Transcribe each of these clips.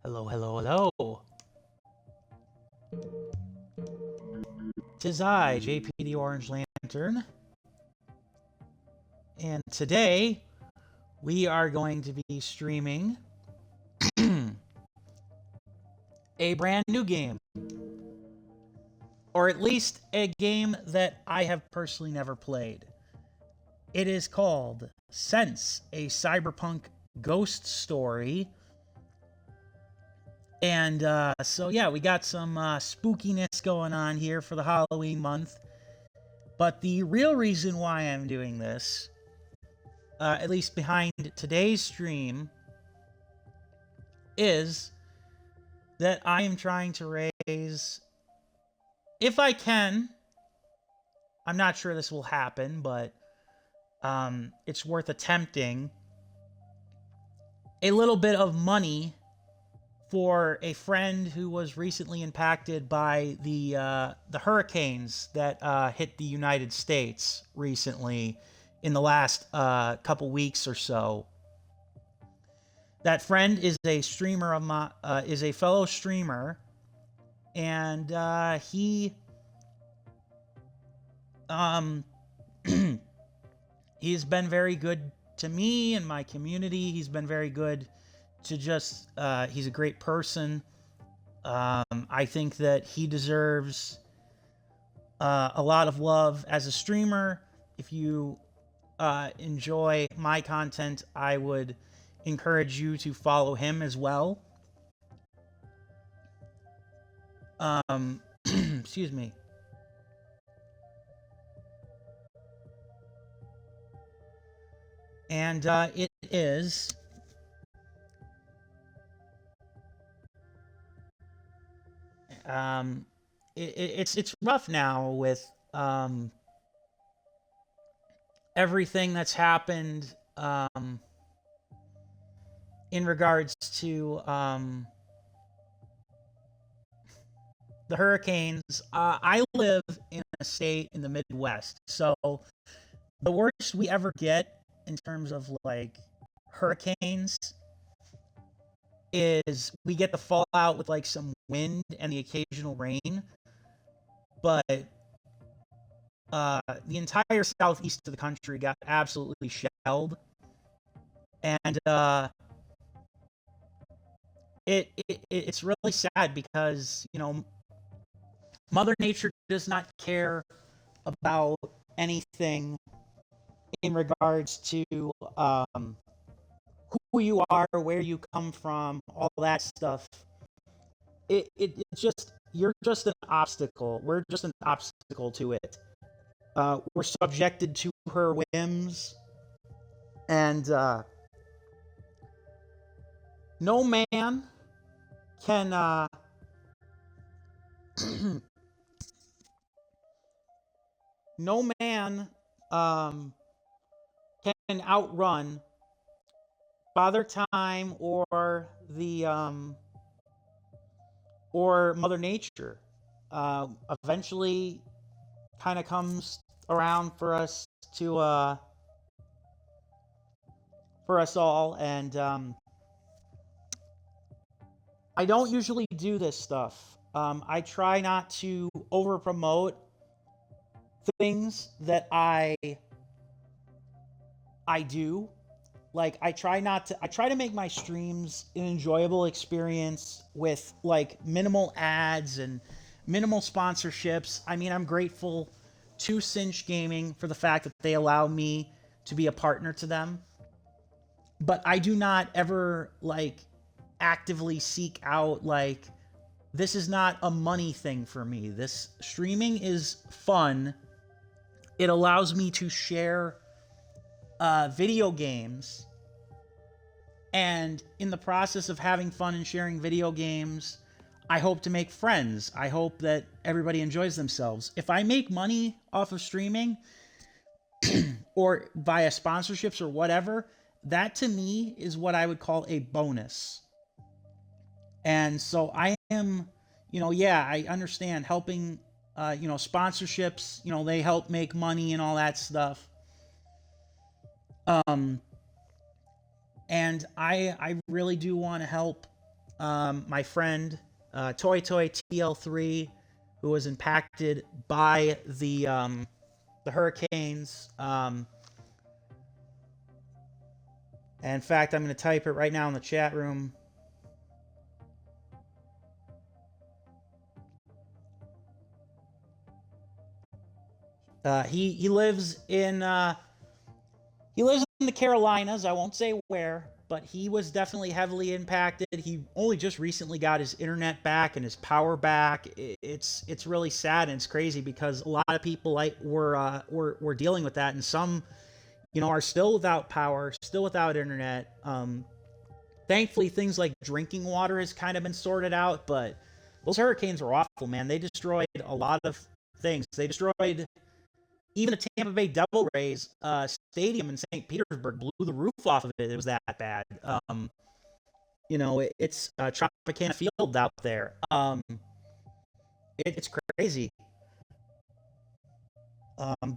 Hello, hello, hello. 'Tis I, JPtheOrangeLantern, and today we are going to be streaming a brand new game, or at least a game that I have personally never played. It is called Sense, a Cyberpunk ghost story. And so yeah, we got some spookiness going on here for the Halloween month. But the real reason why I'm doing this, at least behind today's stream, is that I am trying to raise, if I can, I'm not sure this will happen, but it's worth attempting, a little bit of money for a friend who was recently impacted by the hurricanes that hit the United States recently in the last couple weeks or so. That friend is a streamer of my is a fellow streamer, and he he's been very good to me and my community. He's been very good to just he's a great person. I think that he deserves a lot of love as a streamer. If you enjoy my content, I would encourage you to follow him as well. Excuse me. And it is it's rough now with everything that's happened in regards to the hurricanes. I live in a state in the Midwest, so the worst we ever get in terms of like hurricanes is we get the fallout with like some wind and the occasional rain, but the entire southeast of the country got absolutely shelled, and it's really sad because, you know, Mother Nature does not care about anything in regards to who you are, where you come from, all that stuff. It's just, you're just an obstacle. We're just an obstacle to it. We're subjected to her whims, and no man can no man can outrun Father Time or the or Mother Nature. Eventually kind of comes around for us to for us all, and I don't usually do this stuff. I try not to over promote things that I do. Like, I try to make my streams an enjoyable experience with like minimal ads and minimal sponsorships. I mean, I'm grateful to Cinch Gaming for the fact that they allow me to be a partner to them. But I do not ever like actively seek out, like, this is not a money thing for me. This streaming is fun. It allows me to share video games, and in the process of having fun and sharing video games, I hope to make friends. I hope that everybody enjoys themselves. If I make money off of streaming or via sponsorships or whatever, that to me is what I would call a bonus. And so I am, yeah, I understand helping, sponsorships, they help make money and all that stuff. Um, and I really do want to help my friend Toy Toy TL3, who was impacted by the hurricanes. And in fact, I'm going to type it right now in the chat room. He lives in the Carolinas. I won't say where, but he was definitely heavily impacted. He only just recently got his internet back and his power back. It's really sad and it's crazy because a lot of people were dealing with that, and some are still without power, still without internet. Thankfully, things like drinking water has kind of been sorted out, but those hurricanes were awful, man. They destroyed a lot of things. They destroyed even the Tampa Bay Devil Rays stadium in St. Petersburg, blew the roof off of it. It was that bad. It's Tropicana Field out there. It's crazy.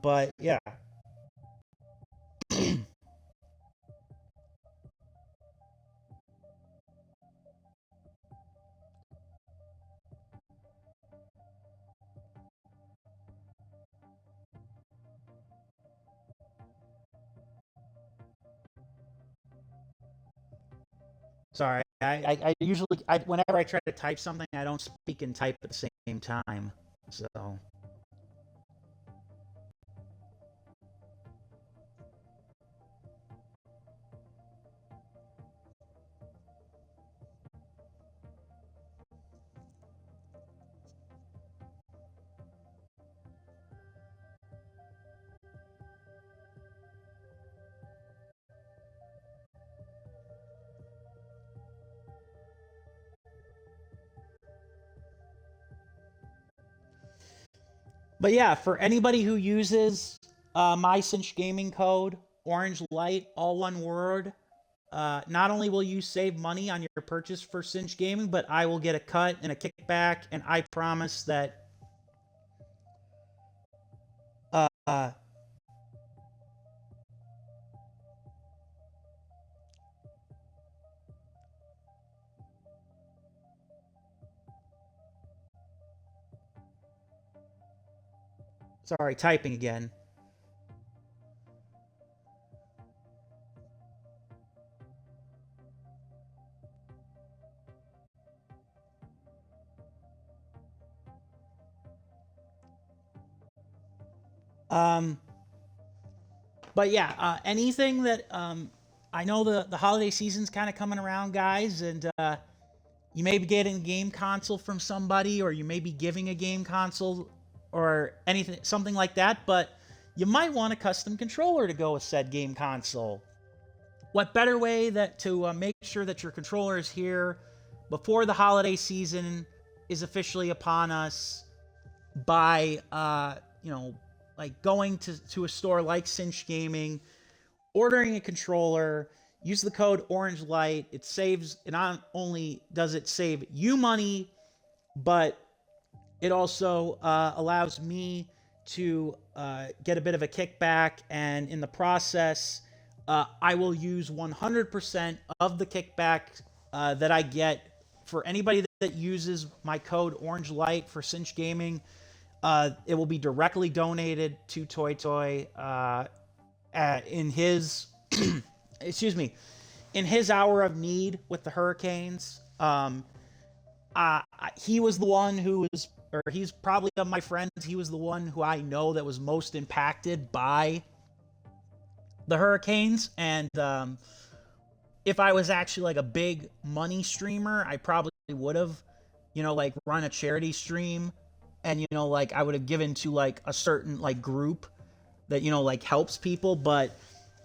But yeah. Sorry, I usually, whenever I try to type something, I don't speak and type at the same time. So, but yeah, for anybody who uses my Cinch Gaming code, Orange Light, all one word, not only will you save money on your purchase for Cinch Gaming, but I will get a cut and a kickback, and I promise that. Uh, Sorry, typing again. Um, but yeah, anything that I know the holiday season's kind of coming around, guys, and you may be getting a game console from somebody, or you may be giving a game console, or anything, something like that. But you might want a custom controller to go with said game console. What better way that to make sure that your controller is here before the holiday season is officially upon us by like going to a store like Cinch Gaming, ordering a controller, use the code Orange Light. It saves. It not only does it save you money, but it also allows me to get a bit of a kickback, and in the process, I will use 100% of the kickback that I get for anybody that uses my code Orange Light for Cinch Gaming. It will be directly donated to Toy Toy in his excuse me, in his hour of need with the hurricanes. He was the one who was, or he's probably of my friends, he was the one who I know that was most impacted by the hurricanes. And if I was actually like a big money streamer, I probably would have, like run a charity stream, and like I would have given to like a certain like group that like helps people. But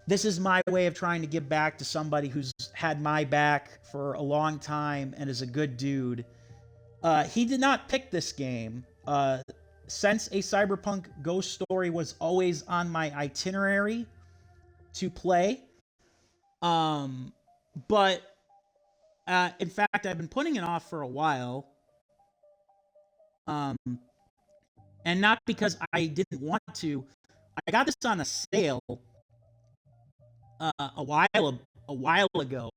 this is my way of trying to give back to somebody who's had my back for a long time and is a good dude. He did not pick this game. Since a Cyberpunk Ghost Story was always on my itinerary, to play. But in fact, I've been putting it off for a while. Um, and not because I didn't want to. I got this on a sale a while ago.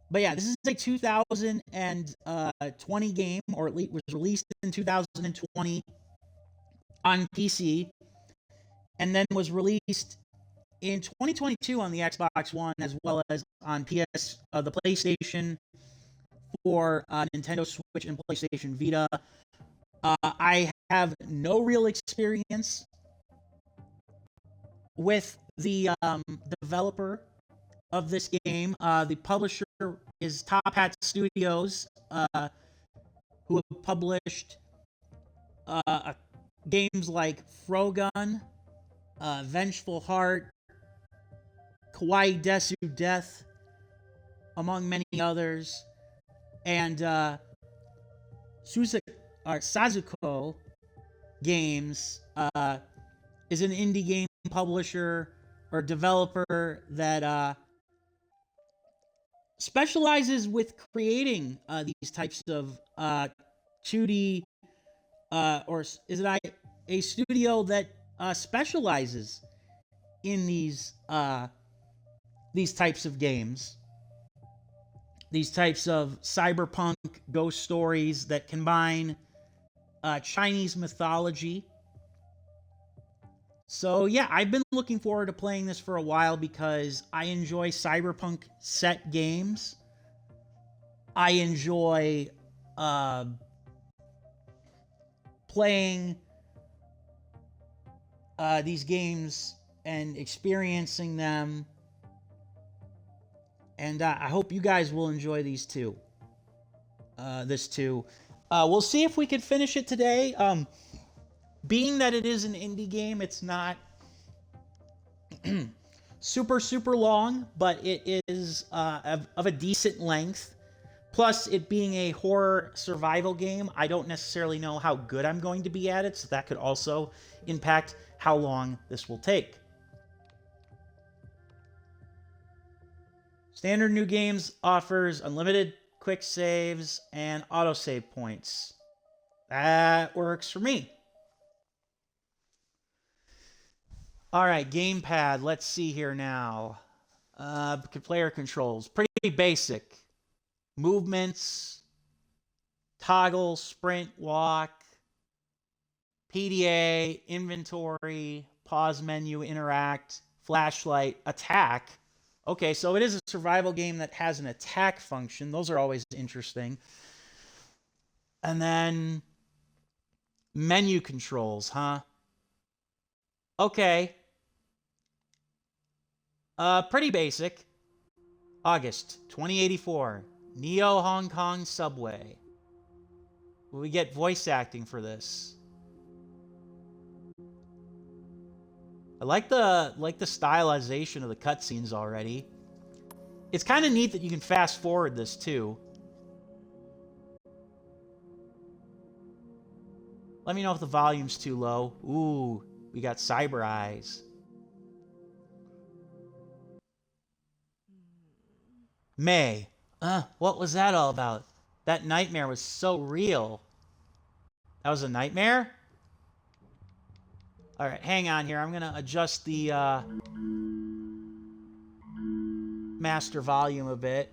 But yeah, this is a 2020 game, or at least was released in 2020 on PC, and then was released in 2022 on the Xbox One, as well as on the PlayStation 4, Nintendo Switch, and PlayStation Vita. I have no real experience with the developer of this game. The publisher is Top Hat Studios, who have published games like Frogun, Vengeful Heart, Kawaii Desu Death, among many others. And Sazuko Games is an indie game publisher or developer that specializes with creating these types of 2D, or is it a studio that specializes in these types of games, these types of cyberpunk ghost stories that combine Chinese mythology. So yeah, I've been looking forward to playing this for a while because I enjoy cyberpunk set games. I enjoy playing these games and experiencing them. And I hope you guys will enjoy these too. This too. We'll see if we can finish it today. Being that it is an indie game, it's not super long, but it is of a decent length. Plus, it being a horror survival game, I don't necessarily know how good I'm going to be at it, so that could also impact how long this will take. Standard New Games offers unlimited quick saves and autosave points. That works for me. All right, gamepad. Let's see here now. Player controls. Pretty basic. Movements, toggle, sprint, walk, PDA, inventory, pause menu, interact, flashlight, attack. Okay, so it is a survival game that has an attack function. Those are always interesting. And then menu controls, huh? Okay. Pretty basic. August 2084. Neo Hong Kong Subway. Will we get voice acting for this? I like the stylization of the cutscenes already. It's kind of neat that you can fast forward this too. Let me know if the volume's too low. Ooh, we got cyber eyes. May. What was that all about? That nightmare was so real. That was a nightmare? All right, hang on here. I'm going to adjust the master volume a bit.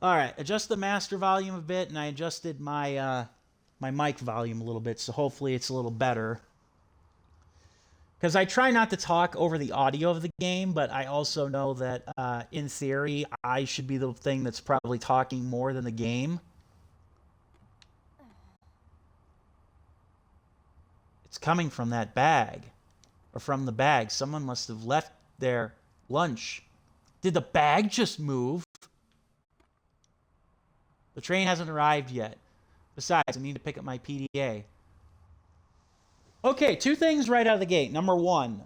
All right, adjust the master volume a bit, and I adjusted my my mic volume a little bit, so hopefully it's a little better. Because I try not to talk over the audio of the game, but I also know that, in theory, I should be the thing that's probably talking more than the game. It's coming from that bag. Or from the bag. Someone must have left their lunch. Did the bag just move? The train hasn't arrived yet. Besides, I need to pick up my PDA. Okay, two things right out of the gate. Number one,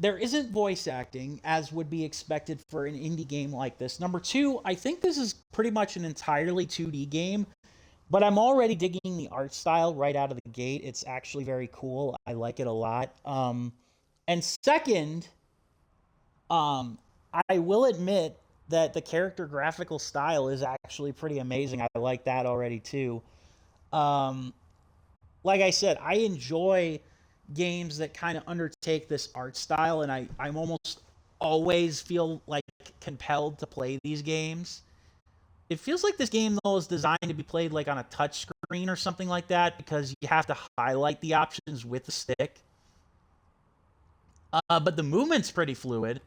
there isn't voice acting, as would be expected for an indie game like this. Number two, I think this is pretty much an entirely 2D game, But I'm already digging the art style right out of the gate. It's actually very cool. I like it a lot. And second, I will admit that the character graphical style is actually pretty amazing. I like that already too. Um, like I said, I enjoy games that kind of undertake this art style, and I'm almost always feel like compelled to play these games. It feels like this game though is designed to be played like on a touch screen or something like that because you have to highlight the options with the stick. But the movement's pretty fluid.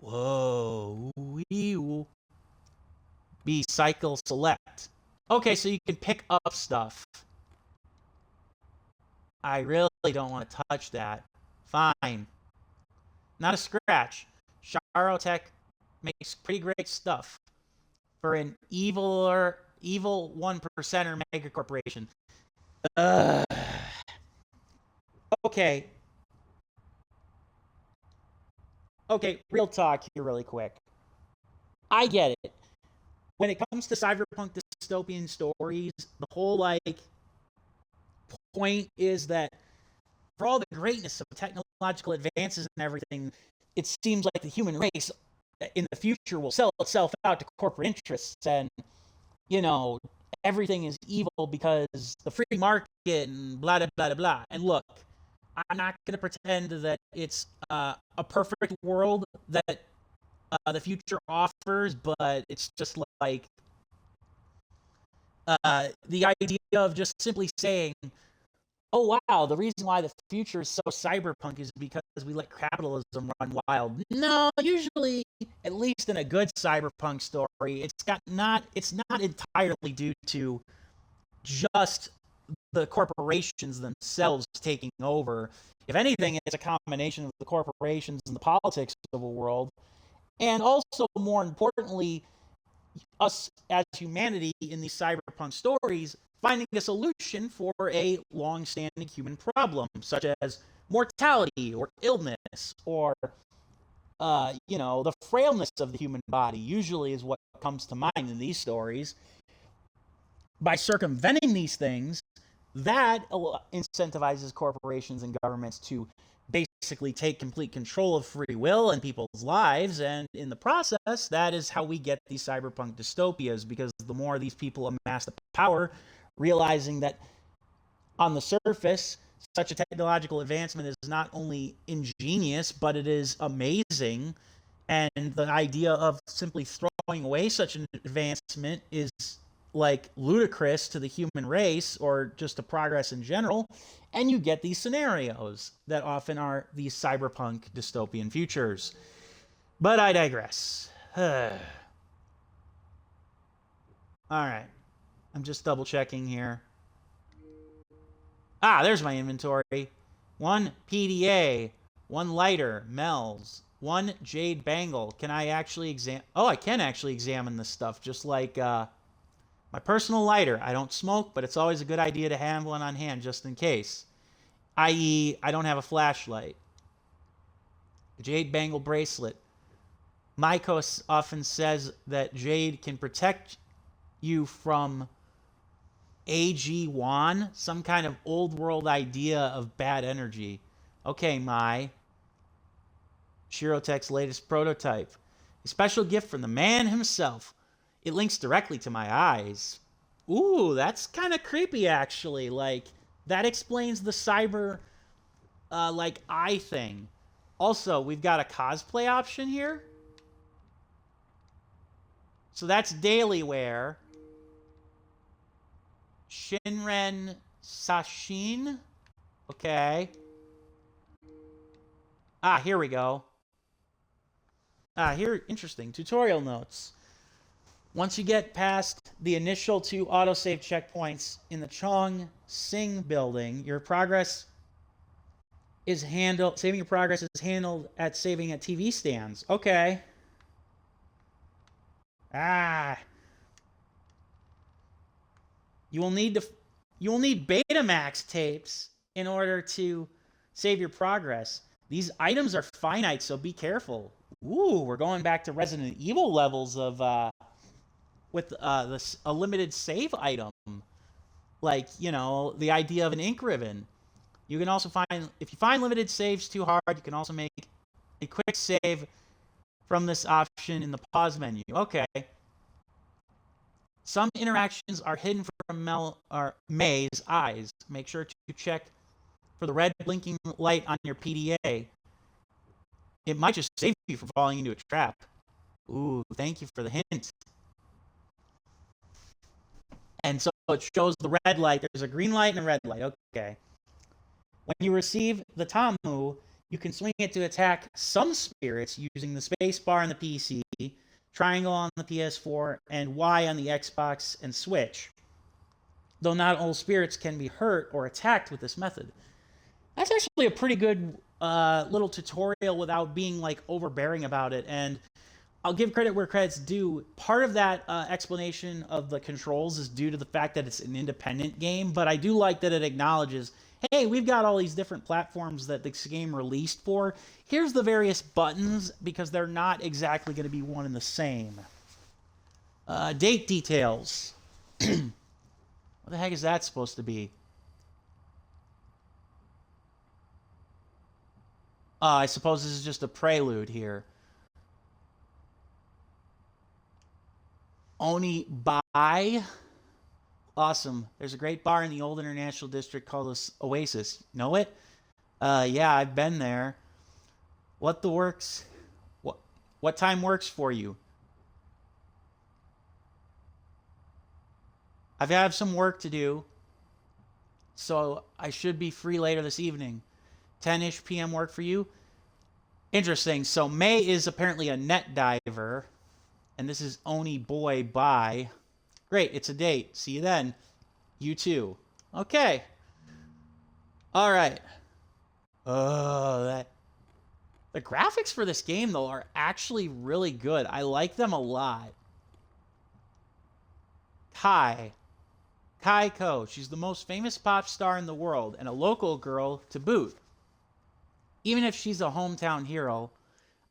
Whoa, be cycle select. Okay, so you can pick up stuff. I really don't want to touch that. Fine. Not a scratch. Sharotech makes pretty great stuff for an evil 1%er mega corporation. Ugh. Okay. Okay, real talk here really quick. I get it. When it comes to cyberpunk dystopian stories, the whole like point is that for all the greatness of technological advances and everything, it seems like the human race in the future will sell itself out to corporate interests and, you know, everything is evil because the free market and blah, blah, blah, blah. And look, I'm not going to pretend that it's a perfect world that the future offers, but it's just like the idea of just simply saying, oh wow, the reason why the future is so cyberpunk is because we let capitalism run wild. No, usually, at least in a good cyberpunk story, it's not entirely due to just the corporations themselves taking over. If anything, it's a combination of the corporations and the politics of a world, and also more importantly, us as humanity in these cyberpunk stories finding a solution for a long-standing human problem, such as mortality or illness or the frailness of the human body usually is what comes to mind in these stories. By circumventing these things, that incentivizes corporations and governments to basically take complete control of free will and people's lives, and in the process, that is how we get these cyberpunk dystopias, because the more these people amass the power, realizing that on the surface, such a technological advancement is not only ingenious, but it is amazing, and the idea of simply throwing away such an advancement is like ludicrous to the human race or just to progress in general, and you get these scenarios that often are these cyberpunk dystopian futures. But I digress. All right, I'm just double checking here. There's my inventory. 1 PDA, 1 lighter, Mel's, 1 jade bangle. Can I actually I can actually examine this stuff, just like my personal lighter. I don't smoke, but it's always a good idea to have one on hand just in case. I.e., I don't have a flashlight. Jade bangle bracelet. Maiko often says that jade can protect you from AG1, some kind of old world idea of bad energy. Okay, Mai. Shirotech's latest prototype. A special gift from the man himself. It links directly to my eyes. Ooh, that's kind of creepy, actually. Like, that explains the cyber, eye thing. Also, we've got a cosplay option here. So that's daily wear. Shinren Sashin. Okay. Here we go. Here, interesting. Tutorial notes. Once you get past the initial 2 autosave checkpoints in the Chong Sing building, your progress is handled. Saving your progress is handled at saving at TV stands. Okay. You will need Betamax tapes in order to save your progress. These items are finite, so be careful. Ooh, we're going back to Resident Evil levels of with a limited save item, like, you know, the idea of an ink ribbon. You can also find, if you find limited saves too hard, you can also make a quick save from this option in the pause menu. Okay. Some interactions are hidden from May's eyes. Make sure to check for the red blinking light on your PDA. It might just save you from falling into a trap. Ooh, thank you for the hint. And so it shows the red light. There's a green light and a red light. Okay. When you receive the Tamu, you can swing it to attack some spirits using the space bar on the PC, triangle on the PS4, and Y on the Xbox and Switch. Though not all spirits can be hurt or attacked with this method. That's actually a pretty good little tutorial without being like overbearing about it. And I'll give credit where credit's due. Part of that explanation of the controls is due to the fact that it's an independent game, but I do like that it acknowledges, hey, we've got all these different platforms that this game released for. Here's the various buttons, because they're not exactly going to be one and the same. Date details. What the heck is that supposed to be? I suppose this is just a prelude here. Oni Bai. Awesome. There's a great bar in the old international district called Oasis. Know it? Yeah, I've been there. What time works for you? I have some work to do, so I should be free later this evening. 10-ish p.m. work for you? Interesting. So May is apparently a net diver, and this is Oni Boy Bye. Great, it's a date. See you then. You too. Okay. All right. The graphics for this game, though, are actually really good. I like them a lot. Kai Ko. She's the most famous pop star in the world, and a local girl to boot. Even if she's a hometown hero,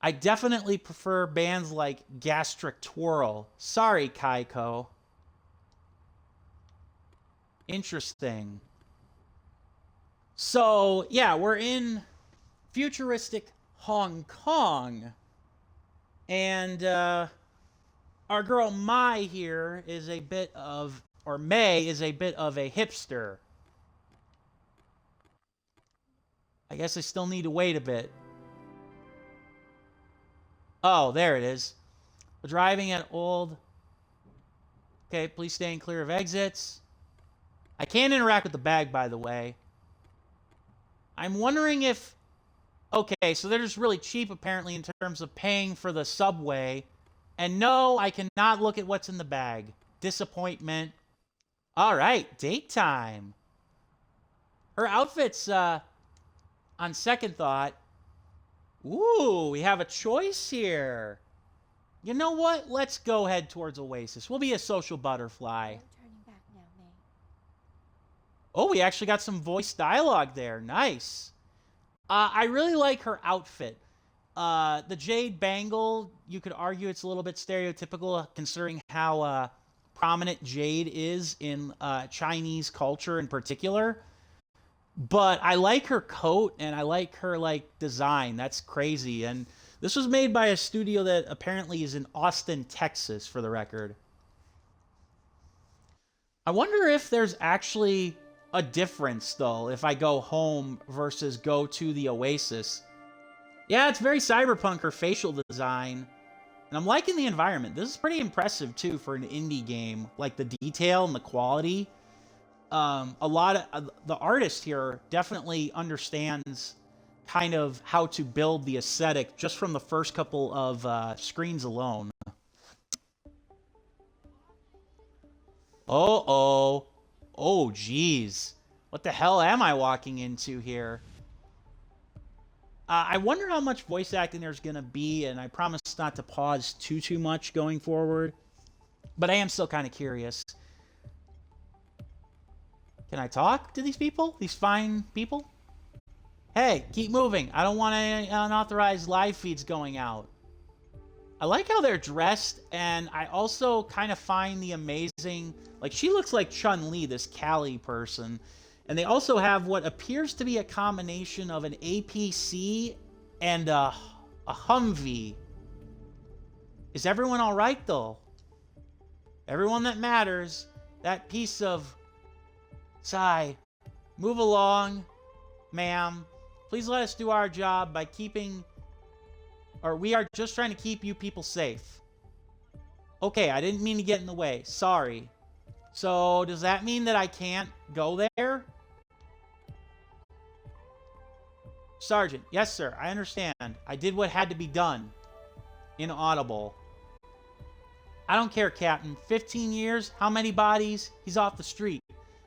I definitely prefer bands like Gastric Twirl. Sorry, Kai Ko. Interesting. So, yeah, we're in futuristic Hong Kong. And our girl Mai here is a bit of, or May is a bit of a hipster. I guess I still need to wait a bit. Oh, there it is. We're driving at old... Okay, please stay clear of exits. I can't interact with the bag, by the way. I'm wondering if... Okay, so they're just really cheap, apparently, in terms of paying for the subway. And no, I cannot look at what's in the bag. Disappointment. All right, date time. Her outfit's, on second thought... Ooh, we have a choice here. You know what? Let's go head towards Oasis. We'll be a social butterfly. Oh, we actually got some voice dialogue there. Nice. I really like her outfit. The jade bangle, you could argue it's a little bit stereotypical considering how prominent jade is in Chinese culture in particular. But I like her coat and I like her like design. That's crazy. And this was made by a studio that apparently is in Austin, Texas, for the record. I wonder if there's actually a difference, though, if I go home versus go to the Oasis. Yeah, it's very cyberpunk, her facial design. And I'm liking the environment. This is pretty impressive, too, for an indie game. Like, the detail and the quality. A lot of the artist here definitely understands kind of how to build the aesthetic just from the first couple of screens alone. Oh, geez. What the hell am I walking into here? I wonder how much voice acting there's going to be, and I promise not to pause too much going forward. But I am still kind of curious. Can I talk to these people? These fine people? Hey, keep moving. I don't want any unauthorized live feeds going out. I like how they're dressed, and I also kind of find the amazing, like, she looks like Chun-Li, this Callie person. And they also have what appears to be a combination of an APC and a Humvee. Is everyone all right, though? Everyone that matters. That piece of... Sigh. Move along, ma'am. Please let us do our job by keeping... Or we are just trying to keep you people safe. Okay, I didn't mean to get in the way. Sorry. So, does that mean that I can't go there? Sergeant, yes, sir. I understand. I did what had to be done. Inaudible. I don't care, Captain. 15 years? How many bodies? He's off the street.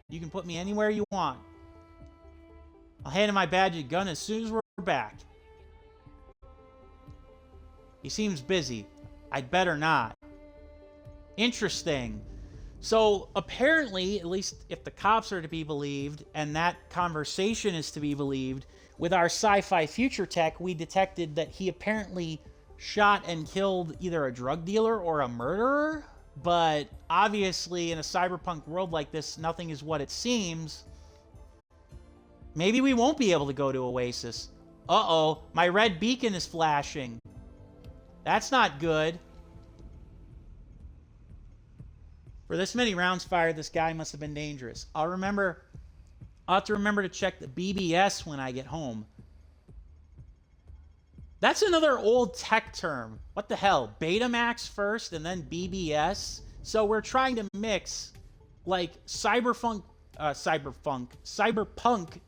You can put me anywhere you want. I'll hand him my badge and gun as soon as we're back. He seems busy. I'd better not. Interesting. So, apparently, at least if the cops are to be believed, and that conversation is to be believed, with our sci-fi future tech, we detected that he apparently shot and killed either a drug dealer or a murderer. But obviously, in a cyberpunk world like this, nothing is what it seems. Maybe we won't be able to go to Oasis. Uh-oh, my red beacon is flashing. That's not good. For this many rounds fired, this guy must have been dangerous. I'll have to remember to check the BBS when I get home. That's another old tech term. What the hell? Betamax first and then BBS? So we're trying to mix like cyberpunk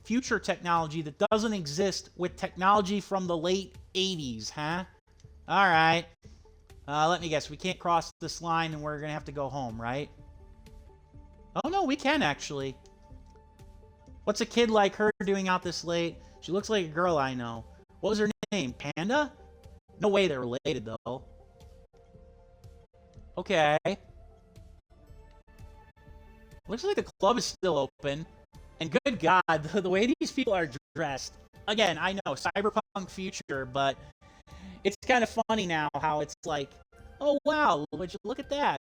future technology that doesn't exist with technology from the late 80s, huh? All right. Let me guess. We can't cross this line and we're going to have to go home, right? Oh, no, we can actually. What's a kid like her doing out this late? She looks like a girl I know. What was her name? Panda? No way they're related, though. Okay. Looks like the club is still open. And good God, the way these people are dressed. Again, I know, cyberpunk future, but it's kind of funny now how it's like, oh wow, would you look at that?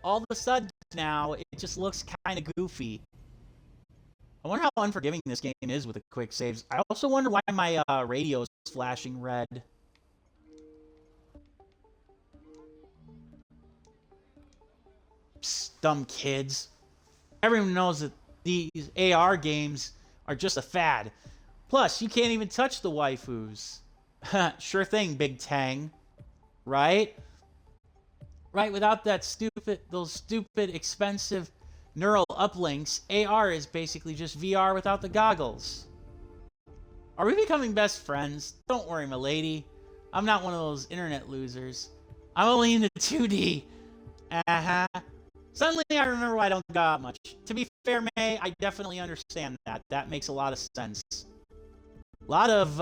All of a sudden now, it just looks kind of goofy. I wonder how unforgiving this game is with the quick saves. I also wonder why my radio is flashing red. Psst, dumb kids. Everyone knows that these AR games are just a fad. Plus, you can't even touch the waifus. Sure thing, Big Tang. Right? Right, without those stupid, expensive neural uplinks, AR is basically just VR without the goggles. Are we becoming best friends? Don't worry, milady. I'm not one of those internet losers. I'm only into 2D. Uh-huh. Suddenly I remember why I don't go out much. To be fair, May, I definitely understand that. That makes a lot of sense. A lot of,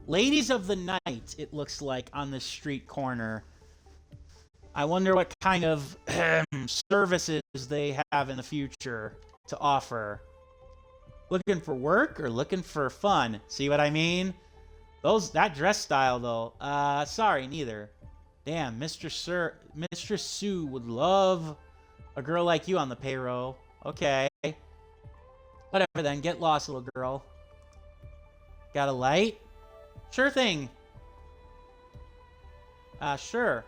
ladies of the night, it looks like, on this street corner. I wonder what kind of services they have in the future to offer. Looking for work or looking for fun? See what I mean? That dress style, though. Sorry, neither. Damn, Mistress Sue would love a girl like you on the payroll. Okay. Whatever then, get lost, little girl. Got a light? Sure thing. Sure.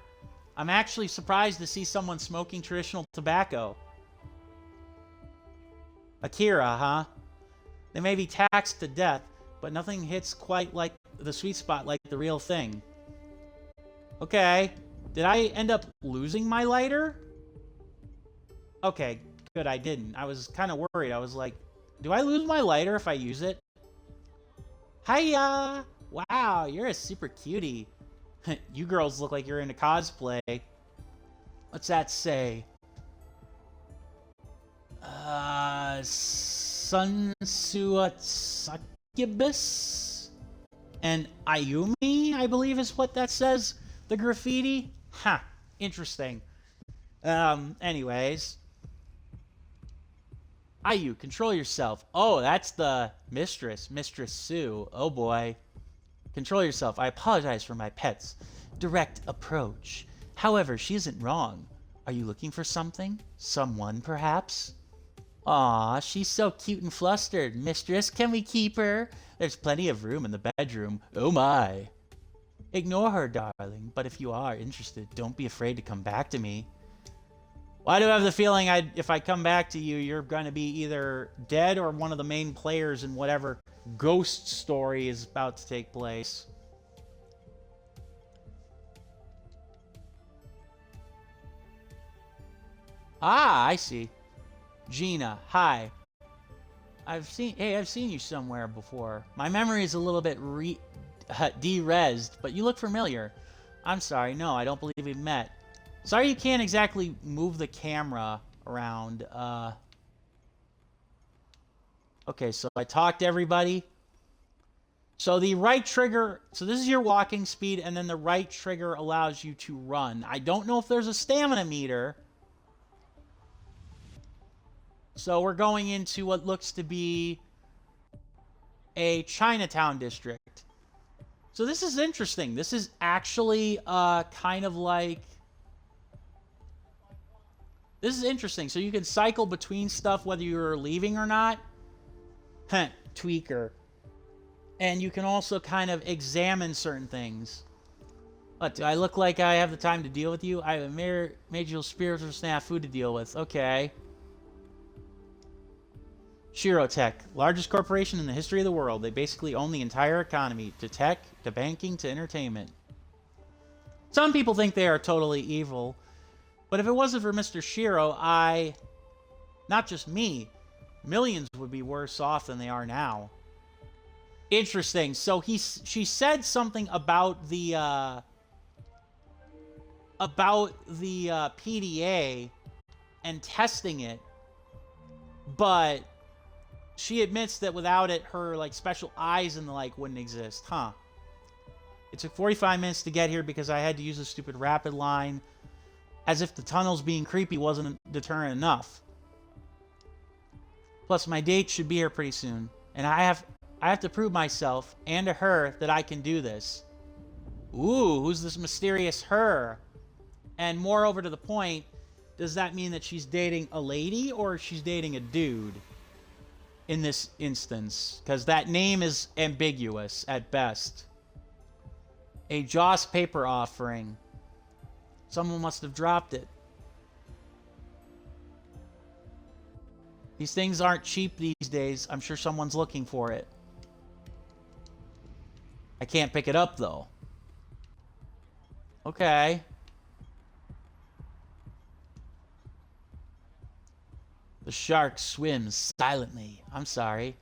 I'm actually surprised to see someone smoking traditional tobacco. Akira, huh? They may be taxed to death, but nothing hits quite like the sweet spot like the real thing. Okay. Did I end up losing my lighter? Okay, good, I didn't. I was kind of worried. I was like, do I lose my lighter if I use it? Hiya! Wow, you're a super cutie. You girls look like you're into cosplay. What's that say? Sunsua Succubus? And Ayumi, I believe is what that says. The graffiti? Huh, interesting. Anyways. Ayu, control yourself. Oh, that's the Mistress Sue. Oh boy. Control yourself. I apologize for my pets. direct approach. However, she isn't wrong. Are you looking for something? Someone, perhaps? Aw, she's so cute and flustered. Mistress, can we keep her? There's plenty of room in the bedroom. Oh my. Ignore her, darling, but if you are interested, don't be afraid to come back to me. Well, I do have the feeling if I come back to you, you're going to be either dead or one of the main players in whatever ghost story is about to take place. Ah, I see. Gina, hi. I've seen you somewhere before. My memory is a little bit de-rezzed, but you look familiar. I'm sorry, no, I don't believe we've met. Sorry you can't exactly move the camera around. Okay, so I talked to everybody. So the right trigger, so this is your walking speed, and then the right trigger allows you to run. I don't know if there's a stamina meter. So we're going into what looks to be a Chinatown district. So this is interesting. This is actually kind of like... This is interesting. So you can cycle between stuff whether you're leaving or not. Heh, tweaker. And you can also kind of examine certain things. What, do I look like I have the time to deal with you? I have a major spiritual snafu to deal with. Okay. Shirotech, largest corporation in the history of the world. They basically own the entire economy, to tech, to banking, to entertainment. Some people think they are totally evil, but if it wasn't for Mr. Shiro, not just me, millions would be worse off than they are now. Interesting. So she said something about the PDA and testing it, but she admits that without it, her like special eyes and the like wouldn't exist. Huh. It took 45 minutes to get here because I had to use a stupid rapid line. As if the tunnels being creepy wasn't deterrent enough. Plus, my date should be here pretty soon, and I have to prove myself and to her that I can do this. Ooh, who's this mysterious her? And moreover to the point, does that mean that she's dating a lady or she's dating a dude? In this instance, because that name is ambiguous at best. A Joss paper offering. Someone must have dropped it. These things aren't cheap these days. I'm sure someone's looking for it. I can't pick it up though. Okay. The shark swims silently. I'm sorry.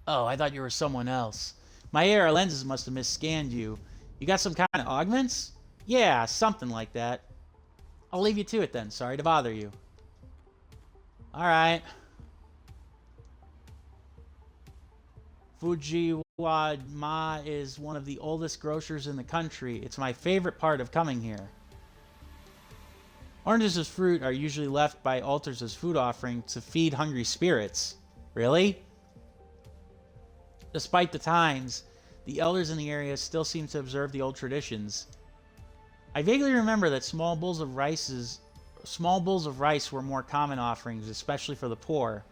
Oh, I thought you were someone else. My AR lenses must have misscanned you. You got some kind of augments? Yeah, something like that. I'll leave you to it then. Sorry to bother you. Alright. Fujiwama is one of the oldest grocers in the country. It's my favorite part of coming here. Oranges as fruit are usually left by altars as food offering to feed hungry spirits. Really? Despite the times, the elders in the area still seem to observe the old traditions. I vaguely remember that small bowls of rice were more common offerings, especially for the poor.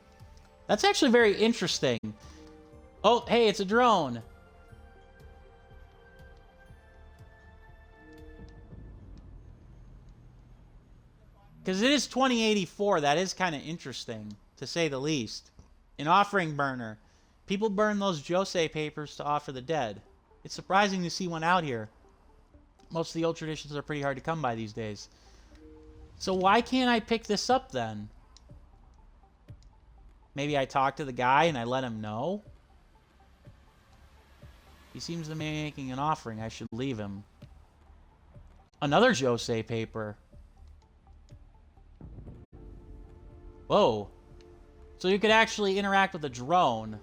That's actually very interesting. Oh, hey, it's a drone. Because it is 2084, that is kind of interesting, to say the least. An offering burner. People burn those Josei papers to offer the dead. It's surprising to see one out here. Most of the old traditions are pretty hard to come by these days. So why can't I pick this up then? Maybe I talk to the guy and I let him know? He seems to be making an offering. I should leave him. Another Josei paper. Whoa. So you could actually interact with a drone.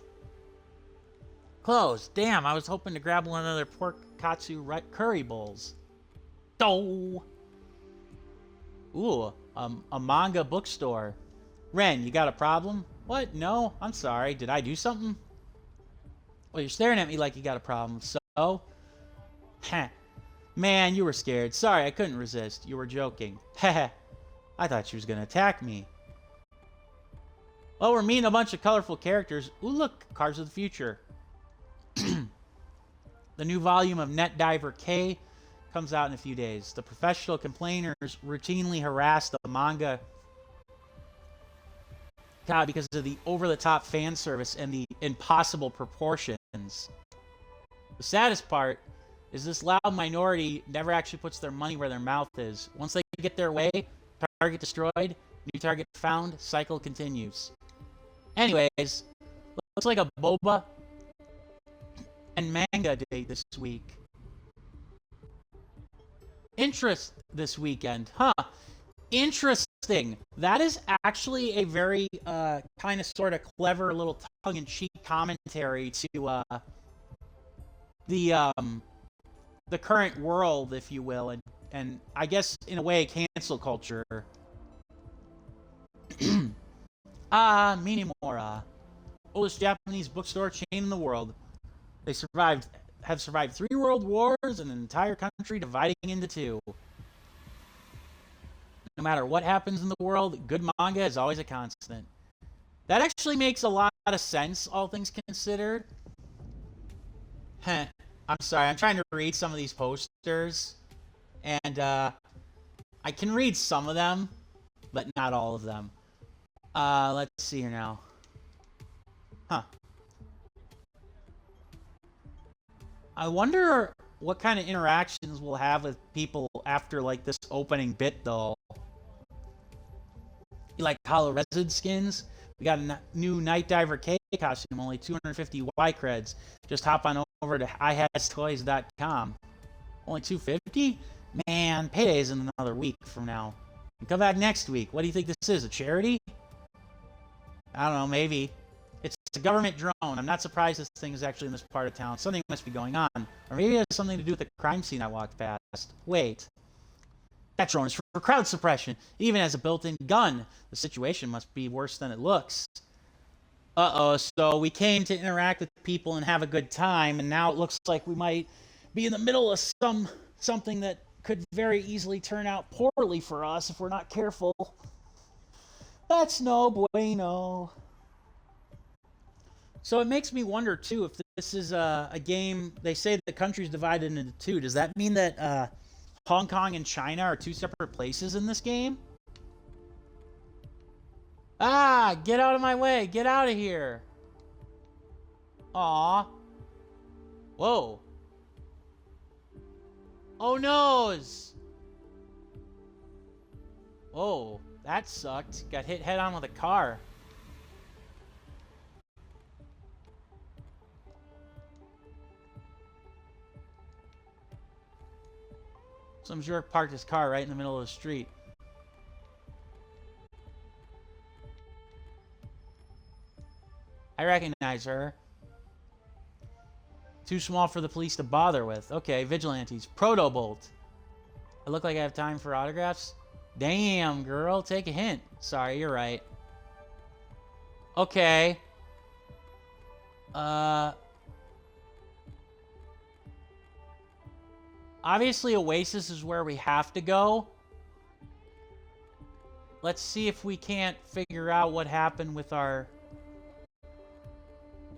Closed. Damn, I was hoping to grab one of their pork katsu curry bowls. Oh. Ooh, a manga bookstore. Ren, you got a problem? What? No? I'm sorry. Did I do something? Well, you're staring at me like you got a problem, so... Heh. Man, you were scared. Sorry, I couldn't resist. You were joking. Heh. I thought she was going to attack me. Oh, we're meeting a bunch of colorful characters. Ooh, look. Cars of the Future. The new volume of Net Diver K comes out in a few days. The professional complainers routinely harass the manga because of the over-the-top fan service and the impossible proportions. The saddest part is this loud minority never actually puts their money where their mouth is. Once they get their way, target destroyed, new target found, cycle continues. Anyways, looks like a boba and manga day this week. Interest this weekend, huh? Interesting. That is actually a very kind of sort of clever little tongue-in-cheek commentary to the current world, if you will, and I guess in a way cancel culture. Minimora, oldest Japanese bookstore chain in the world. They have survived 3 world wars and an entire country dividing into 2. No matter what happens in the world, good manga is always a constant. That actually makes a lot of sense, all things considered. I'm sorry, I'm trying to read some of these posters, and I can read some of them, but not all of them. Let's see here now. Huh. I wonder what kind of interactions we'll have with people after, like, this opening bit, though. You like Hollow Resin skins? We got a new Night Diver K costume, only 250 Y creds. Just hop on over to ihasToys.com. Only 250? Man, payday is in another week from now. You come back next week. What do you think this is, a charity? I don't know, maybe. It's a government drone. I'm not surprised this thing is actually in this part of town. Something must be going on. Or maybe it has something to do with the crime scene I walked past. Wait. That drone is for crowd suppression. It even has a built-in gun. The situation must be worse than it looks. Uh-oh, so we came to interact with people and have a good time, and now it looks like we might be in the middle of something that could very easily turn out poorly for us if we're not careful. That's no bueno. So it makes me wonder, too, if this is a game. They say the country's divided into 2. Does that mean that Hong Kong and China are 2 separate places in this game? Ah, get out of my way. Get out of here. Aw. Whoa. Oh, noes. Whoa, that sucked. Got hit head on with a car. Some jerk parked his car right in the middle of the street. I recognize her. Too small for the police to bother with. Okay, vigilantes. Protobolt. I look like I have time for autographs? Damn, girl. Take a hint. Sorry, you're right. Okay. Obviously, Oasis is where we have to go. Let's see if we can't figure out what happened with our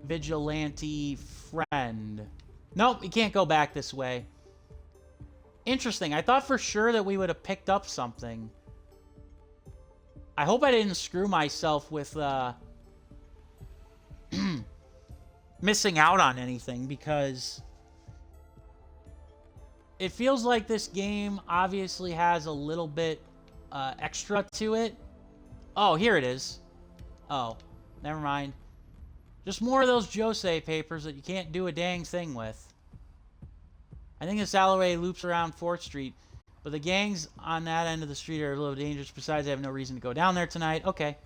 vigilante friend. Nope, we can't go back this way. Interesting. I thought for sure that we would have picked up something. I hope I didn't screw myself with missing out on anything, because it feels like this game obviously has a little bit extra to it. Oh, here it is. Oh, never mind. Just more of those Josei papers that you can't do a dang thing with. I think this alleyway loops around 4th Street, but the gangs on that end of the street are a little dangerous. Besides, I have no reason to go down there tonight. Okay.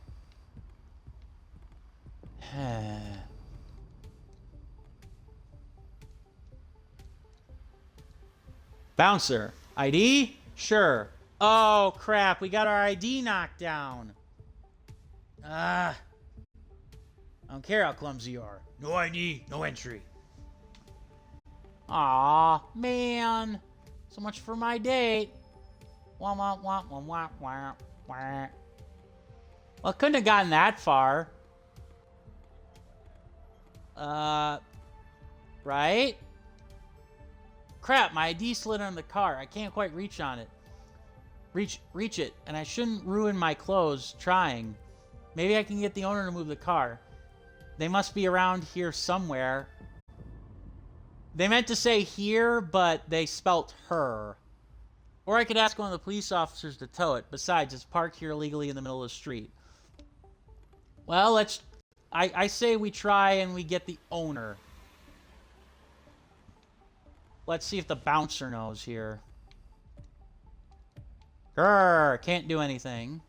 Bouncer. ID? Sure. Oh, crap. We got our ID knocked down. I don't care how clumsy you are. No ID, no entry. Aw, man. So much for my date. Wah, wah, wah, wah, wah, wah, wah. Well, couldn't have gotten that far. Right? Crap, my ID slid on the car. I can't quite reach on it. Reach it, and I shouldn't ruin my clothes trying. Maybe I can get the owner to move the car. They must be around here somewhere. They meant to say here, but they spelt her. Or I could ask one of the police officers to tow it. Besides, it's parked here illegally in the middle of the street. Well, I say we try and we get the owner. Let's see if the bouncer knows here. Grrr, can't do anything.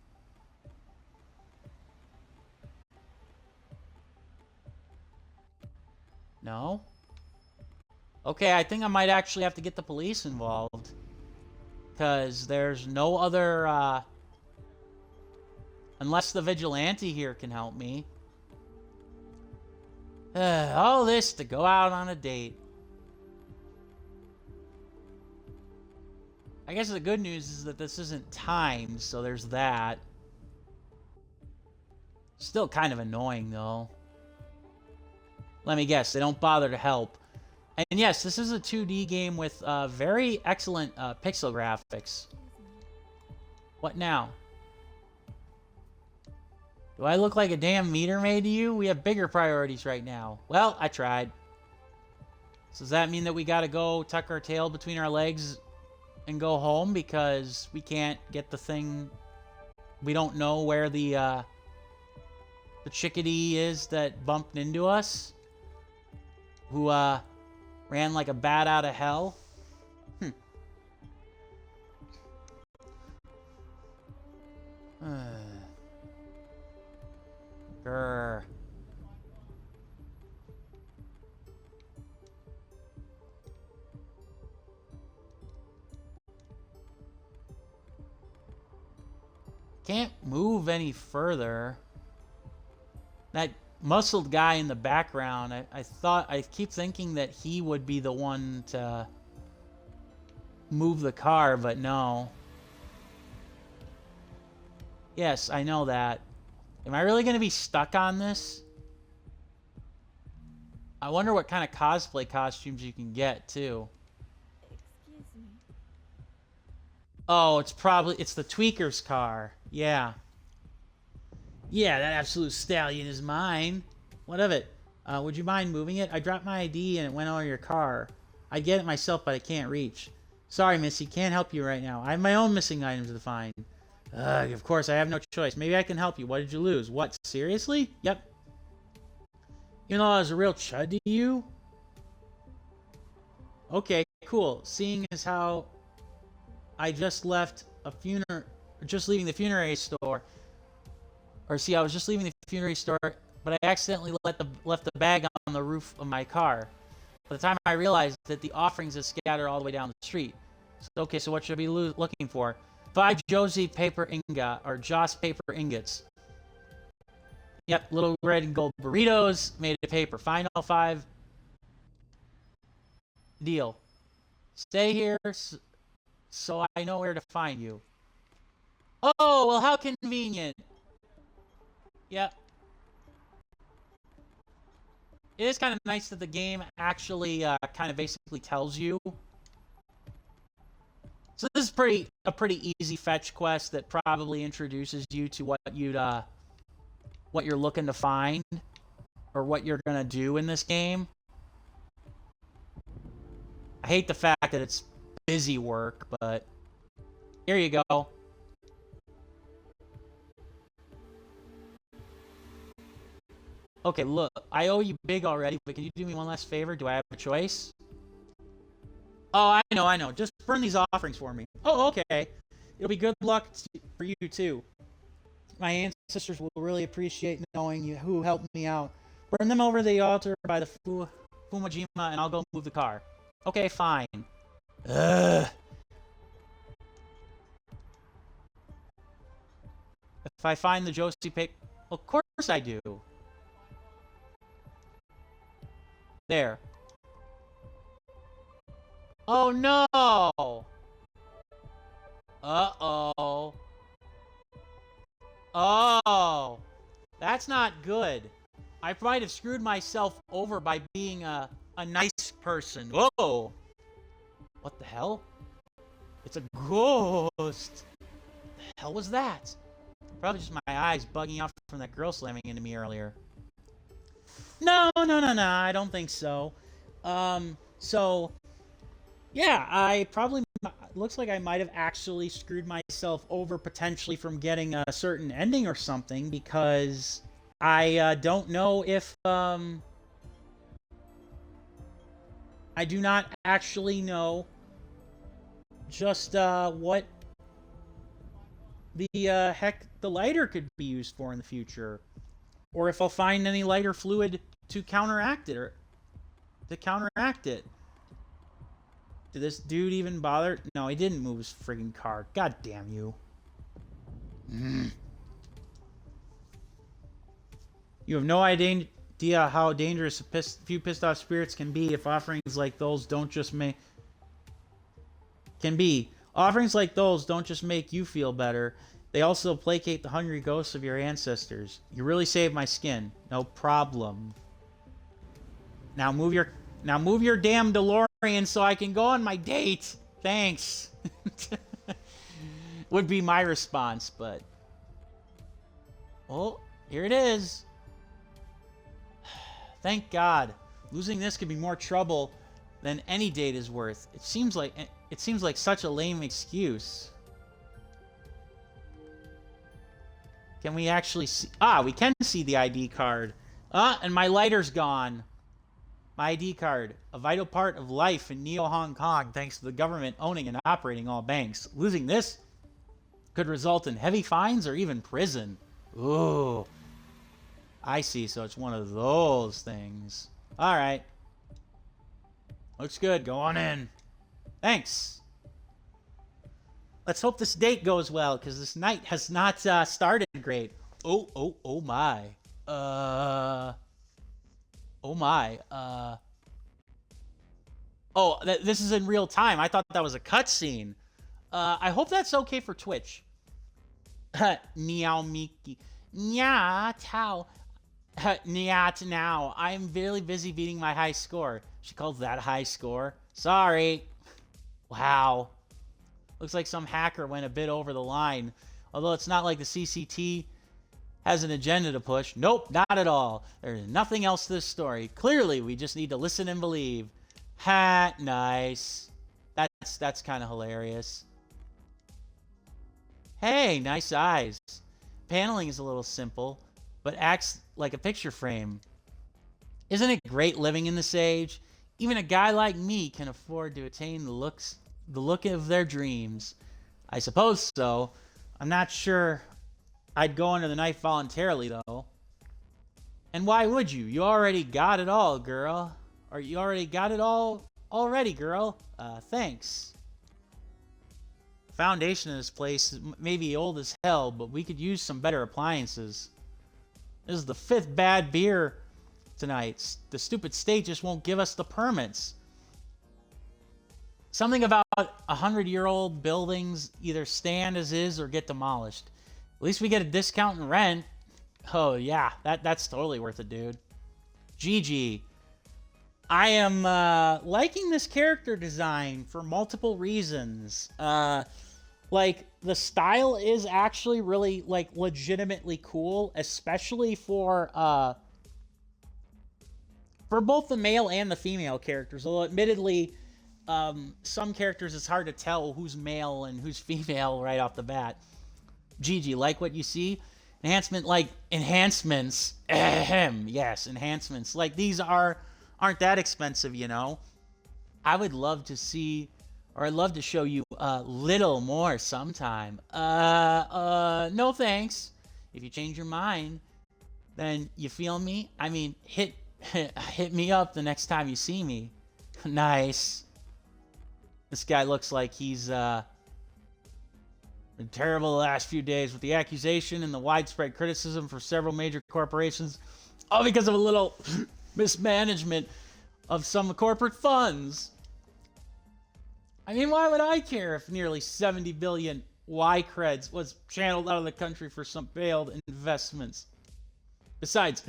No? Okay, I think I might actually have to get the police involved. Because there's no other, unless the vigilante here can help me. All this to go out on a date. I guess the good news is that this isn't timed, so there's that. Still kind of annoying, though. Let me guess, they don't bother to help. And yes, this is a 2D game with very excellent pixel graphics. What now? Do I look like a damn meter maid to you? We have bigger priorities right now. Well, I tried. So does that mean that we gotta go tuck our tail between our legs and go home because we can't get the thing? We don't know where the chickadee is that bumped into us? Who, ran like a bat out of hell? Grr. Can't move any further. That muscled guy in the background, I keep thinking that he would be the one to move the car, but no. Yes, I know that. Am I really going to be stuck on this? I wonder what kind of cosplay costumes you can get, too. Excuse me. Oh, it's the Tweaker's car. Yeah. Yeah, that absolute stallion is mine. What of it? Would you mind moving it? I dropped my ID and it went over your car. I'd get it myself, but I can't reach. Sorry, Missy, can't help you right now. I have my own missing items to find. Of course, I have no choice. Maybe I can help you. What did you lose? What, seriously? Yep. You know I was a real chud to you? Okay, cool. Seeing as how I just left leaving the funerary store. Or see, I was just leaving the funerary store, but I accidentally left the bag on the roof of my car. By the time I realized that the offerings had scattered all the way down the street. So, okay, so what should I be looking for? 5 Josie paper ingot, or Joss paper ingots. Yep, little red and gold burritos made of paper. Final 5. Deal. Stay here so I know where to find you. Oh, well, how convenient. Yep. It is kind of nice that the game actually kind of basically tells you. So this is a pretty easy fetch quest that probably introduces you to what you're looking to find or what you're gonna do in this game. I hate the fact that it's busy work, but here you go. Okay, look, I owe you big already, but can you do me one last favor? Do I have a choice? Oh, I know. Just burn these offerings for me. Oh, okay. It'll be good luck for you, too. My ancestors will really appreciate knowing who helped me out. Burn them over the altar by the Fumajima, and I'll go move the car. Okay, fine. Ugh. If I find the Josie paper... Of course I do. There. Oh no! Uh-oh. Oh. That's not good. I might have screwed myself over by being a nice person. Whoa. What the hell? It's a ghost. The hell was that? Probably just my eyes bugging out from that girl slamming into me earlier. No, I don't think so. So, yeah, I probably, looks like I might have actually screwed myself over potentially from getting a certain ending or something, because I don't know if, I do not actually know just, what the, heck the lighter could be used for in the future. Or if I'll find any lighter fluid to counteract it, Did this dude even bother? No, he didn't move his friggin' car. God damn you. You have no idea how dangerous a few pissed off spirits can be if offerings like those don't just make... Offerings like those don't just make you feel better. They also placate the hungry ghosts of your ancestors. You really saved my skin. No problem. Now move your damn DeLorean so I can go on my date. Thanks. Would be my response, but... Oh, here it is. Thank God. Losing this could be more trouble than any date is worth. It seems like such a lame excuse. Can we actually see? Ah, we can see the ID card. Ah, and my lighter's gone. My ID card, a vital part of life in Neo Hong Kong thanks to the government owning and operating all banks. Losing this could result in heavy fines or even prison. Ooh. I see, so it's one of those things. Alright. Looks good, go on in. Thanks. Let's hope this date goes well, because this night has not started great. Oh my. Oh my. Oh, this is in real time. I thought that was a cutscene. I hope that's okay for Twitch. Meow Miki. Nya Tao. Nyat now. I'm very busy beating my high score. She calls that a high score. Sorry. Wow. Looks like some hacker went a bit over the line. Although it's not like the CCT has an agenda to push. Nope, not at all. There's nothing else to this story. Clearly, we just need to listen and believe. Ha, nice. That's kind of hilarious. Hey, nice eyes. Paneling is a little simple, but acts like a picture frame. Isn't it great living in this age? Even a guy like me can afford to attain the look of their dreams. I suppose so. I'm not sure I'd go under the knife voluntarily, though. And why would you? You already got it all, girl. Or you already got it all already, girl. Thanks. The foundation of this place may be old as hell, but we could use some better appliances. This is the 5th bad beer tonight. The stupid state just won't give us the permits. Something about 100-year-old buildings either stand as is or get demolished. At least we get a discount in rent. Oh yeah, that's totally worth it, dude. GG. I am liking this character design for multiple reasons. Like, the style is actually really, like, legitimately cool, especially for both the male and the female characters. Although, admittedly, some characters it's hard to tell who's male and who's female right off the bat. GG, like what you see? Enhancements. Ahem, yes, enhancements. Like, these aren't that expensive, you know? I would love to see, or I'd love to show you a little more sometime. No thanks. If you change your mind, then you feel me? I mean, hit me up the next time you see me. Nice. This guy looks like he's been terrible the last few days with the accusation and the widespread criticism for several major corporations, all because of a little mismanagement of some corporate funds. I mean, why would I care if nearly 70 billion Y creds was channeled out of the country for some failed investments. Besides,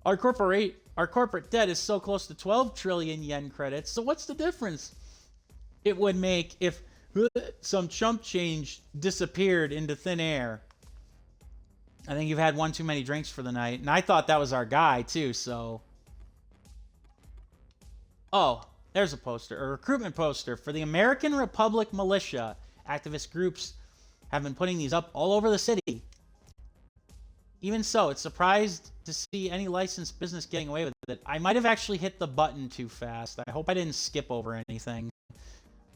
our corporate debt is so close to 12 trillion yen credits. So what's the difference it would make if some chump change disappeared into thin air? I think you've had one too many drinks for the night. And I thought that was our guy, too, so... Oh, there's a poster. A recruitment poster for the American Republic Militia. Activist groups have been putting these up all over the city. Even so, it's surprised to see any licensed business getting away with it. I might have actually hit the button too fast. I hope I didn't skip over anything.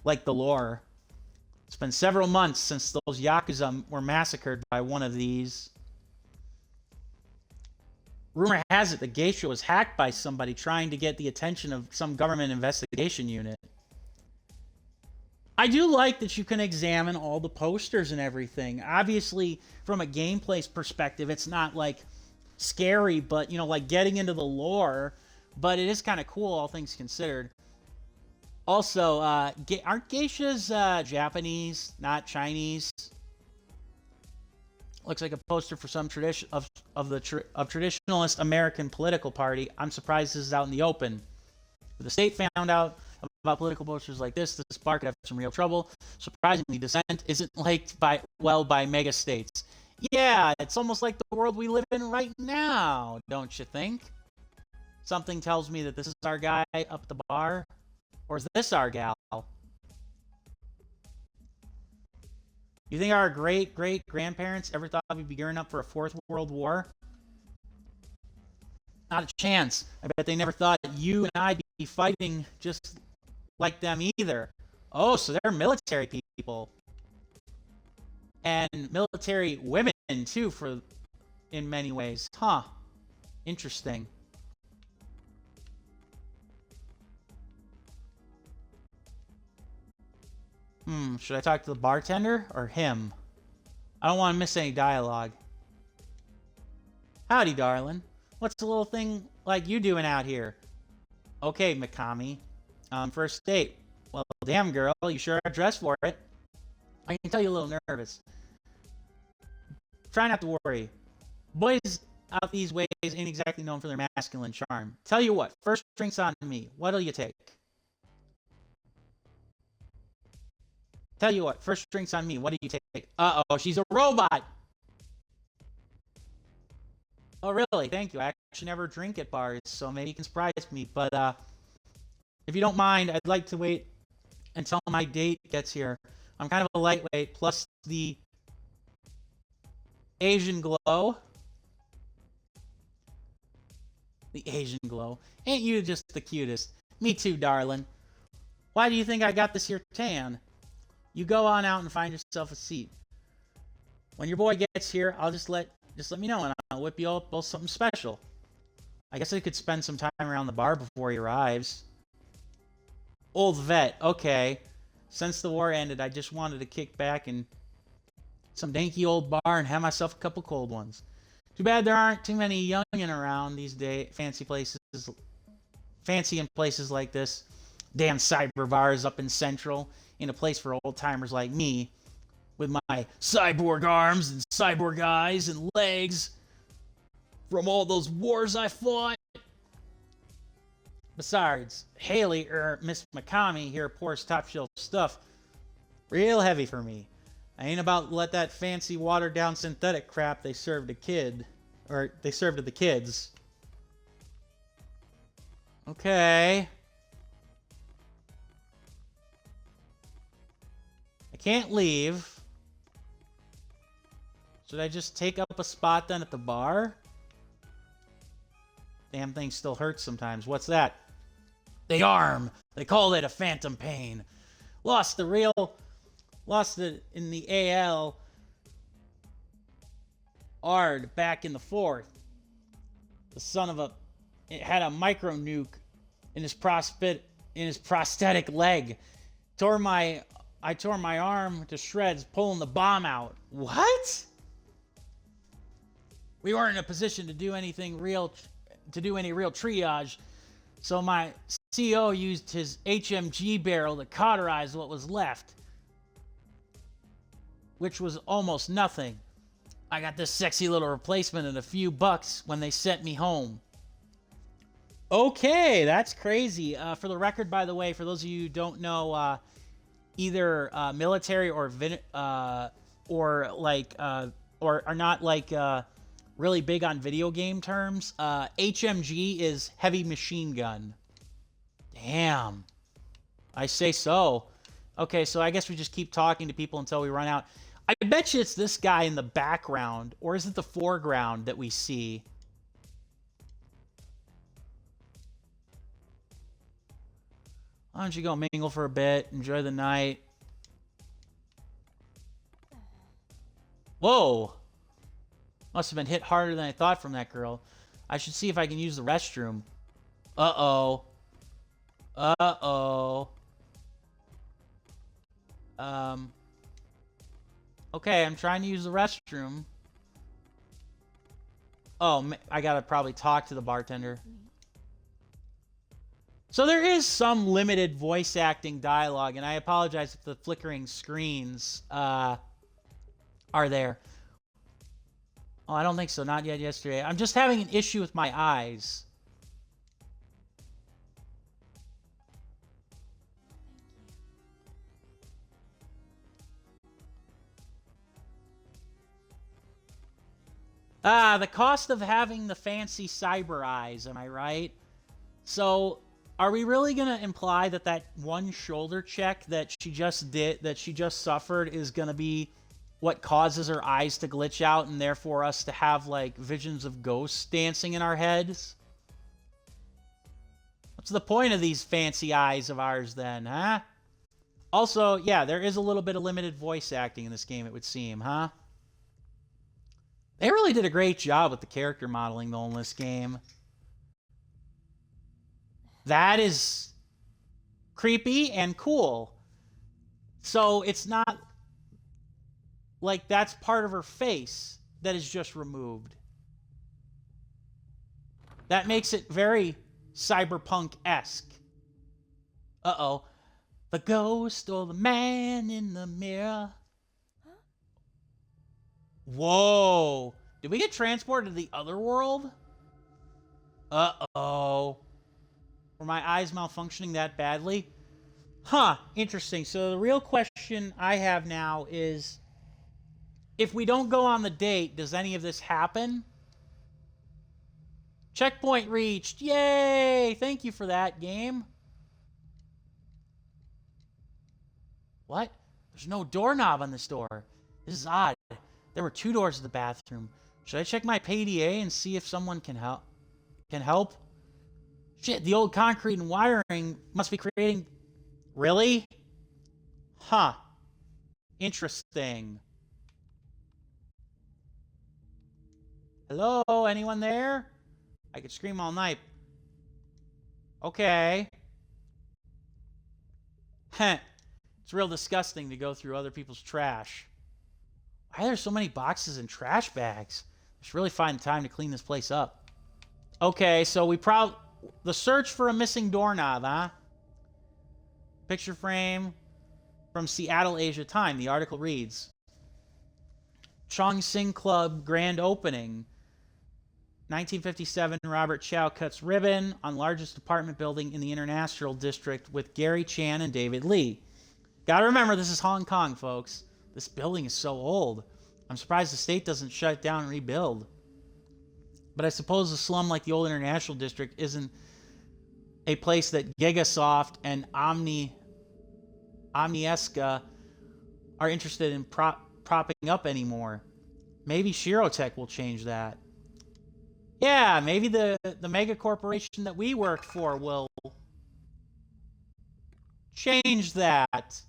Like the lore. It's been several months since those Yakuza were massacred by one of these. Rumor has it the geisha was hacked by somebody trying to get the attention of some government investigation unit. I do like that you can examine all the posters and everything. Obviously, from a gameplay perspective, it's not like scary, but, you know, like getting into the lore. But it is kind of cool, all things considered. Also, aren't geishas Japanese, not Chinese? Looks like a poster for some tradition of traditionalist American political party. I'm surprised this is out in the open. If the state found out about political posters like this spark could have some real trouble. Surprisingly, dissent isn't liked by mega states. Yeah, it's almost like the world we live in right now, don't you think? Something tells me that this is our guy up the bar. Or is this our gal? You think our great-great-grandparents ever thought we'd be gearing up for a fourth world war? Not a chance. I bet they never thought you and I'd be fighting just like them either. Oh, so they're military people. And military women, too, in many ways. Huh. Interesting. Should I talk to the bartender or him? I don't want to miss any dialogue. Howdy, darling. What's a little thing like you doing out here? Okay, Mikami. First date. Well, damn, girl, you sure are dressed for it. I can tell you're a little nervous. Try not to worry. Boys out these ways ain't exactly known for their masculine charm. Tell you what, first drinks on me. What'll you take? Tell you what, first drinks on me. What do you take? Uh-oh, she's a robot. Oh, really? Thank you. I actually never drink at bars, so maybe you can surprise me. But, if you don't mind, I'd like to wait until my date gets here. I'm kind of a lightweight, plus the Asian glow. The Asian glow. Ain't you just the cutest? Me too, darling. Why do you think I got this here tan? You go on out and find yourself a seat. When your boy gets here, I'll just let me know and I'll whip you up both something special. I guess I could spend some time around the bar before he arrives. Old vet, okay. Since the war ended, I just wanted to kick back in some danky old bar and have myself a couple cold ones. Too bad there aren't too many youngin' around these days. Fancy in places like this. Damn cyber bars up in Central. In a place for old-timers like me, with my cyborg arms and cyborg eyes and legs from all those wars I fought. Besides, Haley, Miss Mikami here pours top-shelf stuff real heavy for me. I ain't about to let that fancy watered-down synthetic crap they serve to the kids. Okay. Can't leave. Should I just take up a spot then at the bar? Damn thing still hurts sometimes. What's that? The arm. They call it a phantom pain. Lost it in the AL Ard back in the 4th. The son of it had a micro nuke in his prosthetic leg. I tore my arm to shreds pulling the bomb out. What? We weren't in a position to do any real triage, so my CO used his HMG barrel to cauterize what was left. which was almost nothing. I got this sexy little replacement at a few bucks when they sent me home. Okay, that's crazy. For the record, by the way, for those of you who don't know, either military or or are not like really big on video game terms, HMG is heavy machine gun. Damn. I say so. Okay, so I guess we just keep talking to people until we run out. I bet you it's this guy in the background, or is it the foreground that we see? Why don't you go mingle for a bit, enjoy the night. Whoa! Must have been hit harder than I thought from that girl. I should see if I can use the restroom. Uh-oh. Uh-oh. Okay, I'm trying to use the restroom. Oh, I gotta probably talk to the bartender. So there is some limited voice acting dialogue, and I apologize if the flickering screens are there. Oh, I don't think so. Not yet yesterday. I'm just having an issue with my eyes. Ah, the cost of having the fancy cyber eyes, am I right? So, are we really going to imply that that one shoulder check that she just did, that she just suffered, is going to be what causes her eyes to glitch out and therefore us to have, like, visions of ghosts dancing in our heads? What's the point of these fancy eyes of ours then, huh? Also, yeah, there is a little bit of limited voice acting in this game, it would seem, huh? They really did a great job with the character modeling, though, in this game. That is creepy and cool. So it's not like that's part of her face that is just removed. That makes it very Cyberpunk-esque. Uh-oh. The ghost or the man in the mirror. Whoa. Did we get transported to the other world? Uh-oh. Were my eyes malfunctioning that badly? Huh, interesting. So the real question I have now is, if we don't go on the date, does any of this happen? Checkpoint reached. Yay! Thank you for that, game. What? There's no doorknob on this door. This is odd. There were 2 doors to the bathroom. Should I check my PDA and see if someone can help? Shit, the old concrete and wiring must be creating... Really? Huh. Interesting. Hello? Anyone there? I could scream all night. Okay. Heh. It's real disgusting to go through other people's trash. Why are there so many boxes and trash bags? I should really find time to clean this place up. Okay, so the search for a missing doorknob, huh? Picture frame from Seattle Asia Time. The article reads, Chong Sing Club grand opening. 1957, Robert Chow cuts ribbon on largest apartment building in the International District with Gary Chan and David Lee. Gotta remember, this is Hong Kong, folks. This building is so old. I'm surprised the state doesn't shut it down and rebuild. But I suppose a slum like the old International District isn't a place that Gigasoft and Omnieska are interested in propping up anymore. Maybe Shirotech will change that. Yeah, maybe the mega corporation that we work for will change that.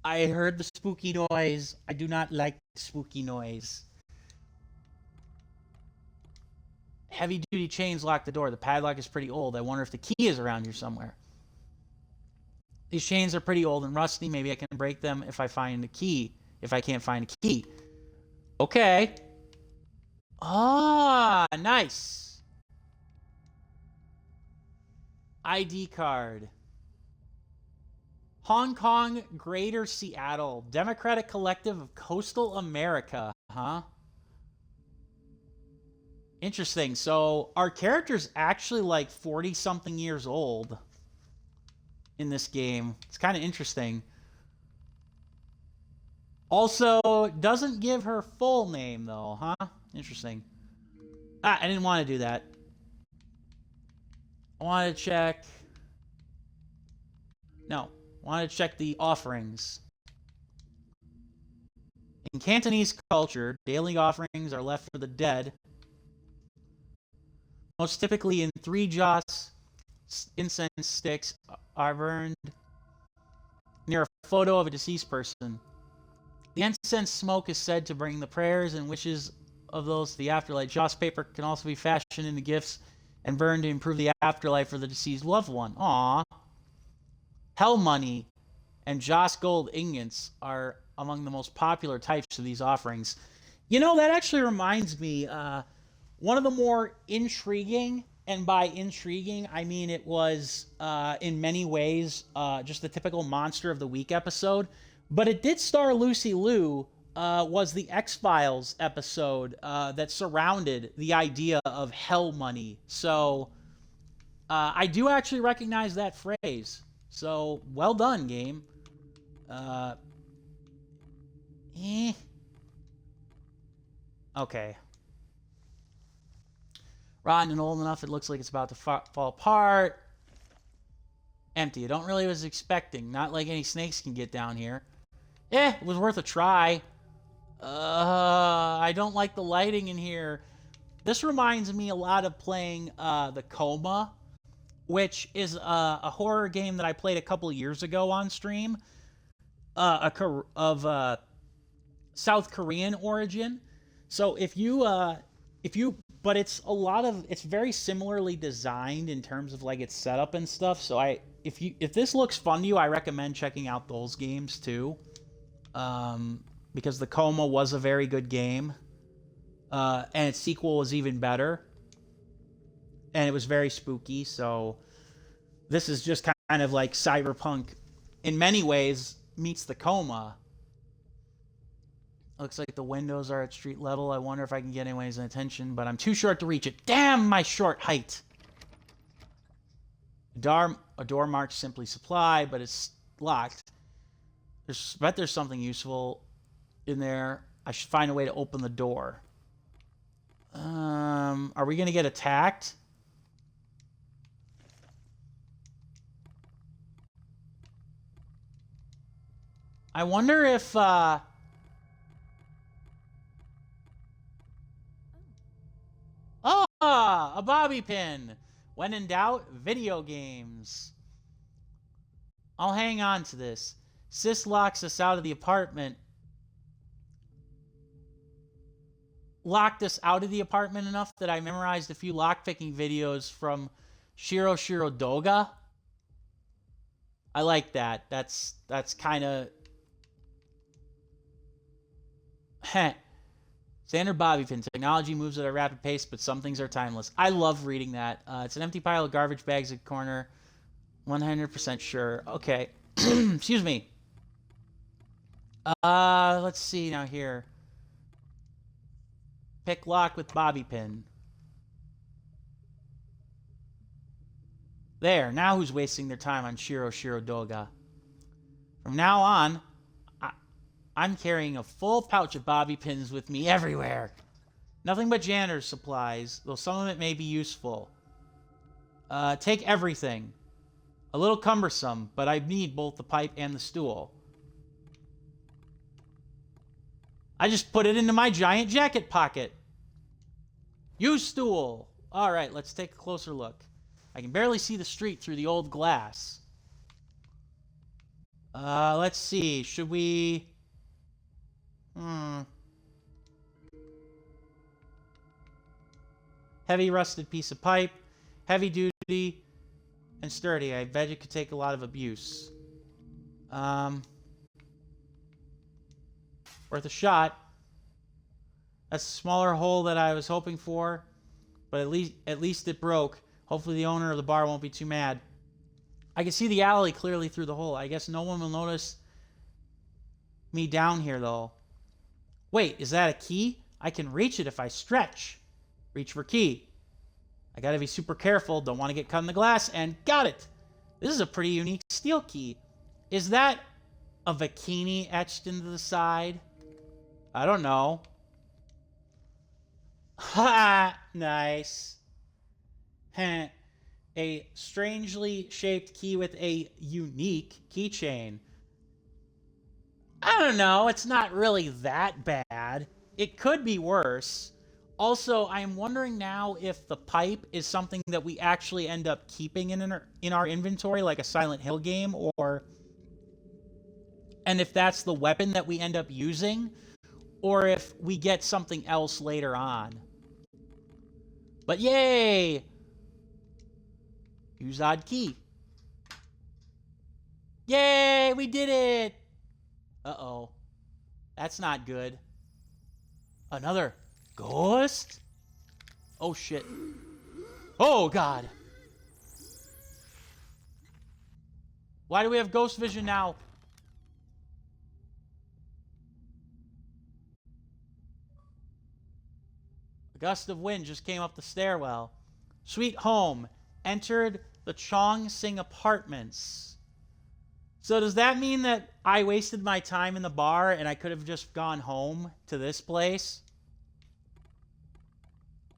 I heard the spooky noise. I do not like spooky noise. Heavy-duty chains lock the door. The padlock is pretty old. I wonder if the key is around here somewhere. These chains are pretty old and rusty. Maybe I can break them if I find a key. If I can't find a key. Okay. Ah, nice. ID card. Hong Kong, Greater Seattle, Democratic Collective of Coastal America, huh? Interesting. So our character's actually like 40 something years old in this game. It's kind of interesting. Also, doesn't give her full name though, huh? Interesting. I didn't want to do that. I wanted to check. No, I wanted to check the offerings. In Cantonese culture, daily offerings are left for the dead. Most typically in 3 joss, incense sticks are burned near a photo of a deceased person. The incense smoke is said to bring the prayers and wishes of those to the afterlife. Joss paper can also be fashioned into gifts and burned to improve the afterlife for the deceased loved one. Aww. Hell money and Joss gold ingots are among the most popular types of these offerings. You know, that actually reminds me, one of the more intriguing, and by intriguing, I mean it was in many ways just the typical Monster of the Week episode, but it did star Lucy Liu, was the X-Files episode that surrounded the idea of hell money. So I do actually recognize that phrase. So well done, game. Uh, eh. Okay. Rotten and old enough, it looks like it's about to fall apart. Empty. I don't really was expecting. Not like any snakes can get down here. It was worth a try. I don't like the lighting in here. This reminds me a lot of playing The Coma, which is a horror game that I played a couple years ago on stream, of South Korean origin. So but it's very similarly designed in terms of like its setup and stuff. So if this looks fun to you, I recommend checking out those games too, because The Coma was a very good game, and its sequel was even better, and it was very spooky. So this is just kind of like Cyberpunk in many ways meets The Coma. Looks like the windows are at street level. I wonder if I can get anyone's attention, but I'm too short to reach it. Damn my short height! A door marked simply supply, but it's locked. There's something useful in there. I should find a way to open the door. Are we gonna get attacked? I wonder if, Ah, a bobby pin. When in doubt, video games. I'll hang on to this. Sis locks us out of the apartment. Locked us out of the apartment enough that I memorized a few lockpicking videos from Shiro Doga. I like that. That's kind of... Heh. Standard bobby pin. Technology moves at a rapid pace, but some things are timeless. I love reading that. It's an empty pile of garbage bags at the corner. 100% sure. Okay. Excuse me. Let's see now here. Pick lock with bobby pin. There. Now who's wasting their time on Shiro Doga? From now on, I'm carrying a full pouch of bobby pins with me everywhere. Nothing but janitor's supplies, though some of it may be useful. Take everything. A little cumbersome, but I need both the pipe and the stool. I just put it into my giant jacket pocket. Use stool. All right, let's take a closer look. I can barely see the street through the old glass. Let's see. Should we... Heavy rusted piece of pipe. Heavy duty and sturdy. I bet it could take a lot of abuse. Worth a shot. That's a smaller hole that I was hoping for, but at least it broke. Hopefully the owner of the bar won't be too mad. I can see the alley clearly through the hole. I guess no one will notice me down here, though. Wait, is that a key? I can reach it if I stretch. Reach for key. I gotta be super careful. Don't want to get cut in the glass. And got it! This is a pretty unique steel key. Is that a bikini etched into the side? I don't know. Ha! Nice. Heh. A strangely shaped key with a unique keychain. I don't know. It's not really that bad. It could be worse. Also, I'm wondering now if the pipe is something that we actually end up keeping in our inventory, like a Silent Hill game, and if that's the weapon that we end up using, or if we get something else later on. But yay! Use odd key. Yay! We did it! Uh-oh. That's not good. Another ghost? Oh, shit. Oh, God. Why do we have ghost vision now? A gust of wind just came up the stairwell. Sweet home. Entered the Chong Sing Apartments. So does that mean that I wasted my time in the bar and I could have just gone home to this place?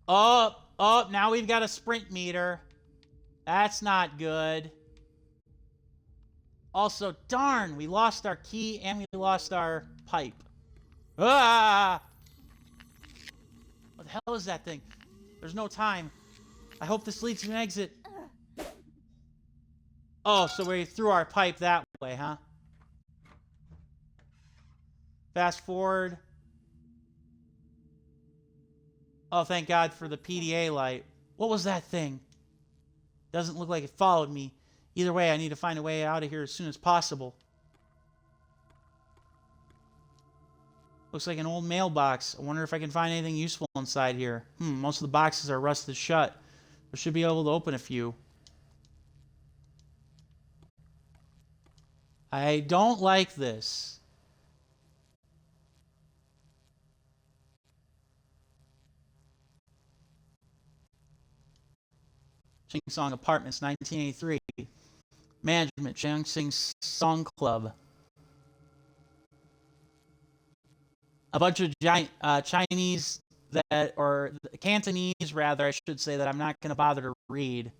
Oh, now we've got a sprint meter. That's not good. Also, darn, we lost our key and we lost our pipe. Ah! What the hell is that thing? There's no time. I hope this leads to an exit. Oh, so we threw our pipe that way, huh? Fast forward. Oh, thank God for the PDA light. What was that thing? Doesn't look like it followed me. Either way, I need to find a way out of here as soon as possible. Looks like an old mailbox. I wonder if I can find anything useful inside here. Most of the boxes are rusted shut. I should be able to open a few. I don't like this. Ching Song Apartments, 1983. Management, Chang Sing Song Club. A bunch of Chinese or Cantonese rather, I should say, that I'm not going to bother to read.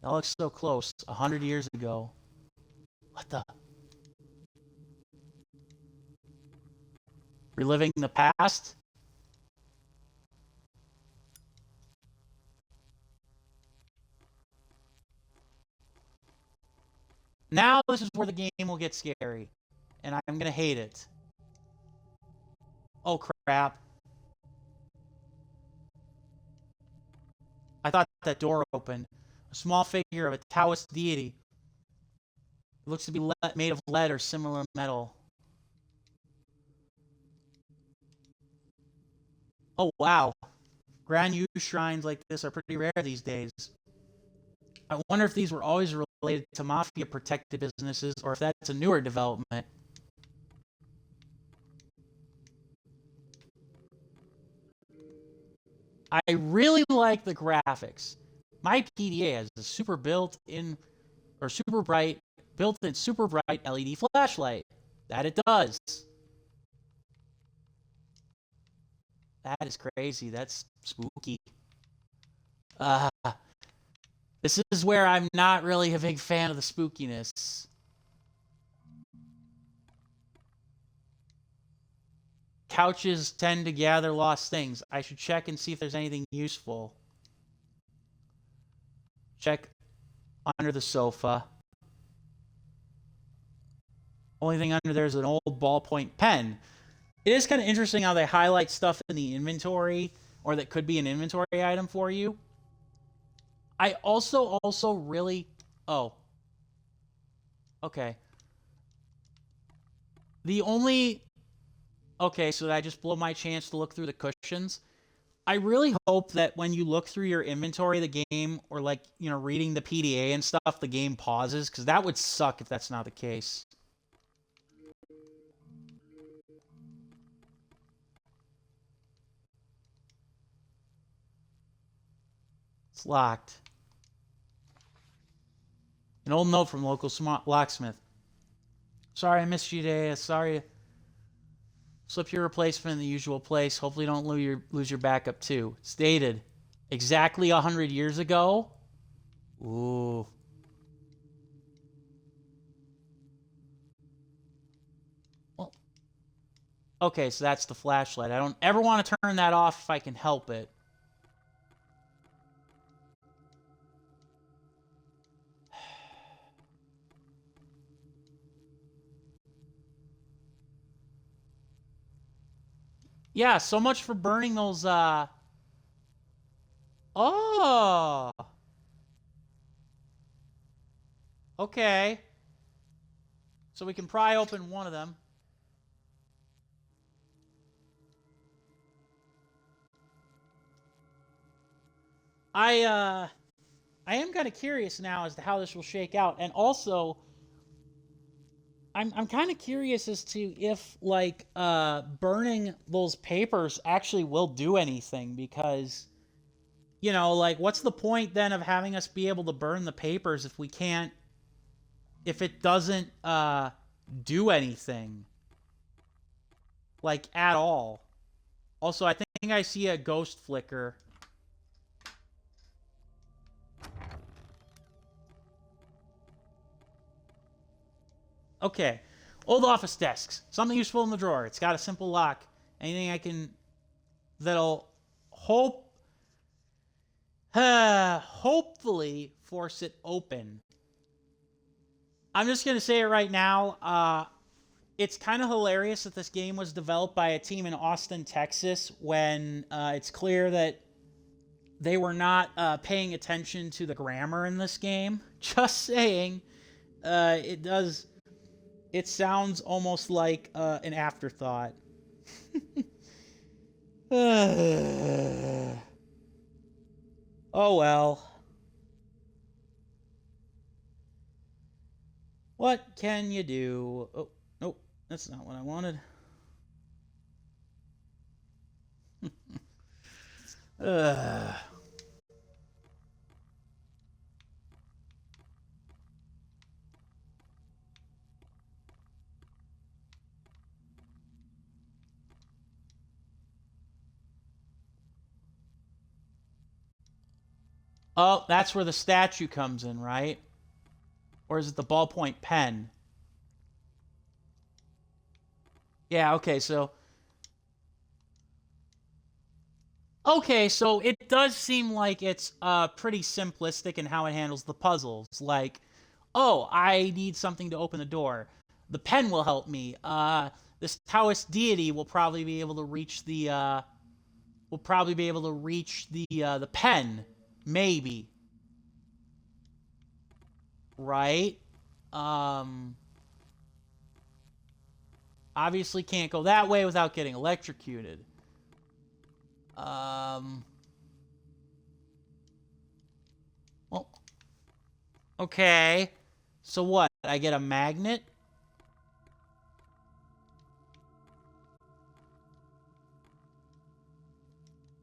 That looks so close. 100 years ago. What the? Reliving the past? Now this is where the game will get scary. And I'm going to hate it. Oh, crap. I thought that door opened. A small figure of a Taoist deity. It looks to be made of lead or similar metal. Oh, wow. Grand Yu shrines like this are pretty rare these days. I wonder if these were always related to mafia protected businesses or if that's a newer development. I really like the graphics. My PDA has a super built-in super bright LED flashlight. That it does. That is crazy. That's spooky. This is where I'm not really a big fan of the spookiness. Couches tend to gather lost things. I should check and see if there's anything useful. Check under the sofa. Only thing under there is an old ballpoint pen. It is kind of interesting how they highlight stuff in the inventory, or that could be an inventory item for you. I also really... Oh. Okay. The only... Okay, so I just blow my chance to look through the cushions. I really hope that when you look through your inventory, the game, or like, reading the PDA and stuff, the game pauses, because that would suck if that's not the case. It's locked. An old note from local locksmith. Sorry I missed you today. Sorry. Slip your replacement in the usual place. Hopefully don't lose your backup too. Stated. Exactly 100 years ago? Ooh. Well, okay, so that's the flashlight. I don't ever want to turn that off if I can help it. Yeah, so much for burning those, Oh! Okay. So we can pry open one of them. I am kind of curious now as to how this will shake out. And also, I'm kind of curious as to if, like, burning those papers actually will do anything, because, like, what's the point then of having us be able to burn the papers if we can't, if it doesn't, do anything, like, at all? Also, I think I see a ghost flicker. Okay. Old office desks. Something useful in the drawer. It's got a simple lock. Anything I can... that'll hopefully force it open. I'm just going to say it right now. It's kind of hilarious that this game was developed by a team in Austin, Texas, when it's clear that they were not paying attention to the grammar in this game. Just saying. It sounds almost like an afterthought. Oh well. What can you do? Oh, nope, that's not what I wanted. Oh, that's where the statue comes in, right? Or is it the ballpoint pen? Yeah, okay, so... Okay, so it does seem like it's pretty simplistic in how it handles the puzzles. Like, oh, I need something to open the door. The pen will help me. This Taoist deity will probably be able to reach the the pen, maybe. Right? Um, Obviously can't go that way without getting electrocuted. Well, okay. So what? I get a magnet?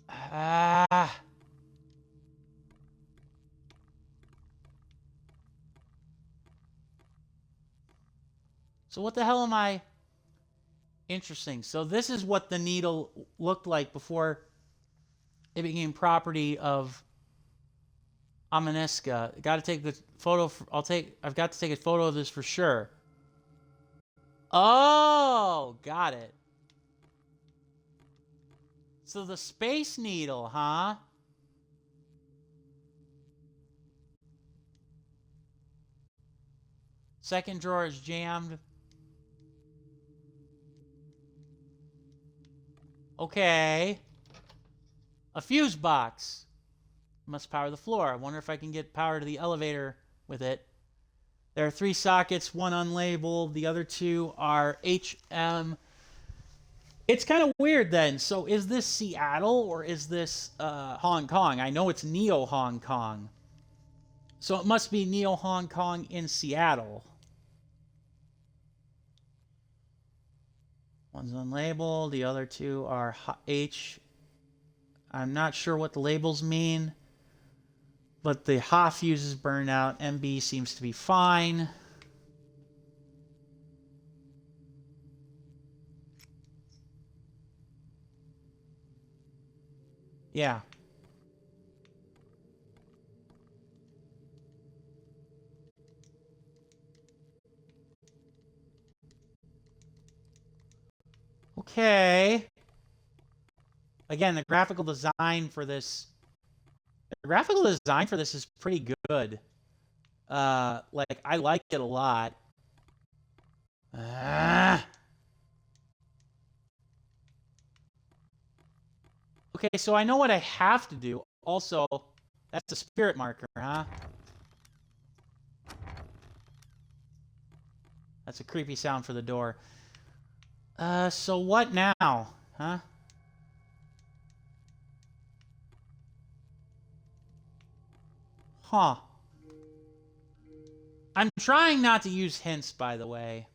Ah. So what the hell am I... Interesting. So this is what the needle looked like before it became property of Amaniska. Got to take the photo. I've got to take a photo of this for sure. Oh, got it. So the Space Needle, huh? Second drawer is jammed. Okay. A fuse box. Must power the floor. I wonder if I can get power to the elevator with it. There are 3 sockets, one unlabeled. The other 2 are HM It's kind of weird then. So is this Seattle or is this Hong Kong? I know it's Neo Hong Kong. So it must be Neo Hong Kong in Seattle. One's unlabeled. The other two are H. I'm not sure what the labels mean. But the HA fuse is burned out. MB seems to be fine. Yeah. Okay. Again, the graphical design for this is pretty good. Like I like it a lot. Okay, so I know what I have to do. Also, that's the spirit marker, huh? That's a creepy sound for the door. So what now? Huh? Huh. I'm trying not to use hints, by the way.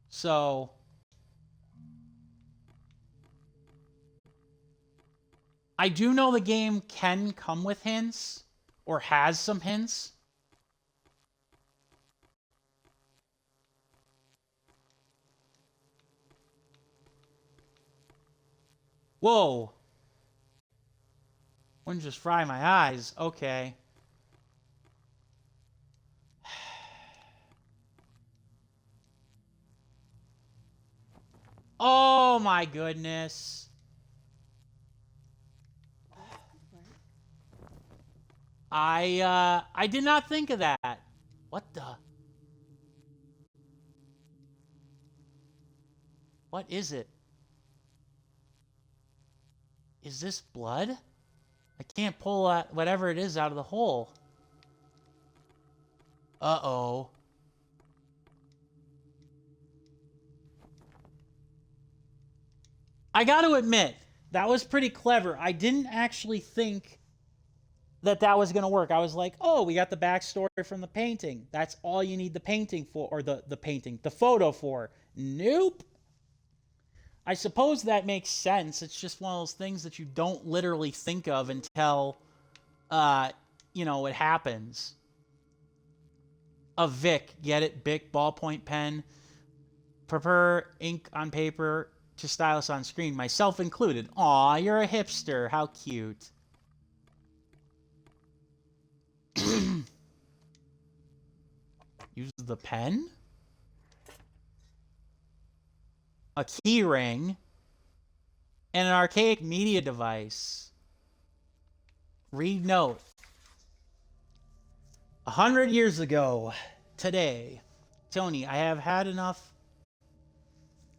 So... I do know the game can come with hints, or has some hints. Whoa. Wouldn't just fry my eyes. Okay. Oh my goodness. I did not think of that. What the? What is it? Is this blood? I can't pull that, whatever it is, out of the hole. Uh-oh. I got to admit, that was pretty clever. I didn't actually think that was going to work. I was like, oh, we got the backstory from the painting. That's all you need the painting for, or the photo for. Nope. I suppose that makes sense. It's just one of those things that you don't literally think of until, it happens. A Vic, get it? Bic, ballpoint pen. Prefer ink on paper to stylus on screen, myself included. Aw, you're a hipster. How cute. Use the pen? A key ring? And an archaic media device. Read note. 100 years ago, today, Tony, I have had enough.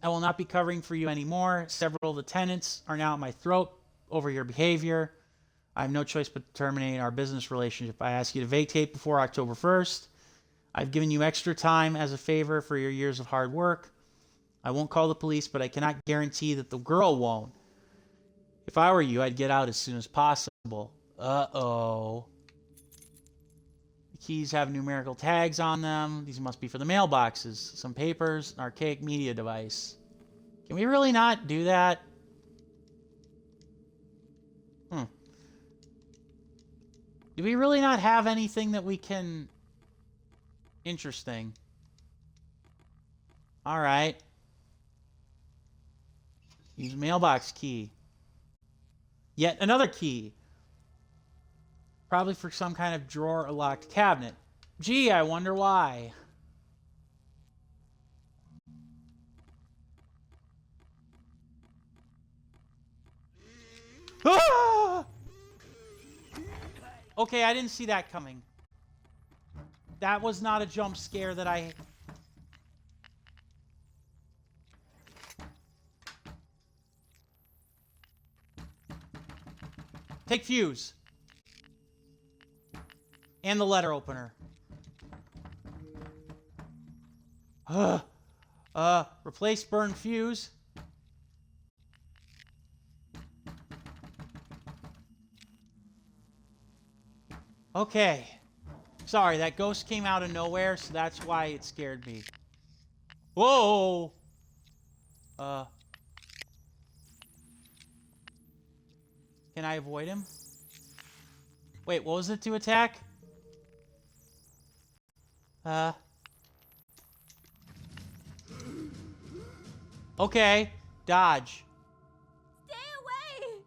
I will not be covering for you anymore. Several of the tenants are now at my throat over your behavior. I have no choice but to terminate our business relationship. I ask you to vacate before October 1st. I've given you extra time as a favor for your years of hard work. I won't call the police, but I cannot guarantee that the girl won't. If I were you, I'd get out as soon as possible. Uh-oh. The keys have numerical tags on them. These must be for the mailboxes. Some papers, an archaic media device. Can we really not do that? Do we really not have anything that we can... Interesting. Alright. Use mailbox key. Yet another key. Probably for some kind of drawer or locked cabinet. Gee, I wonder why. Ah! Okay, I didn't see that coming. That was not a jump scare that I... Take fuse. And the letter opener. Replace burn fuse. Okay. Sorry, that ghost came out of nowhere, so that's why it scared me. Whoa! Can I avoid him? Wait, what was it to attack? Okay. Dodge. Stay away!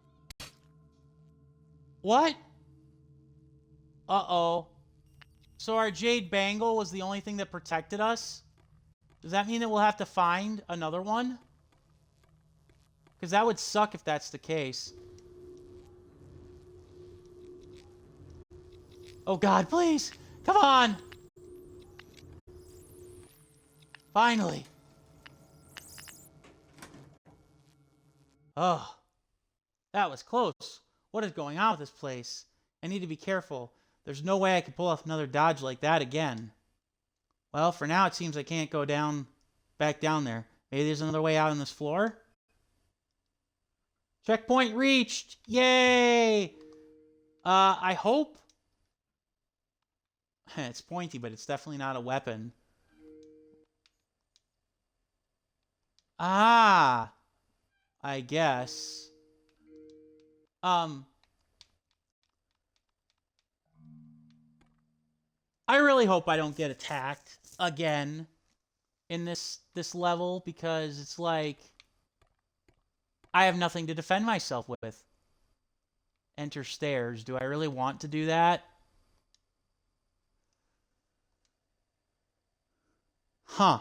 What? Uh-oh. So our jade bangle was the only thing that protected us? Does that mean that we'll have to find another one? Because that would suck if that's the case. Oh God, please! Come on! Finally! Oh, that was close. What is going on with this place? I need to be careful. There's no way I can pull off another dodge like that again. Well, for now it seems I can't go back down there. Maybe there's another way out on this floor? Checkpoint reached! Yay! I hope... It's pointy, but it's definitely not a weapon. Ah! I guess. I really hope I don't get attacked again in this level, because it's like I have nothing to defend myself with. Enter stairs. Do I really want to do that? Huh.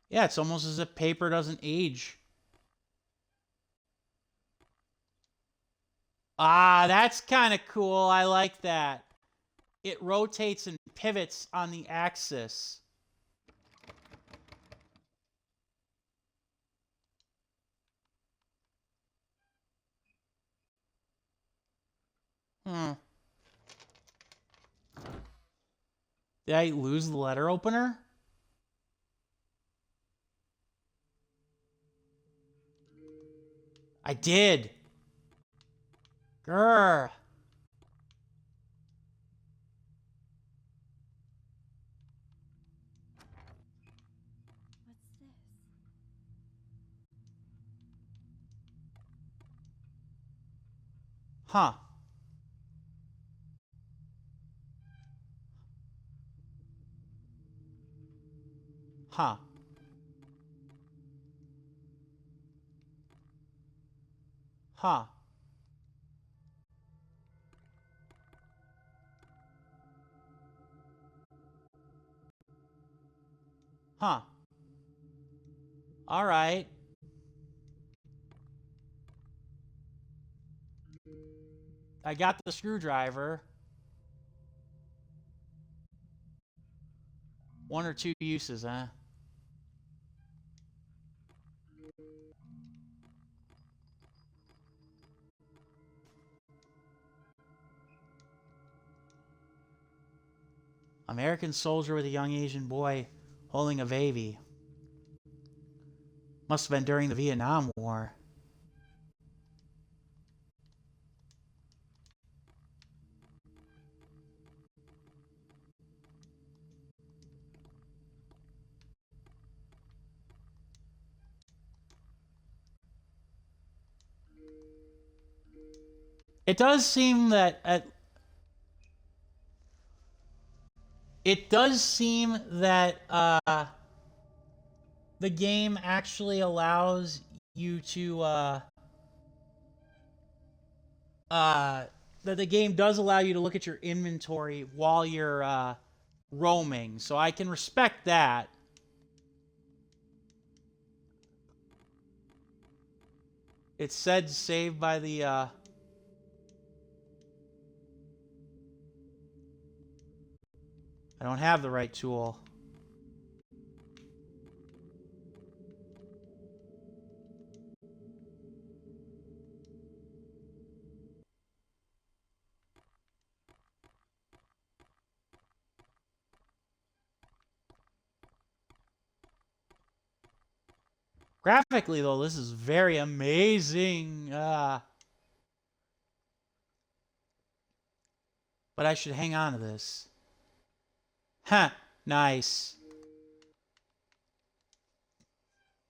Yeah, it's almost as if paper doesn't age. Ah, that's kind of cool. I like that. It rotates and pivots on the axis. Hmm. Did I lose the letter opener? I did. Grr. What's this? Huh. Huh. Huh. Huh. All right. I got the screwdriver. One or two uses, huh? American soldier with a young Asian boy holding a baby. Must have been during the Vietnam War. It does seem that the game actually allows you to that the game does allow you to look at your inventory while you're roaming. So I can respect that. It said saved by the I don't have the right tool. Graphically, though, this is very amazing. But I should hang on to this. Huh. Nice.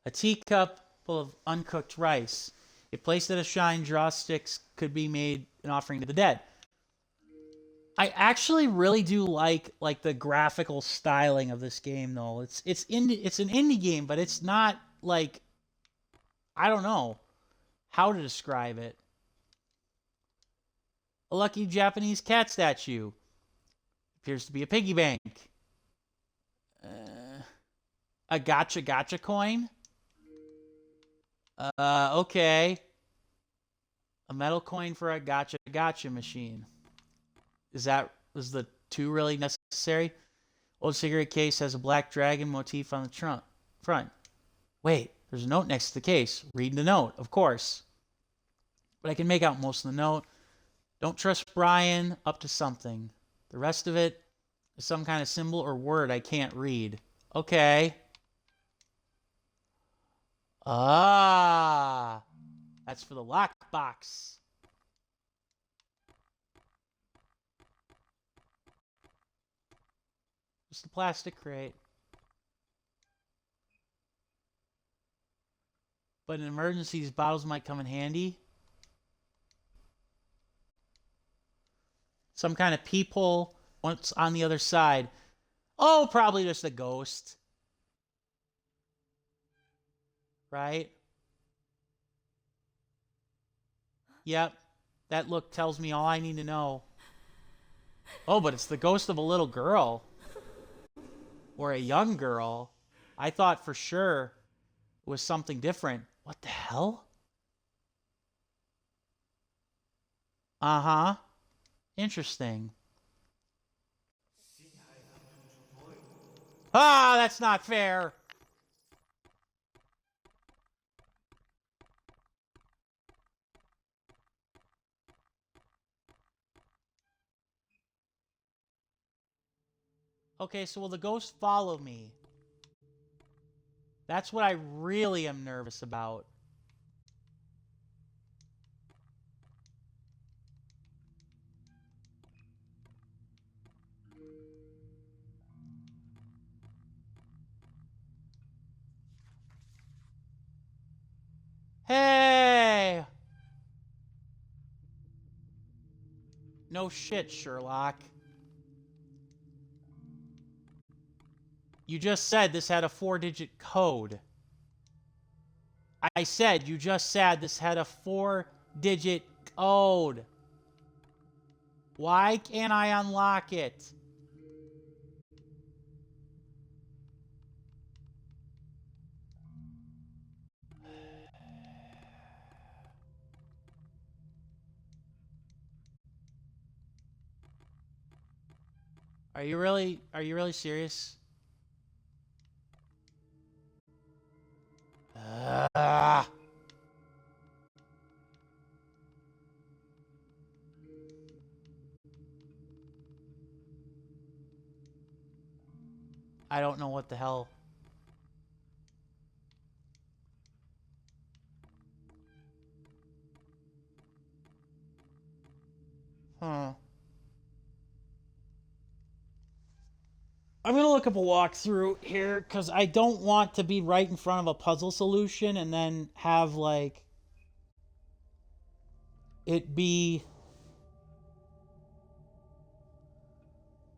A teacup full of uncooked rice. If placed at a shrine, draw sticks could be made an offering to the dead. I actually really do like the graphical styling of this game though. It's an indie game, but it's not like I don't know how to describe it. A lucky Japanese cat statue. Appears to be a piggy bank. A gotcha coin. Okay. A metal coin for a gotcha machine. Is the two really necessary? Old cigarette case has a black dragon motif on the front. Wait, there's a note next to the case. Reading the note, of course. But I can make out most of the note. Don't trust Brian, up to something. The rest of it is some kind of symbol or word I can't read. Okay. Ah, that's for the lockbox. Just a plastic crate. But in emergencies, bottles might come in handy. Some kind of peephole. What's on the other side? Oh, probably just a ghost. Right? Yep. That look tells me all I need to know. Oh, but it's the ghost of a little girl. Or a young girl. I thought for sure it was something different. What the hell? Uh-huh. Interesting. Ah, that's not fair. Okay, so will the ghost follow me? That's what I really am nervous about. Hey! No shit, Sherlock. You just said this had a 4-digit code. I said you just said this had a 4-digit code. Why can't I unlock it? Are you really serious? I don't know what the hell. Huh. I'm gonna look up a walkthrough here because I don't want to be right in front of a puzzle solution and then have like it be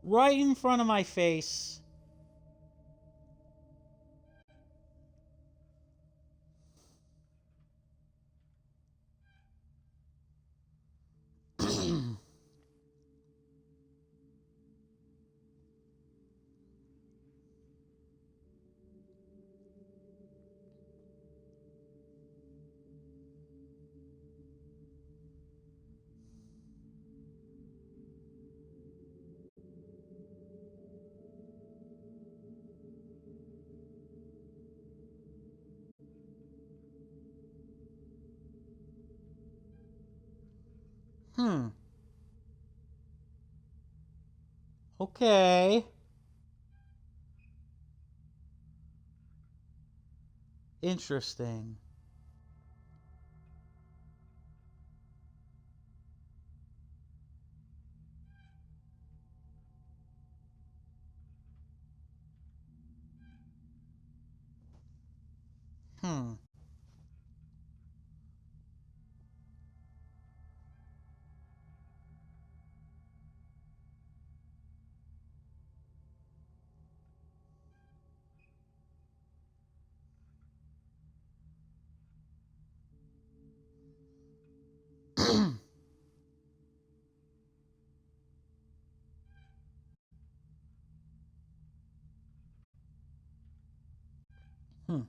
right in front of my face. Hmm. Okay. Interesting. Hmm. Hmm.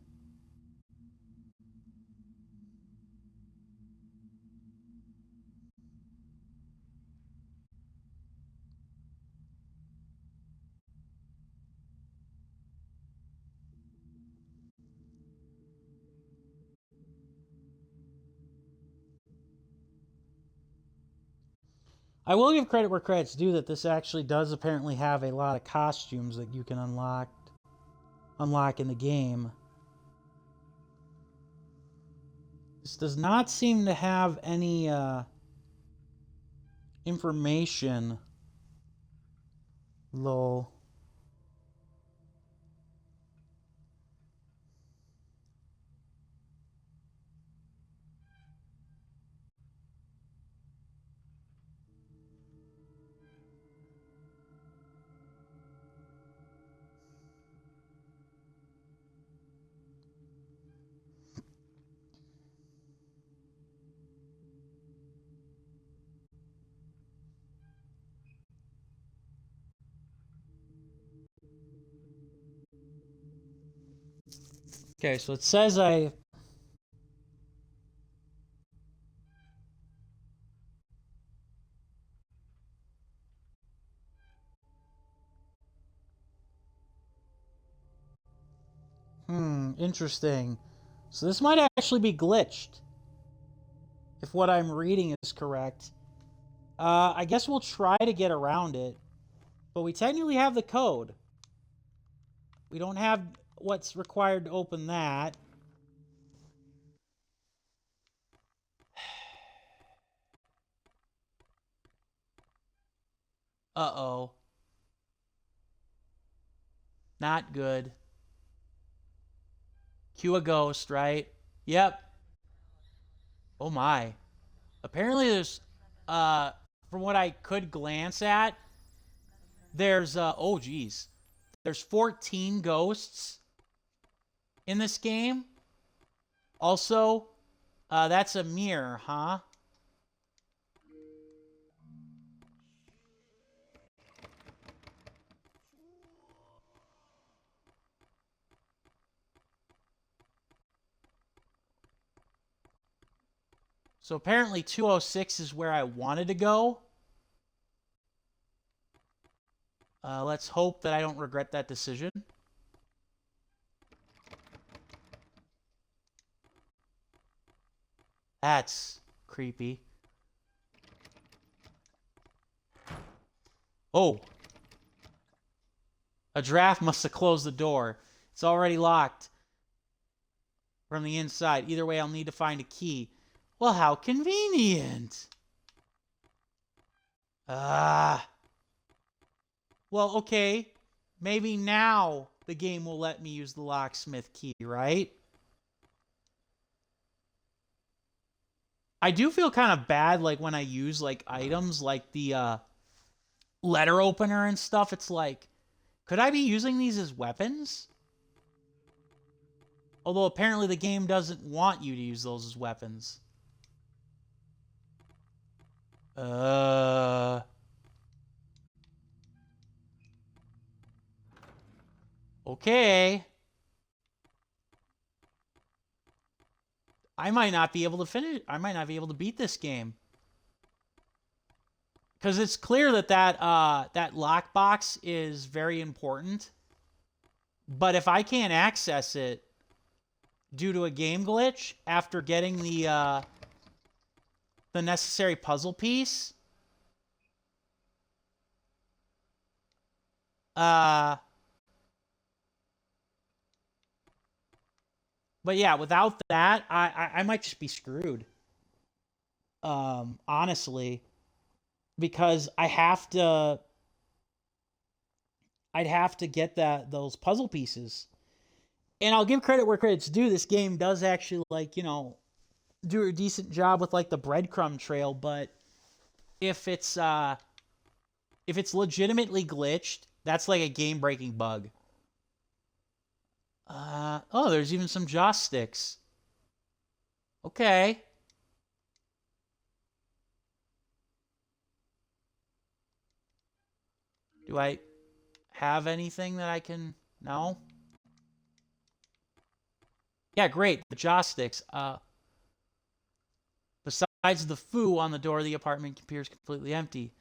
I will give credit where credit's due that this actually does apparently have a lot of costumes that you can unlock in the game. This does not seem to have any information. Lol. Okay, so it says I... Interesting. So this might actually be glitched, if what I'm reading is correct. I guess we'll try to get around it, but we technically have the code. We don't have what's required to open that. Uh-oh. Not good. Cue a ghost, right? Yep. Oh my. Apparently there's, uh, from what I could glance at, there's, oh geez. There's 14 ghosts in this game. Also, that's a mirror, huh? So apparently 206 is where I wanted to go. Let's hope that I don't regret that decision. That's creepy. Oh. A draft must have closed the door. It's already locked from the inside. Either way, I'll need to find a key. Well, how convenient. Ah. Well, okay. Maybe now the game will let me use the locksmith key, right? I do feel kind of bad like when I use like items like the letter opener and stuff. It's like, could I be using these as weapons? Although apparently the game doesn't want you to use those as weapons. Okay. I might not be able to finish. I might not be able to beat this game. Because it's clear that that lockbox is very important. But if I can't access it due to a game glitch after getting the necessary puzzle piece, but yeah, without that, I might just be screwed. Honestly, because I'd have to get those puzzle pieces. And I'll give credit where credit's due. This game does actually, like, do a decent job with, like, the breadcrumb trail, but if it's legitimately glitched, that's like a game-breaking bug. Oh, there's even some joss sticks. Okay. Do I have anything that I can... No? Yeah, great. The joss sticks. Besides the foo on the door, the apartment appears completely empty.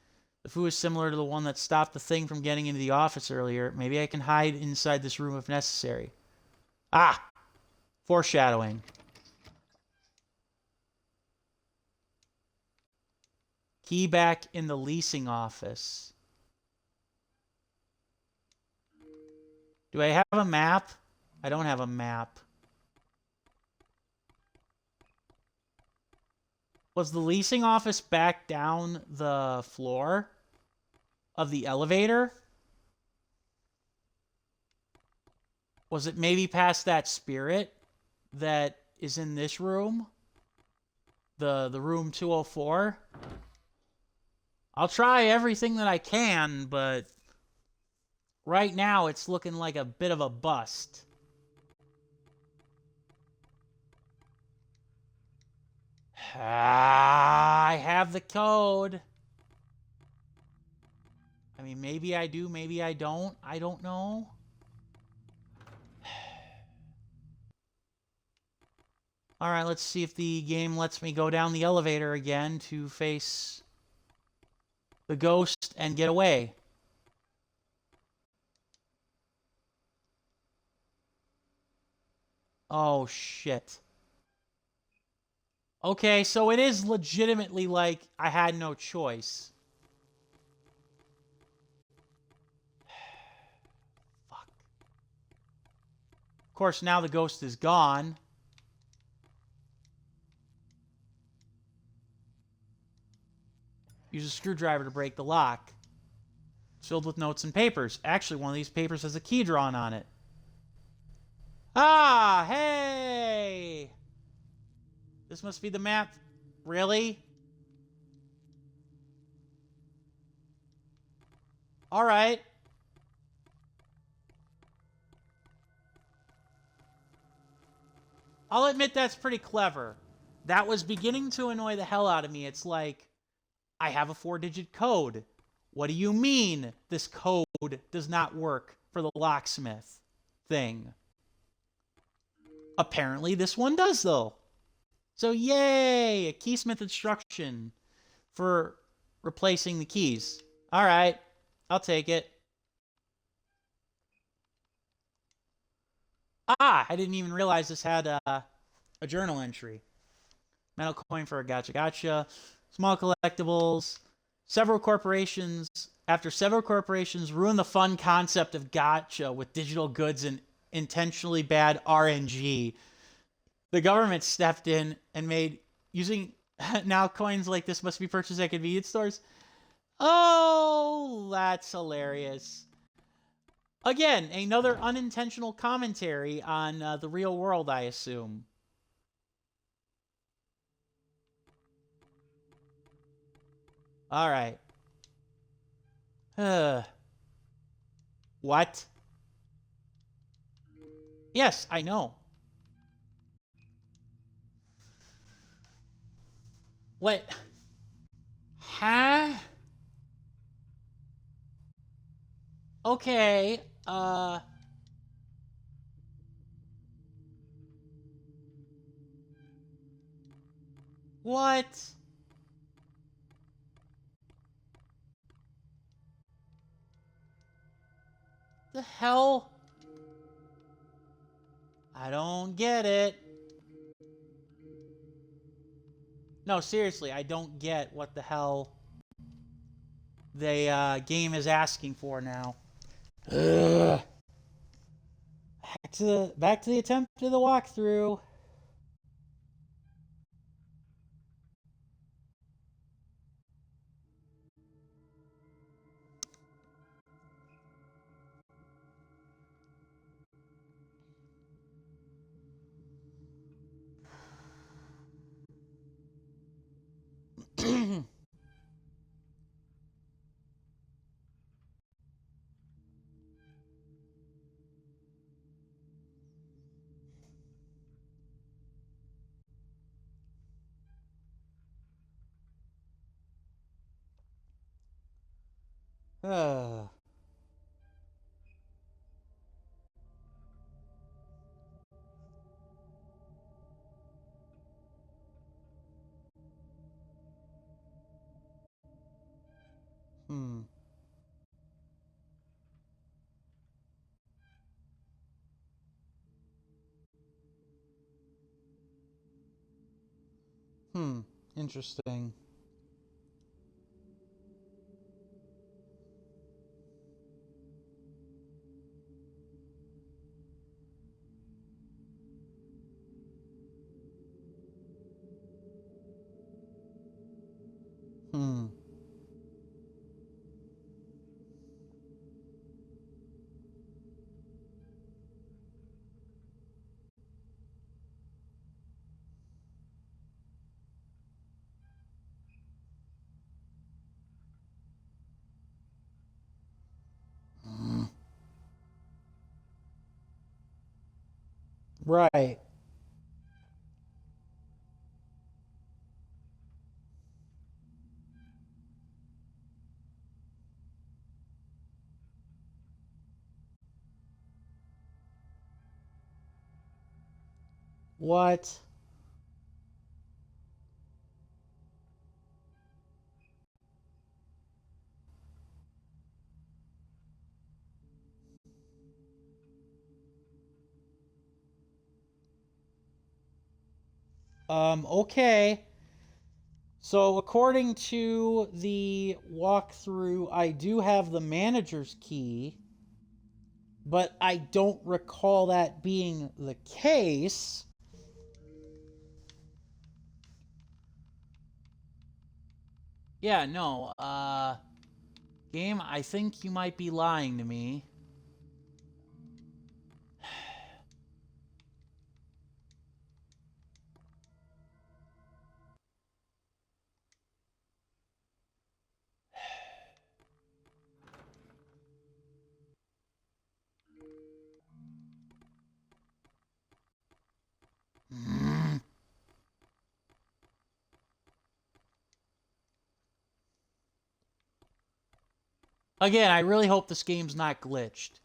The foo is similar to the one that stopped the thing from getting into the office earlier. Maybe I can hide inside this room if necessary. Ah! Foreshadowing. Key back in the leasing office. Do I have a map? I don't have a map. Was the leasing office back down the floor of the elevator? Was it maybe past that spirit that is in this room? The room 204? I'll try everything that I can, but right now it's looking like a bit of a bust. I have the code. I mean, maybe I do, maybe I don't. I don't know. All right, let's see if the game lets me go down the elevator again to face the ghost and get away. Oh, shit. Okay, so it is legitimately like I had no choice. Fuck. Of course, now the ghost is gone. Use a screwdriver to break the lock. It's filled with notes and papers. Actually, one of these papers has a key drawn on it. Ah, hey! This must be the map. Really? All right. I'll admit that's pretty clever. That was beginning to annoy the hell out of me. It's like, I have a 4-digit code. What do you mean this code does not work for the locksmith thing? Apparently this one does, though. So yay! A keysmith instruction for replacing the keys. All right. I'll take it. Ah, I didn't even realize this had a journal entry. Metal coin for a gotcha gotcha. Small collectibles. After several corporations ruined the fun concept of gotcha with digital goods and intentionally bad RNG, the government stepped in and made using now coins like this must be purchased at convenience stores. Oh, that's hilarious. Again, another unintentional commentary on the real world, I assume. All right. What? Yes, I know. What? Huh? Okay. What? The hell? I don't get it. No, seriously, I don't get what the hell the game is asking for now. Ugh. Back to the attempt of the walkthrough. Uh, hmm. Hmm. Interesting. Hmm. Right. What? Okay. So according to the walkthrough, I do have the manager's key, but I don't recall that being the case. Yeah, no. Game, I think you might be lying to me. Mm. Again, I really hope this game's not glitched.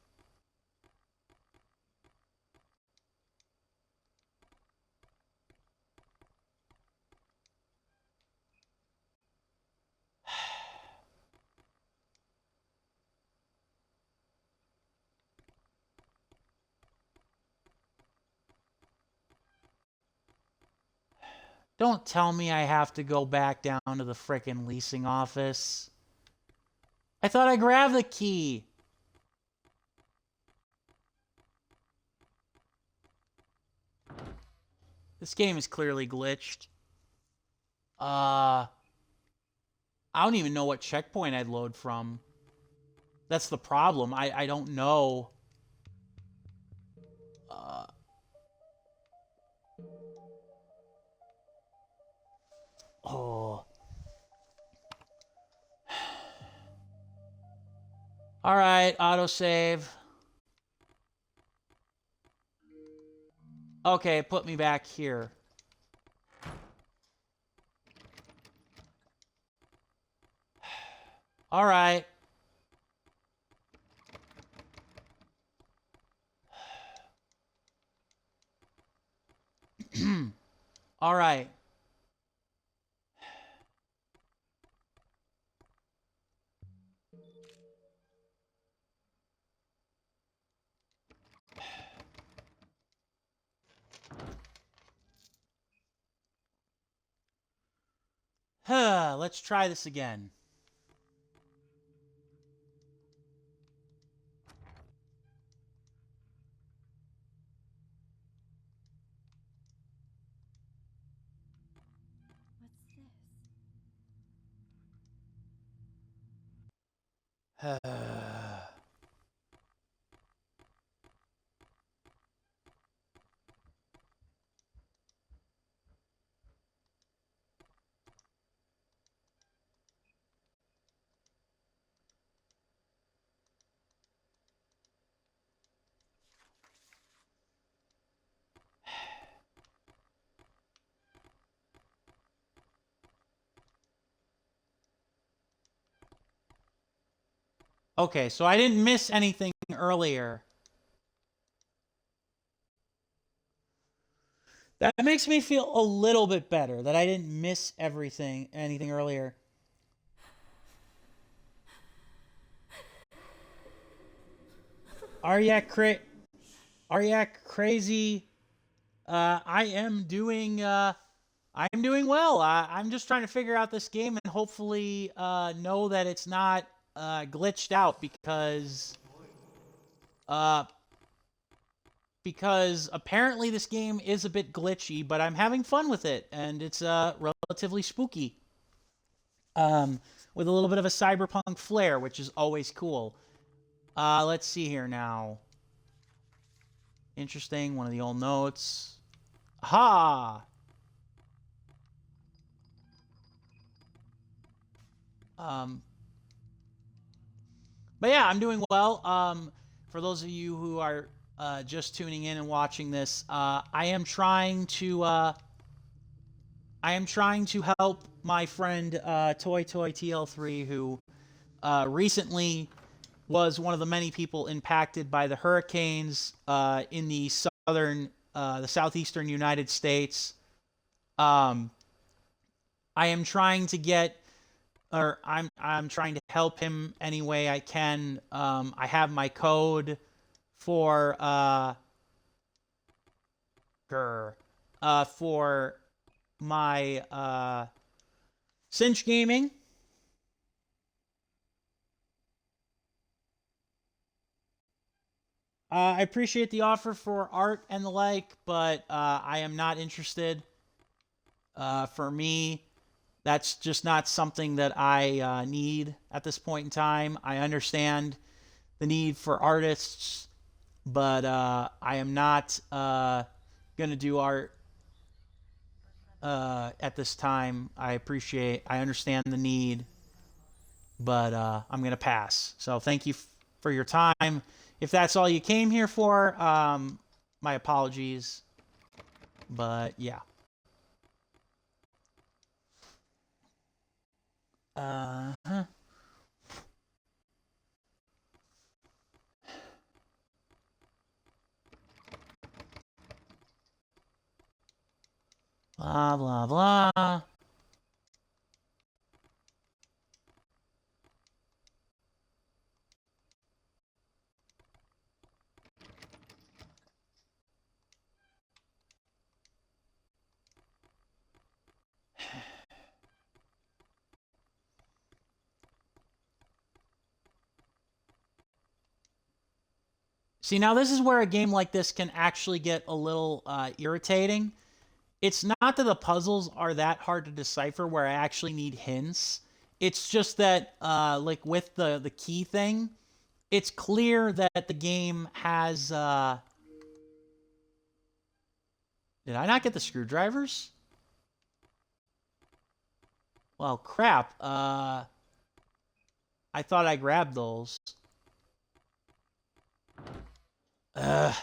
Don't tell me I have to go back down to the frickin' leasing office. I thought I grabbed the key. This game is clearly glitched. I don't even know what checkpoint I'd load from. That's the problem. I don't know. Uh, oh. Alright, autosave. Okay, put me back here. Alright. Alright. Let's try this again. What's this? Okay, so I didn't miss anything earlier. That makes me feel a little bit better that I didn't miss anything earlier. Aryak crazy. I am doing. I'm doing well. I'm just trying to figure out this game and hopefully know that it's not glitched out uh, because apparently this game is a bit glitchy, but I'm having fun with it and it's relatively spooky. Um, with a little bit of a cyberpunk flair, which is always cool. Let's see here now. Interesting. One of the old notes. Ha! Um, but yeah, I'm doing well. For those of you who are just tuning in and watching this, I am trying to help my friend Toy Toy TL3, who recently was one of the many people impacted by the hurricanes in the southeastern United States. Um, I am trying to get, or I'm trying to help him any way I can. I have my code for for my Cinch Gaming. I appreciate the offer for art and the like, but I am not interested. For me, that's just not something that I need at this point in time. I understand the need for artists, but I am not going to do art at this time. I understand the need, but I'm going to pass. So thank you for your time. If that's all you came here for, my apologies. But yeah. Huh. Blah, blah, blah. See, now this is where a game like this can actually get a little irritating. It's not that the puzzles are that hard to decipher where I actually need hints. It's just that, like with the key thing, it's clear that the game has. Did I not get the screwdrivers? Well, crap. I thought I grabbed those. Ugh.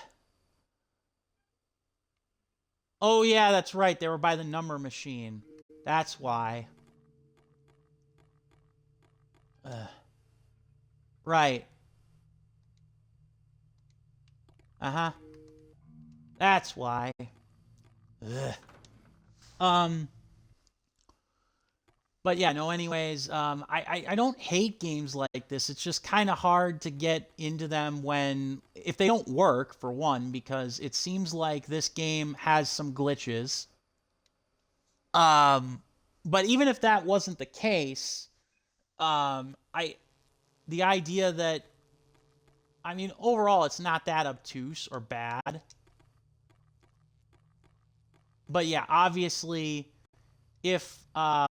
Oh yeah, that's right. They were by the number machine. That's why. Ugh. Right. Uh-huh. That's why. Ugh. Um, but yeah, no, anyways, I don't hate games like this. It's just kind of hard to get into them if they don't work, for one, because it seems like this game has some glitches. Um, but even if that wasn't the case, the idea that, I mean, overall, it's not that obtuse or bad. But yeah, obviously, if huh.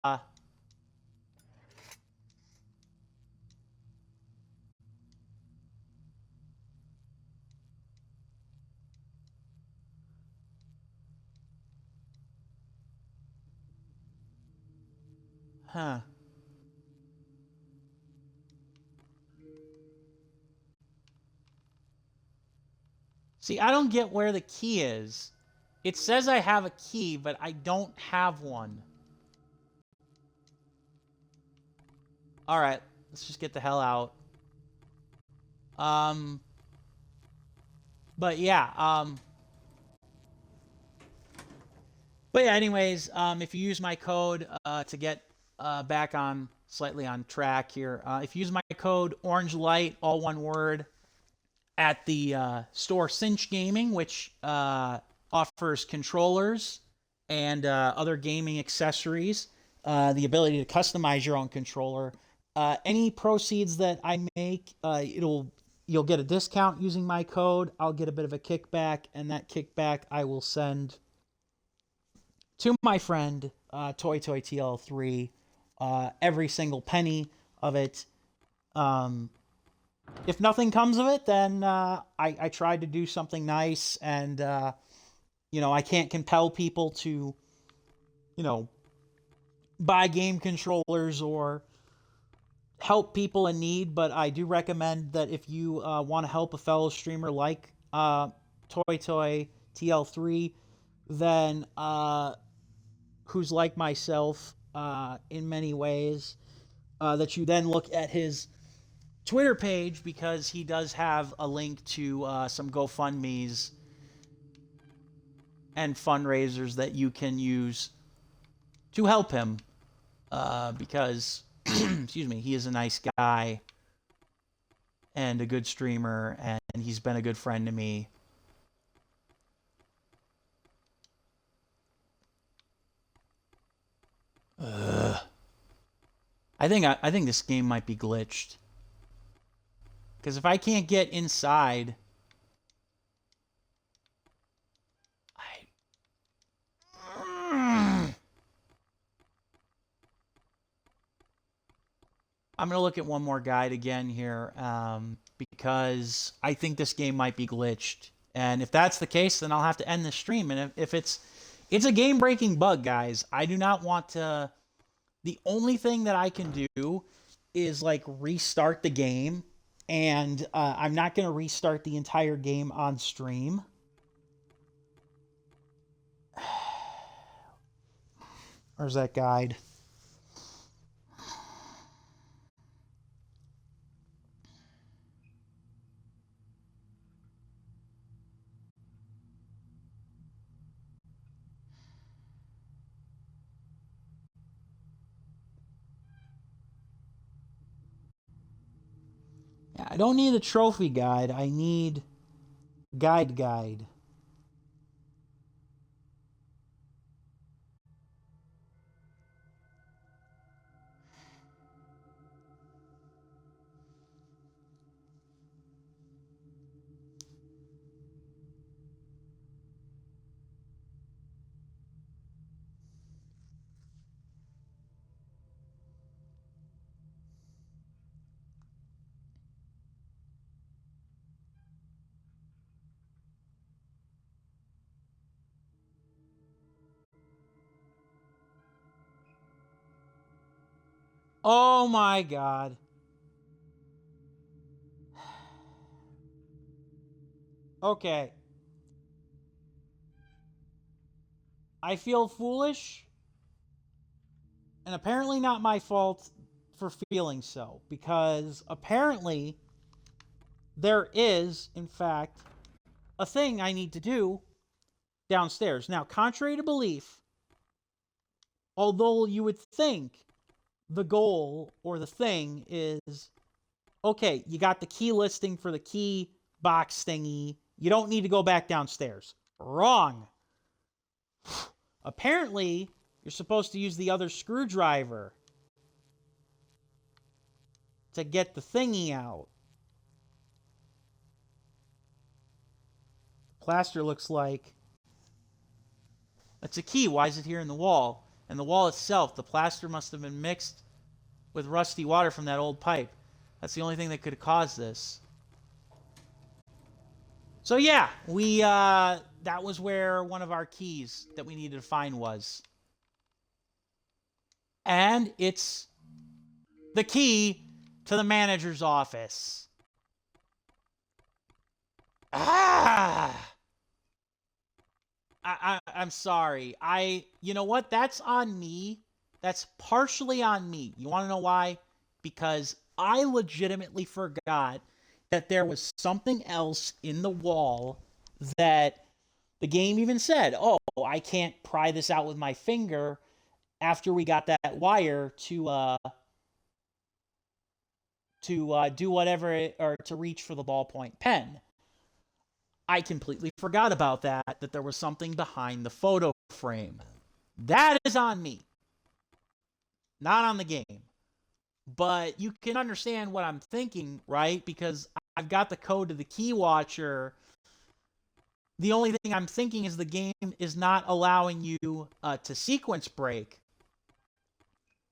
See, I don't get where the key is. It says I have a key, but I don't have one. All right, let's just get the hell out. Um, but yeah, anyways, if you use my code to get back on slightly on track here, if you use my code Orange Light, all one word, at the store Cinch Gaming, which offers controllers and other gaming accessories, the ability to customize your own controller. Any proceeds that I make, you'll get a discount using my code. I'll get a bit of a kickback, and that kickback I will send to my friend Toy TL3. Every single penny of it. If nothing comes of it, then I tried to do something nice, and I can't compel people to, buy game controllers or help people in need, but I do recommend that if you want to help a fellow streamer like Toy TL3, then who's like myself in many ways, that you then look at his Twitter page, because he does have a link to some GoFundMe's and fundraisers that you can use to help him, because excuse me, he is a nice guy and a good streamer, and he's been a good friend to me. I think this game might be glitched, because if I can't get inside, I'm going to look at one more guide again here, because I think this game might be glitched. And if that's the case, then I'll have to end the stream. And if it's a game-breaking bug, guys. I do not want to... The only thing that I can do is, like, restart the game. And I'm not going to restart the entire game on stream. Where's that guide? I don't need a trophy guide. I need guide. Oh my god. Okay. I feel foolish, and apparently not my fault for feeling so, because apparently there is, in fact, a thing I need to do downstairs. Now, contrary to belief, although you would think the goal or the thing is, okay, you got the key listing for the key box thingy, you don't need to go back downstairs. Wrong. Apparently, you're supposed to use the other screwdriver to get the thingy out. Plaster looks like... That's a key. Why is it here in the wall? And the wall itself, the plaster must have been mixed with rusty water from that old pipe. That's the only thing that could have caused this. So yeah, that was where one of our keys that we needed to find was. And it's the key to the manager's office. I'm sorry. You know what? That's on me. That's partially on me. You want to know why? Because I legitimately forgot that there was something else in the wall that the game even said, oh, I can't pry this out with my finger after we got that wire to do whatever or to reach for the ballpoint pen. I completely forgot about that there was something behind the photo frame. That is on me, not on the game. But you can understand what I'm thinking, right? Because I've got the code to the key watcher. The only thing I'm thinking is the game is not allowing you to sequence break.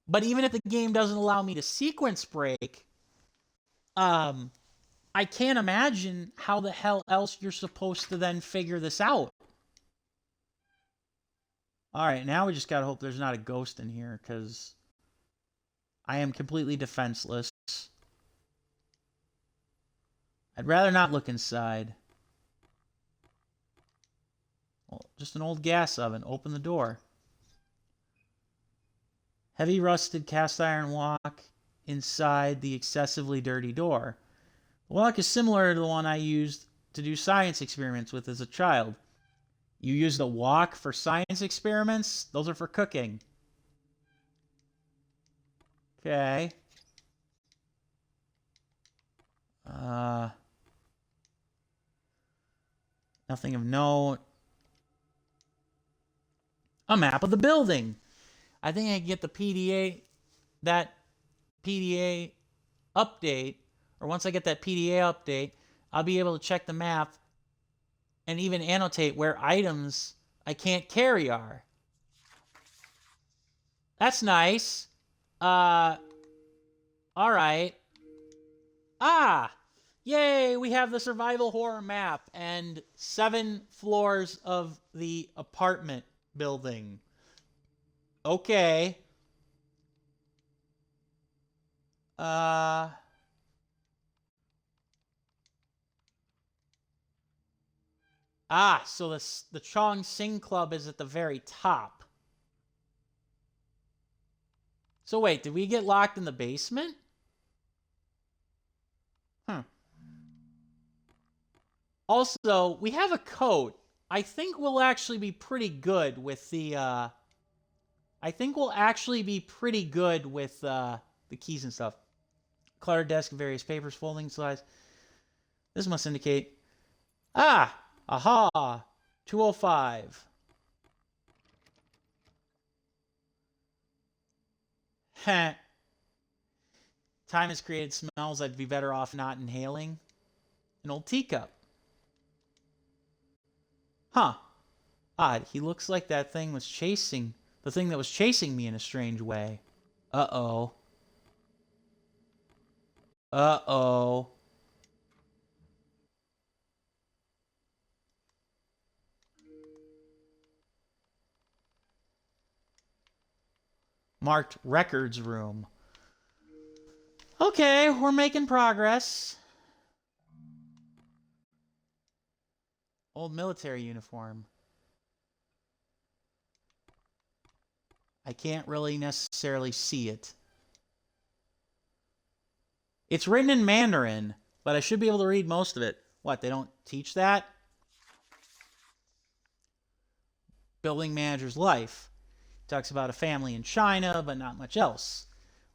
But even if the game doesn't allow me to sequence break, I can't imagine how the hell else you're supposed to then figure this out. All right, now we just gotta hope there's not a ghost in here, because I am completely defenseless. I'd rather not look inside. Well, just an old gas oven. Open the door. Heavy rusted cast iron lock inside the excessively dirty door. The lock is similar to the one I used to do science experiments with as a child. You use the wok for science experiments? Those are for cooking. Okay. Nothing of note. A map of the building. I think I can get the that PDA update, or once I get that PDA update, I'll be able to check the map and even annotate where items I can't carry are. That's nice. All right. Yay, we have the survival horror map and 7 floors of the apartment building. Okay. So the Chong Sing Club is at the very top. So wait, did we get locked in the basement? Also, we have a code. I think we'll actually be pretty good with the, the keys and stuff. Cluttered desk, various papers, folding slides. This must indicate... Aha! 205. Heh. Time has created smells I'd be better off not inhaling. An old teacup. Huh. Odd. He looks like that thing was chasing... the thing that was chasing me in a strange way. Uh-oh. Uh-oh. Marked records room. Okay, we're making progress. Old military uniform. I can't really necessarily see it. It's written in Mandarin, but I should be able to read most of it. What, they don't teach that? Building manager's life. Talks about a family in China, but not much else.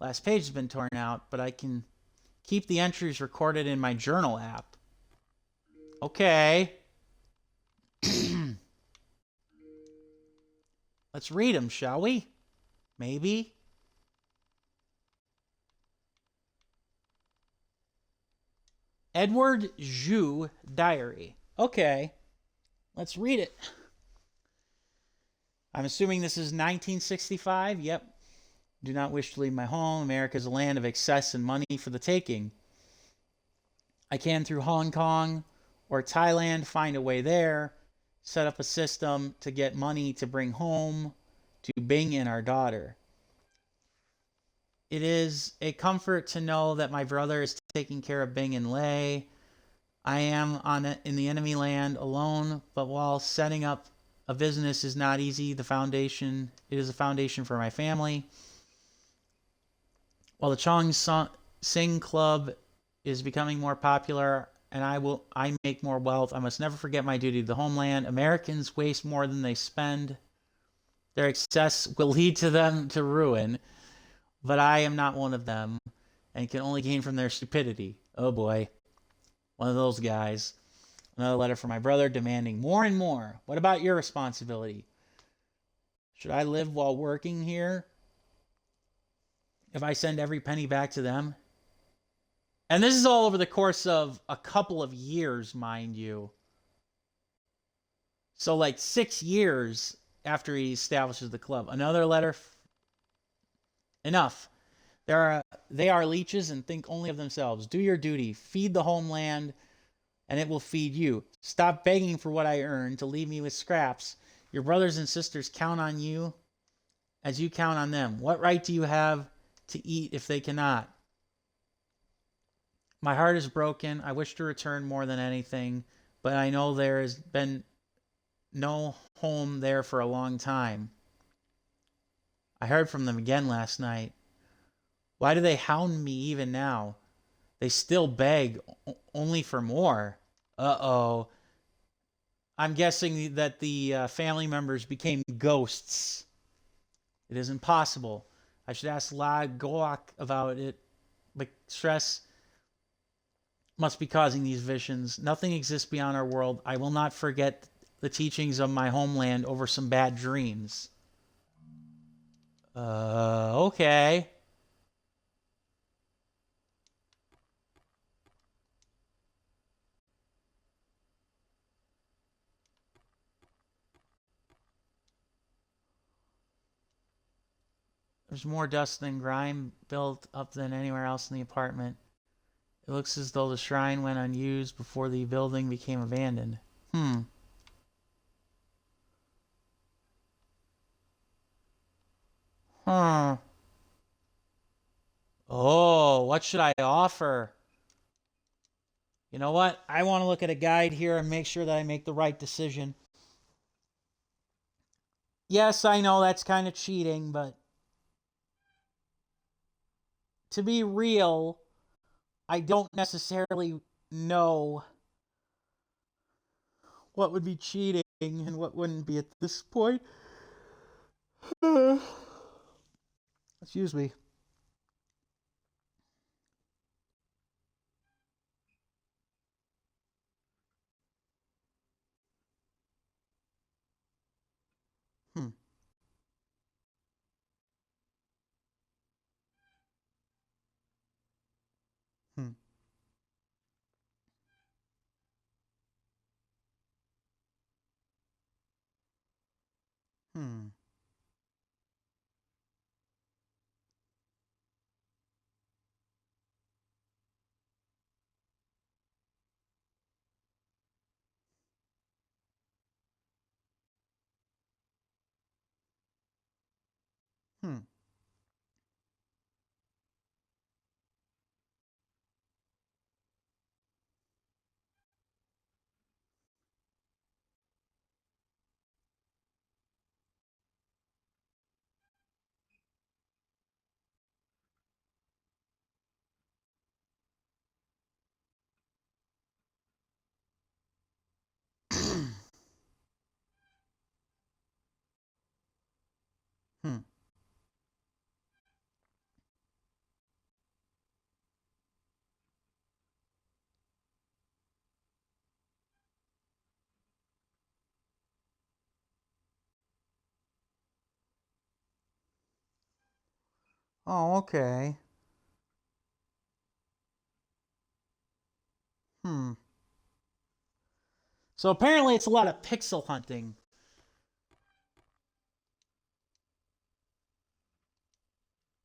Last page has been torn out, but I can keep the entries recorded in my journal app. Okay. Let's read them, shall we? Maybe. Edward Zhu Diary. Okay. Let's read it. I'm assuming this is 1965. Yep. Do not wish to leave my home. America is a land of excess and money for the taking. I can, through Hong Kong or Thailand, find a way there. Set up a system to get money to bring home to Bing and our daughter. It is a comfort to know that my brother is taking care of Bing and Lei. I am in the enemy land alone, but while setting up a business is not easy, it is a foundation for my family. While the Chong Sing Club is becoming more popular, and I make more wealth. I must never forget my duty to the homeland. Americans waste more than they spend. Their excess will lead to them to ruin, but I am not one of them and can only gain from their stupidity. Oh boy. One of those guys. Another letter from my brother demanding more and more. What about your responsibility? Should I live while working here if I send every penny back to them? And this is all over the course of a couple of years, mind you. So like 6 years after he establishes the club. Another letter. Enough. They are leeches and think only of themselves. Do your duty. Feed the homeland, and it will feed you. Stop begging for what I earn to leave me with scraps. Your brothers and sisters count on you as you count on them. What right do you have to eat if they cannot? My heart is broken. I wish to return more than anything, but I know there has been no home there for a long time. I heard from them again last night. Why do they hound me even now? They still beg only for more. Uh-oh. I'm guessing that the family members became ghosts. It is impossible. I should ask La Goak about it, but stress must be causing these visions. Nothing exists beyond our world. I will not forget the teachings of my homeland over some bad dreams. Okay. There's more dust than grime built up than anywhere else in the apartment. It looks as though the shrine went unused before the building became abandoned. Huh. Oh, what should I offer? You know what? I want to look at a guide here and make sure that I make the right decision. Yes, I know that's kind of cheating, but to be real, I don't necessarily know what would be cheating and what wouldn't be at this point. Excuse me. Hmm. Hmm. Hmm. Hmm. Hmm. Oh, okay. Hmm. So apparently it's a lot of pixel hunting.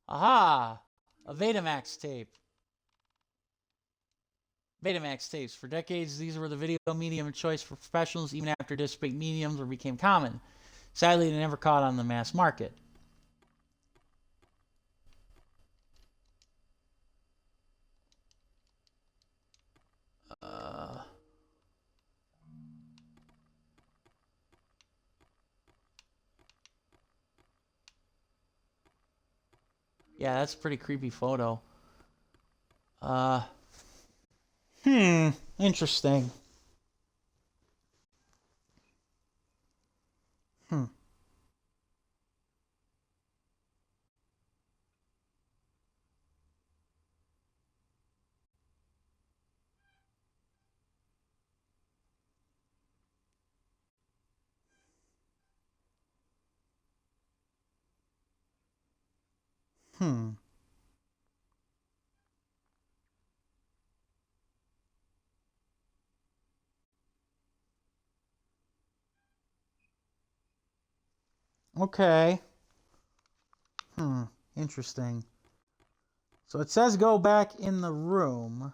Aha! A Betamax tape. Betamax tapes. For decades, these were the video medium of choice for professionals, even after disc-based mediums became common. Sadly, they never caught on the mass market. Uh, yeah, that's a pretty creepy photo. Uh, Interesting. Hmm. Hmm. Okay. Hmm. Interesting. So it says go back in the room.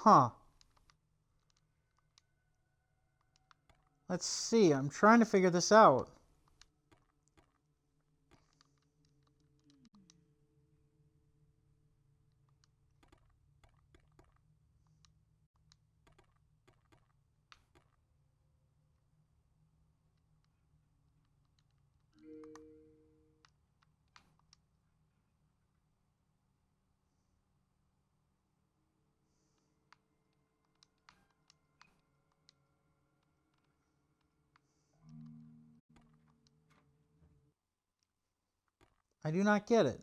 Huh. Let's see. I'm trying to figure this out. I do not get it.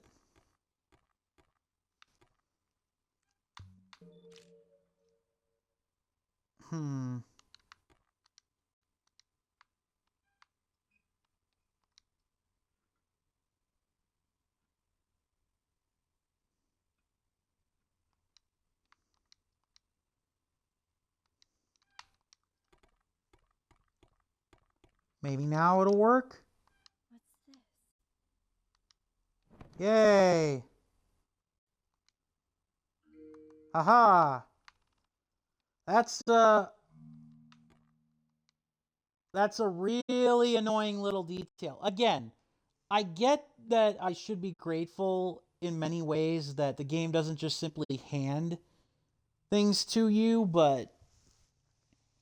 Hmm. Maybe now it'll work? What's this? Yay! Haha! That's that's a really annoying little detail. Again, I get that I should be grateful in many ways that the game doesn't just simply hand things to you, but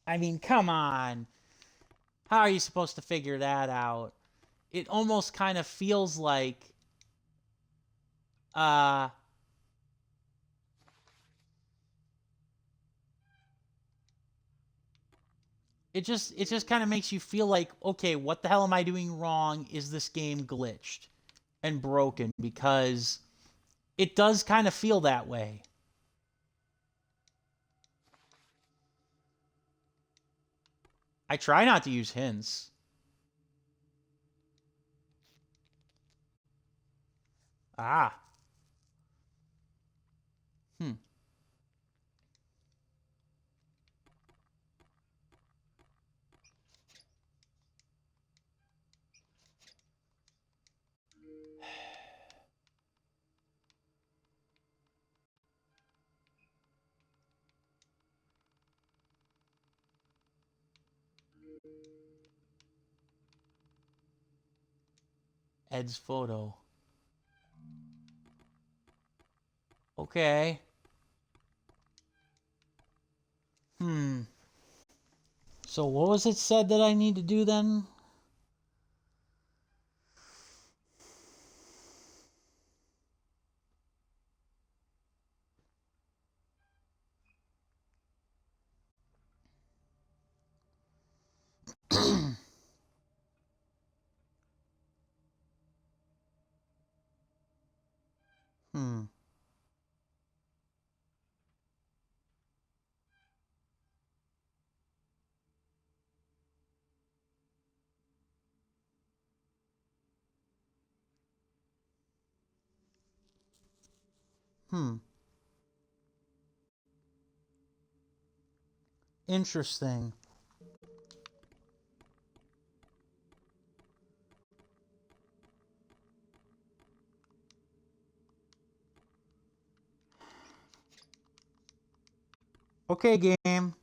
I mean, come on. How are you supposed to figure that out? It almost kind of feels like uh it just kind of makes you feel like, okay, what the hell am I doing wrong? Is this game glitched and broken? Because it does kind of feel that way. I try not to use hints. Ah. Hmm. Ed's photo. Okay. Hmm. So what was it said that I need to do then? Hmm. Hmm. Interesting. Okay, game.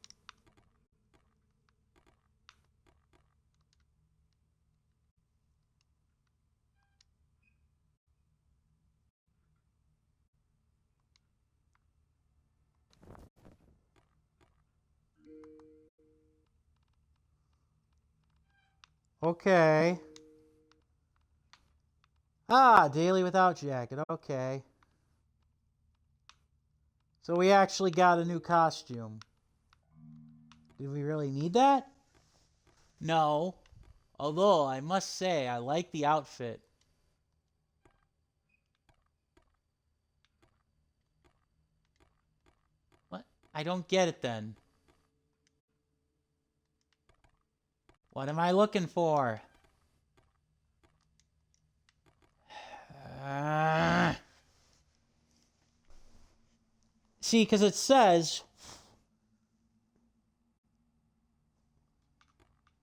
Okay. Ah, daily without jacket. Okay. So we actually got a new costume. Did we really need that? No. Although, I must say, I like the outfit. What? I don't get it then. What am I looking for? See, because it says...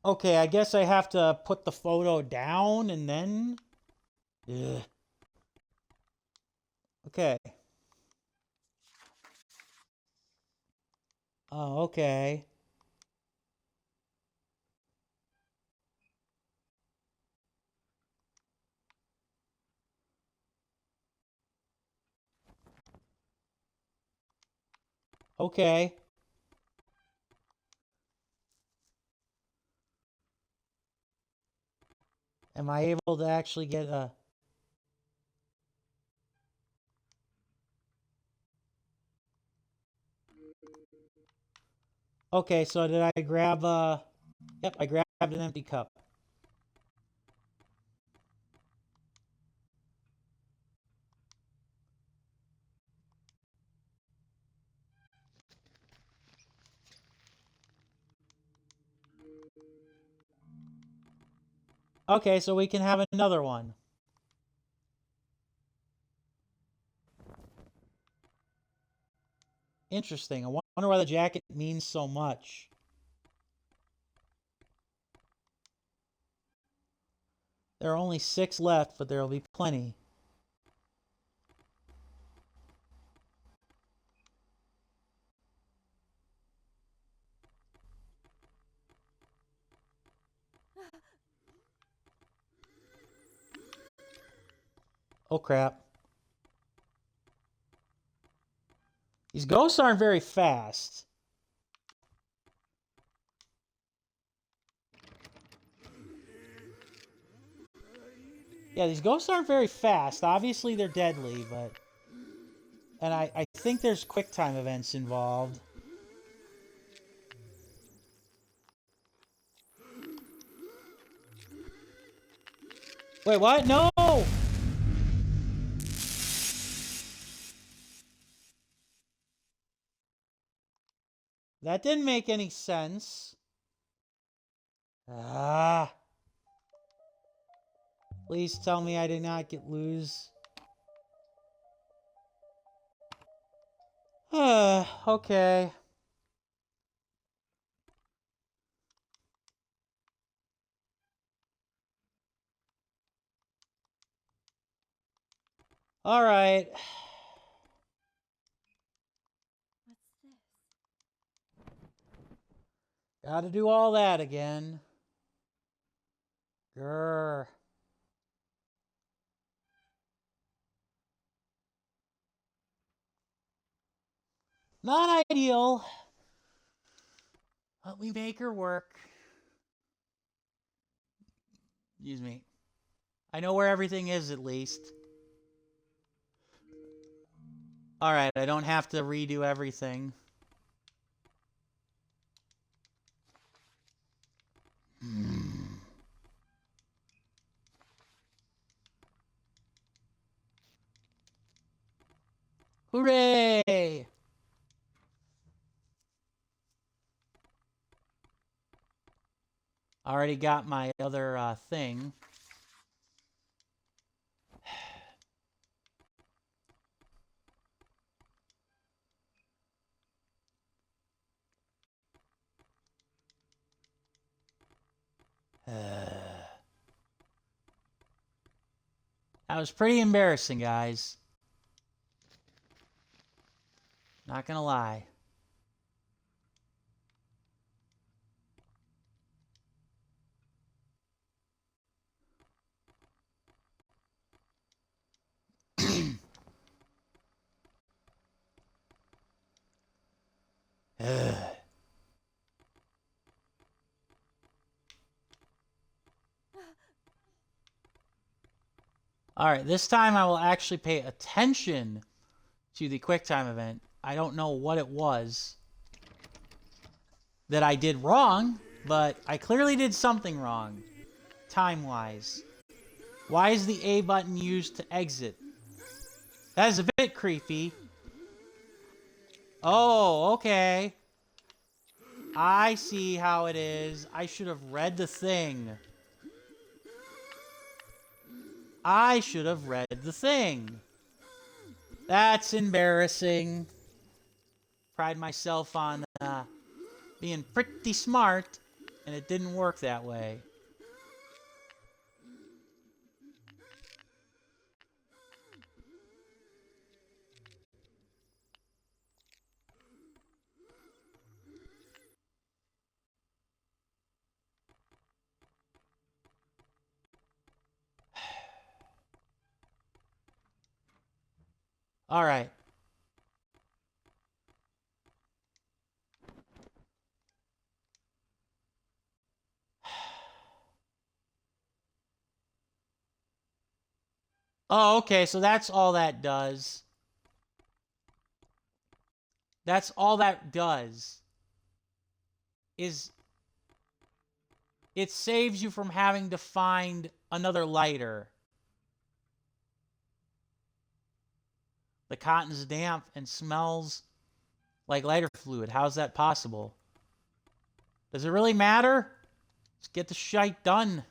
Okay, I guess I have to put the photo down and then... Ugh. Okay. Oh, okay. Okay. Am I able to actually get a... Okay, so did I grab a... Yep, I grabbed an empty cup. Okay, so we can have another one. Interesting. I wonder why the jacket means so much. There are only 6 left, but there will be plenty. Oh, crap. These ghosts aren't very fast. Yeah, these ghosts aren't very fast. Obviously, they're deadly, but... And I think there's quick time events involved. Wait, what? No! That didn't make any sense. Ah. Please tell me I did not lose. Okay. All right. What's this? Gotta do all that again. Grr. Not ideal. But we make her work. Excuse me. I know where everything is, at least. Alright, I don't have to redo everything. Hooray! Already got my other thing. That was pretty embarrassing, guys. Not gonna lie. Ugh. Alright, this time I will actually pay attention to the QuickTime event. I don't know what it was that I did wrong, but I clearly did something wrong, time-wise. Why is the A button used to exit? That is a bit creepy. Oh, okay. I see how it is. I should have read the thing. I should have read the thing. That's embarrassing. Pride myself on being pretty smart, and it didn't work that way. All right. Oh, okay, so that's all that does. That's all that does. Is it saves you from having to find another lighter. The cotton's damp and smells like lighter fluid. How's that possible? Does it really matter? Just get the shite done.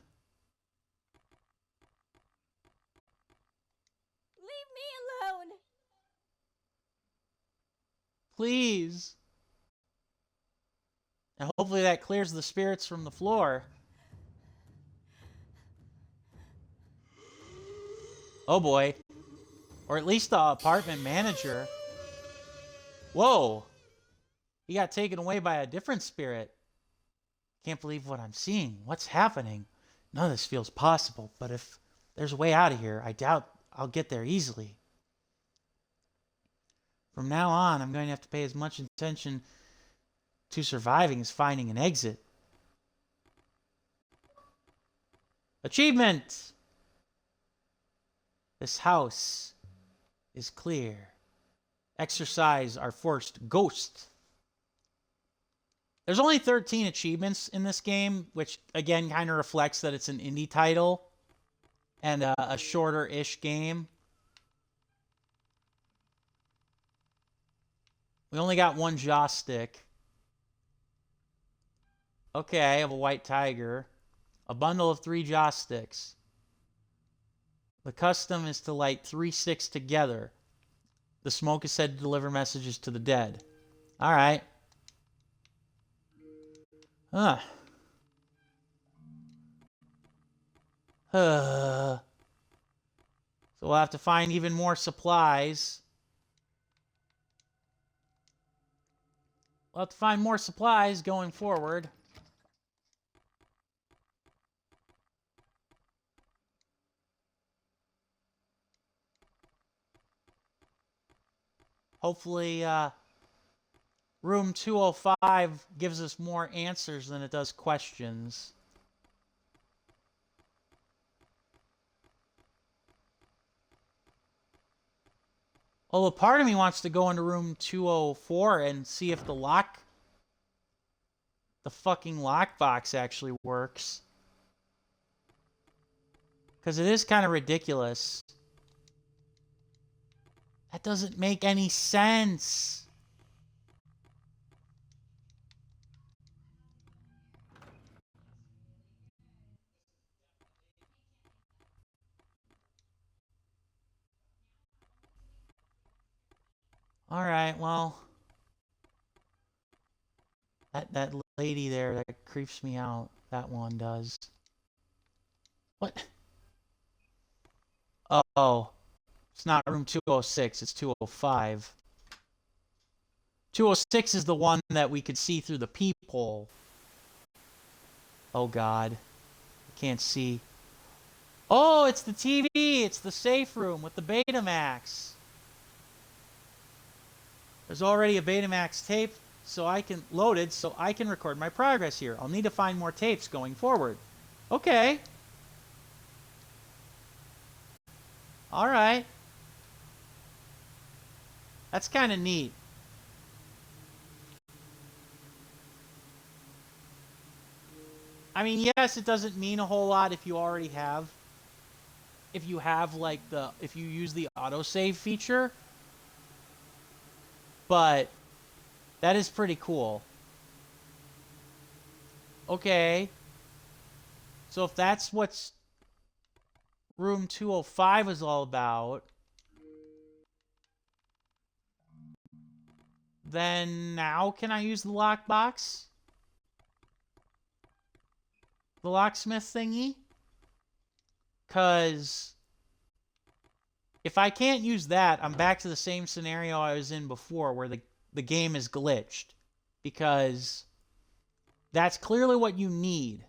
Leave me alone. Please. And hopefully that clears the spirits from the floor. Oh boy. Or at least the apartment manager. Whoa. He got taken away by a different spirit. Can't believe what I'm seeing. What's happening? None of this feels possible, but if there's a way out of here, I doubt I'll get there easily. From now on, I'm going to have to pay as much attention to surviving as finding an exit. Achievement! This house is clear. Exorcise our first ghost. There's only 13 achievements in this game, which again kind of reflects that it's an indie title and a shorter-ish game. We only got one joystick. Okay, I have a white tiger. A bundle of 3 joysticks. The custom is to light 3 sticks together. The smoke is said to deliver messages to the dead. Alright. Huh. So we'll have to find even more supplies. We'll have to find more supplies going forward. Hopefully, room 205 gives us more answers than it does questions. Although part of me wants to go into room 204 and see if the fucking lockbox actually works. Because it is kind of ridiculous. That doesn't make any sense. Alright, well. That lady there, that creeps me out. That one does. What? Oh. It's not room 206, it's 205. 206 is the one that we could see through the peephole. Oh god. I can't see. Oh, it's the TV! It's the safe room with the Betamax. There's already a Betamax tape so I can loaded so I can record my progress here. I'll need to find more tapes going forward. Okay. All right. That's kind of neat. I mean, yes, it doesn't mean a whole lot if you already have, if you have like if you use the autosave feature, but that is pretty cool. Okay. So if that's what's room 205 is all about, then now can I use the lockbox? The locksmith thingy? Because if I can't use that, I'm back to the same scenario I was in before where the game is glitched. Because that's clearly what you need.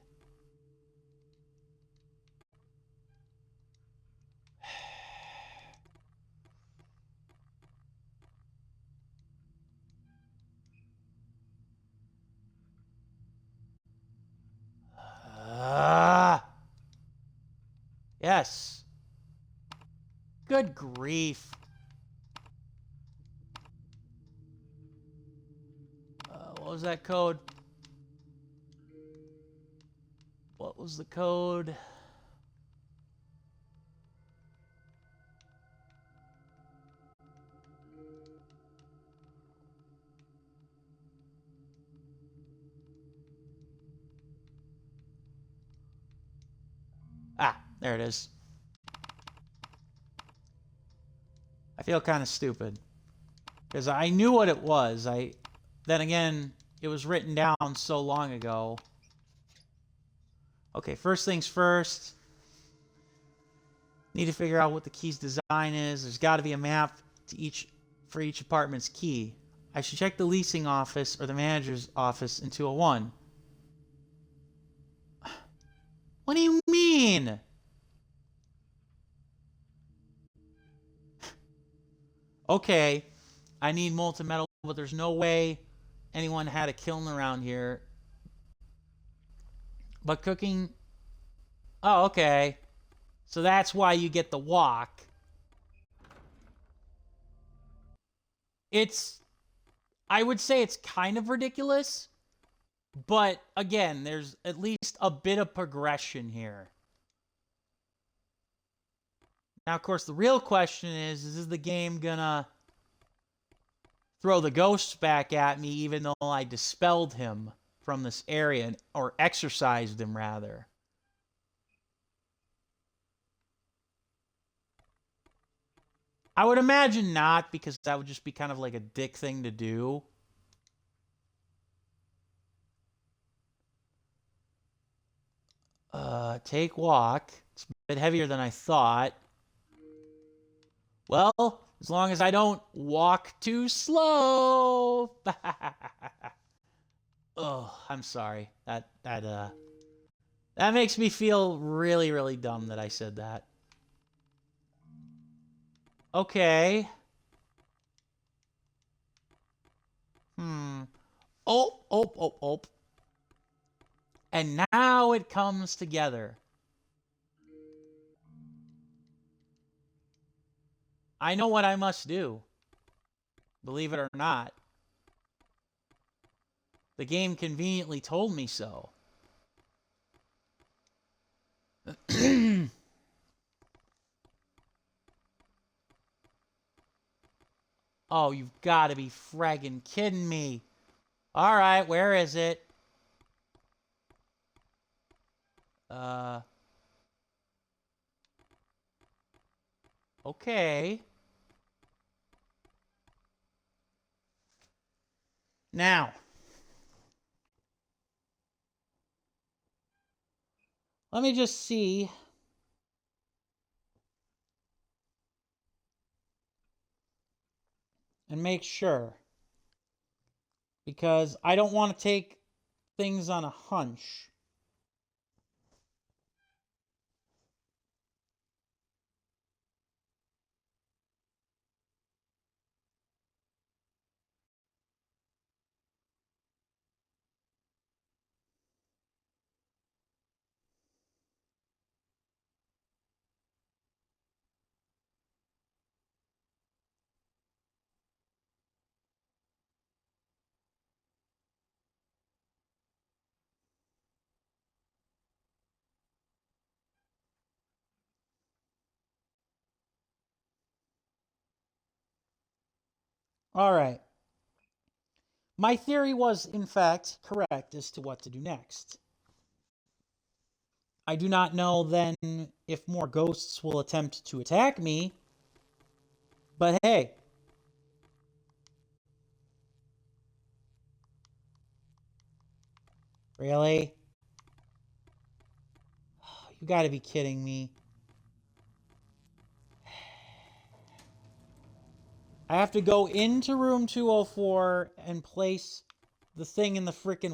Yes. Good grief. What was that code? What was the code? Ah, there it is. I feel kind of stupid. Because I knew what it was. Then again, it was written down so long ago. Okay, first things first. Need to figure out what the key's design is. There's got to be a map for each apartment's key. I should check the leasing office or the manager's office in 201. What do you mean? Okay, I need molten metal, but there's no way anyone had a kiln around here. But cooking... Oh, okay. So that's why you get the wok. I would say it's kind of ridiculous, but again, there's at least a bit of progression here. Now, of course, the real question is the game gonna throw the ghosts back at me even though I dispelled him from this area, or exorcised him, rather? I would imagine not, because that would just be kind of like a dick thing to do. Take walk. It's a bit heavier than I thought. Well, as long as I don't walk too slow. Oh, I'm sorry. That makes me feel really, really dumb that I said that. Okay. Oh, oh, oh, oh. And now it comes together. I know what I must do. Believe it or not. The game conveniently told me so. Oh, you've got to be fragging kidding me. All right, where is it? Okay. Now, let me just see. And make sure. Because I don't want to take things on a hunch. All right. My theory was, in fact, correct as to what to do next. I do not know then if more ghosts will attempt to attack me, but hey. Really? You gotta be kidding me. I have to go into room 204 and place the thing in the frickin'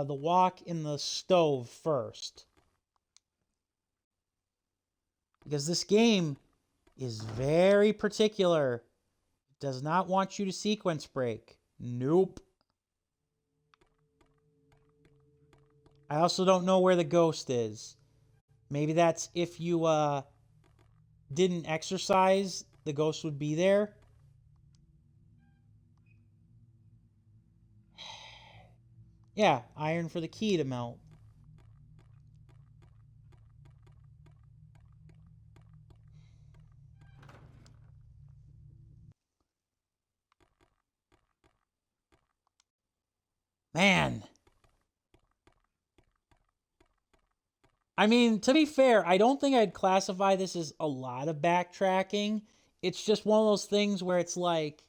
the wok in the stove first. Because this game is very particular. It does not want you to sequence break. Nope. I also don't know where the ghost is. Maybe that's if you didn't exercise, the ghost would be there. Yeah, iron for the key to melt. Man. I mean, to be fair, I don't think I'd classify this as a lot of backtracking. It's just one of those things where it's like,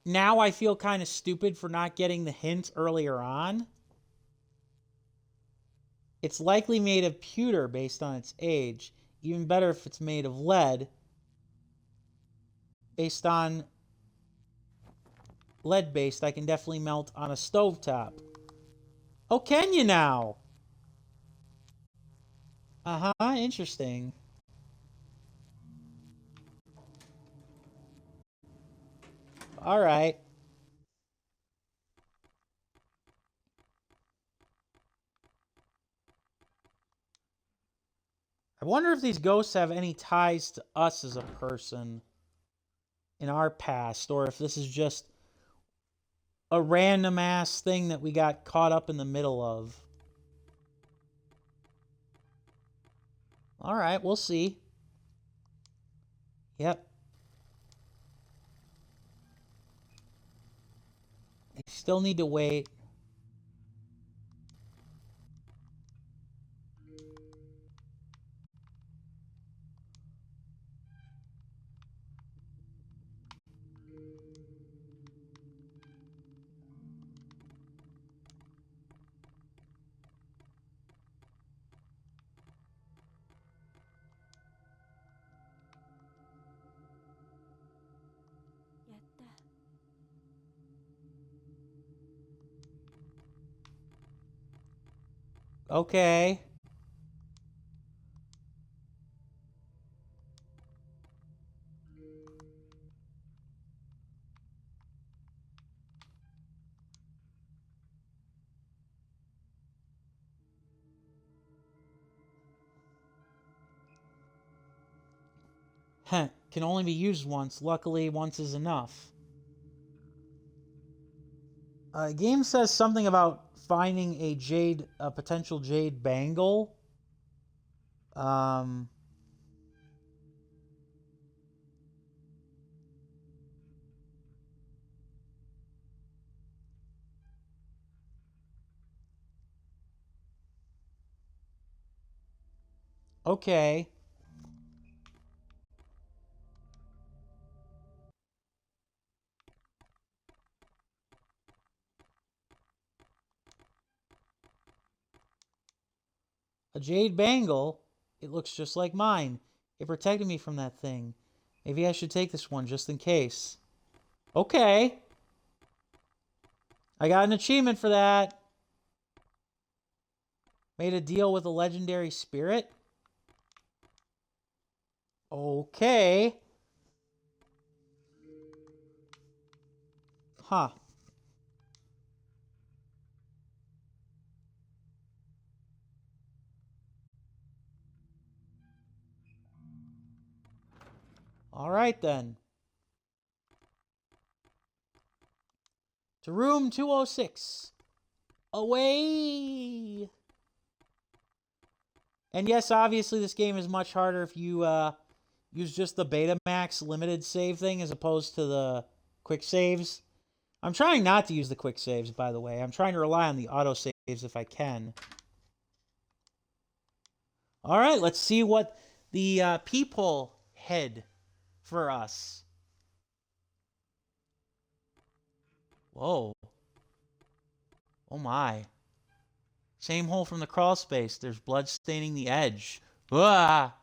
now I feel kind of stupid for not getting the hint earlier on. It's likely made of pewter based on its age. Even better if it's made of lead. Based on lead based, I can definitely melt on a stovetop. Oh, can you now? Uh-huh, interesting. All right. I wonder if these ghosts have any ties to us as a person in our past, or if this is just a random ass thing that we got caught up in the middle of. All right, we'll see. Yep. I still need to wait. Yatta. Okay. Heh, can only be used once. Luckily, once is enough. Game says something about finding a potential jade bangle. Um, okay. A jade bangle? It looks just like mine. It protected me from that thing. Maybe I should take this one just in case. Okay. I got an achievement for that. Made a deal with a legendary spirit. Okay. Huh. All right then. To room 206. Away. And yes, obviously this game is much harder if you use just the Betamax limited save thing as opposed to the quick saves. I'm trying not to use the quick saves, by the way. I'm trying to rely on the auto saves if I can. All right, let's see what the people had for us. Whoa. Oh my. Same hole from the crawl space. There's blood staining the edge. Ah!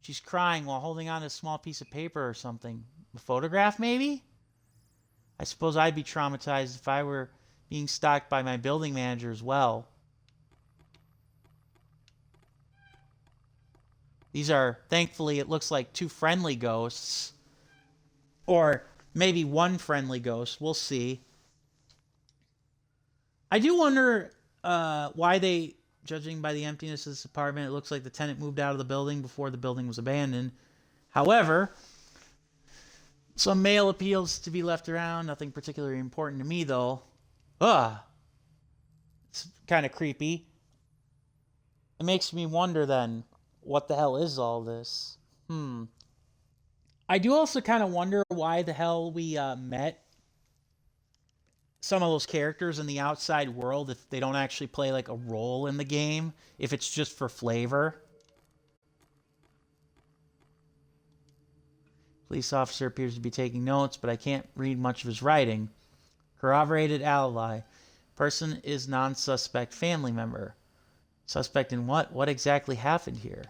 She's crying while holding on to a small piece of paper or something. A photograph, maybe? I suppose I'd be traumatized if I were being stalked by my building manager as well. These are, thankfully, it looks like 2 friendly ghosts. Or maybe 1 friendly ghost. We'll see. I do wonder why they, judging by the emptiness of this apartment, it looks like the tenant moved out of the building before the building was abandoned. However, some mail appeals to be left around. Nothing particularly important to me, though. Ugh. It's kind of creepy. It makes me wonder, then, what the hell is all this? I do also kind of wonder why the hell we met some of those characters in the outside world if they don't actually play like a role in the game, if it's just for flavor. Police officer appears to be taking notes, but I can't read much of his writing. Corroborated alibi. Person is non-suspect family member. Suspect in what? What exactly happened here?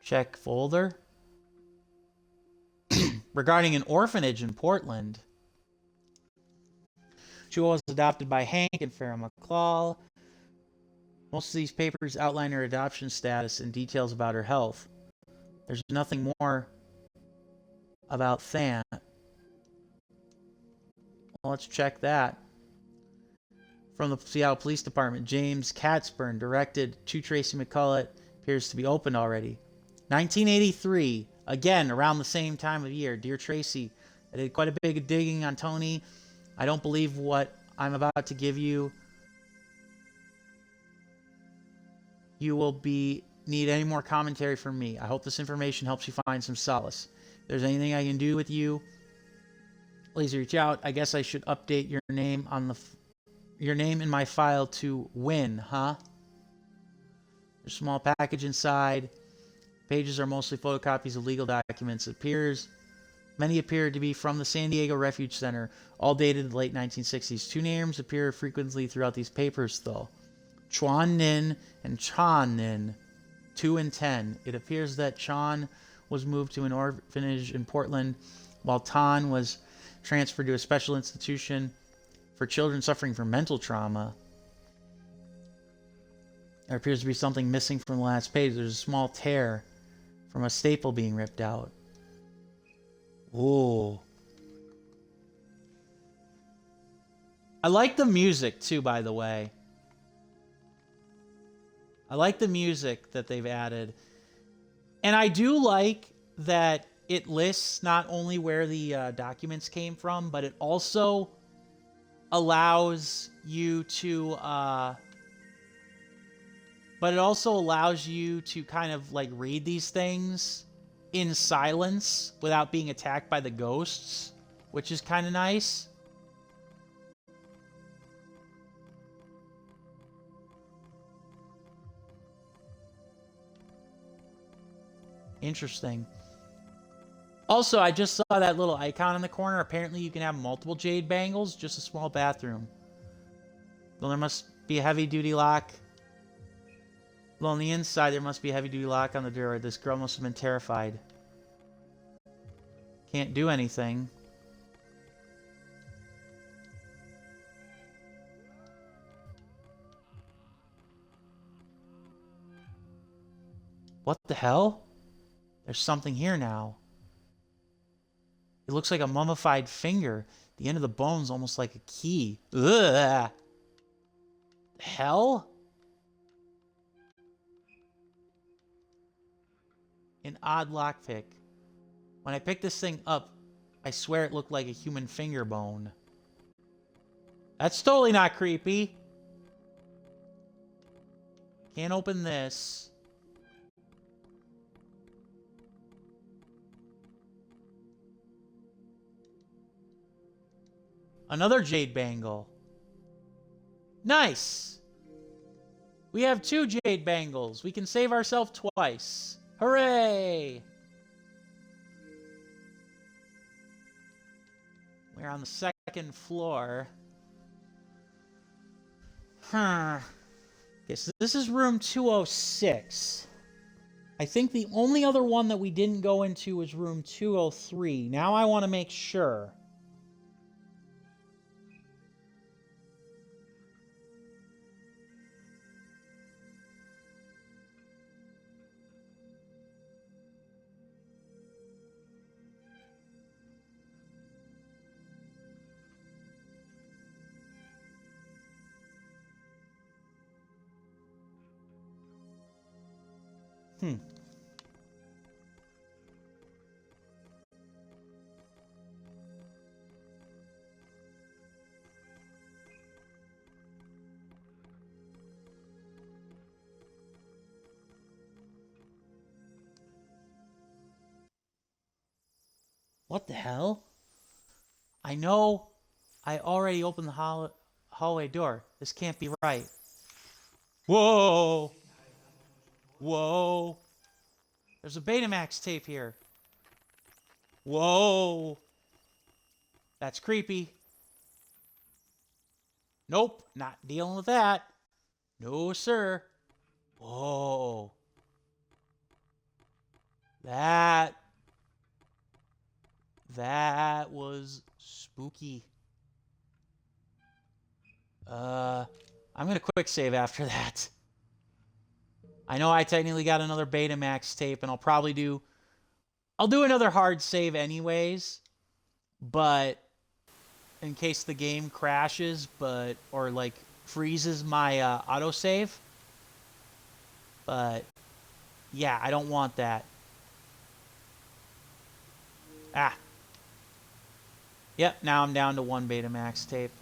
Check folder. Regarding an orphanage in Portland. Jewel was adopted by Hank and Farrah McCall. Most of these papers outline her adoption status and details about her health. There's nothing more about Than. Well, let's check that. From the Seattle Police Department, James Katzburn directed to Tracy McCullough. Appears to be open already. 1983, again, around the same time of year. Dear Tracy, I did quite a bit of digging on Tony. I don't believe what I'm about to give you. You will need any more commentary from me. I hope this information helps you find some solace. If there's anything I can do with you, please reach out. I guess I should update your name on your name in my file to Win, huh? There's a small package inside. Pages are mostly photocopies of legal documents. Many appear to be from the San Diego Refuge Center, all dated the late 1960s. 2 names appear frequently throughout these papers, though. Chuan Nin and Chan Nin, 2 and 10. It appears that Chan was moved to an orphanage in Portland, while Tan was transferred to a special institution for children suffering from mental trauma. There appears to be something missing from the last page. There's a small tear from a staple being ripped out. Ooh. I like the music, too, by the way. I like the music that they've added. And I do like that it lists not only where the documents came from, but it also allows you to kind of like read these things in silence without being attacked by the ghosts, which is kind of nice. Interesting. Also, I just saw that little icon in the corner. Apparently, you can have multiple jade bangles, just a small bathroom. Well, there must be a heavy-duty lock. Well, on the inside, there must be a heavy-duty lock on the door. This girl must have been terrified. Can't do anything. What the hell? There's something here now. It looks like a mummified finger. The end of the bone's almost like a key. Ugh. Hell? An odd lockpick. When I picked this thing up, I swear it looked like a human finger bone. That's totally not creepy. Can't open this. Another jade bangle. Nice! We have 2 jade bangles. We can save ourselves twice. Hooray! We're on the 2nd floor. Huh. Okay, so this is room 206. I think the only other one that we didn't go into was room 203. Now I want to make sure. What the hell? I know I already opened the hallway door. This can't be right. Whoa! Whoa! There's a Betamax tape here. Whoa! That's creepy. Nope, not dealing with that. No, sir. Whoa. That was spooky. I'm gonna quick save after that. I know I technically got another Betamax tape, and I'll do another hard save anyways, but in case the game crashes, or like freezes my autosave. But yeah, I don't want that. Ah. Yep, now I'm down to 1 Betamax tape.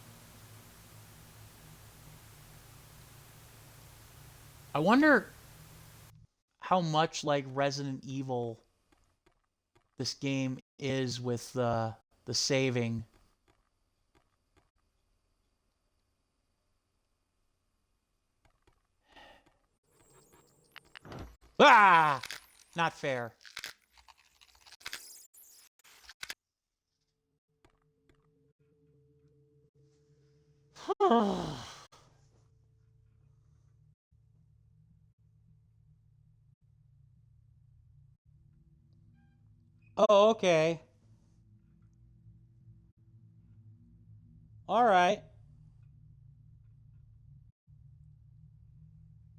I wonder how much like Resident Evil this game is with the saving. Ah! Not fair. Oh, okay. All right.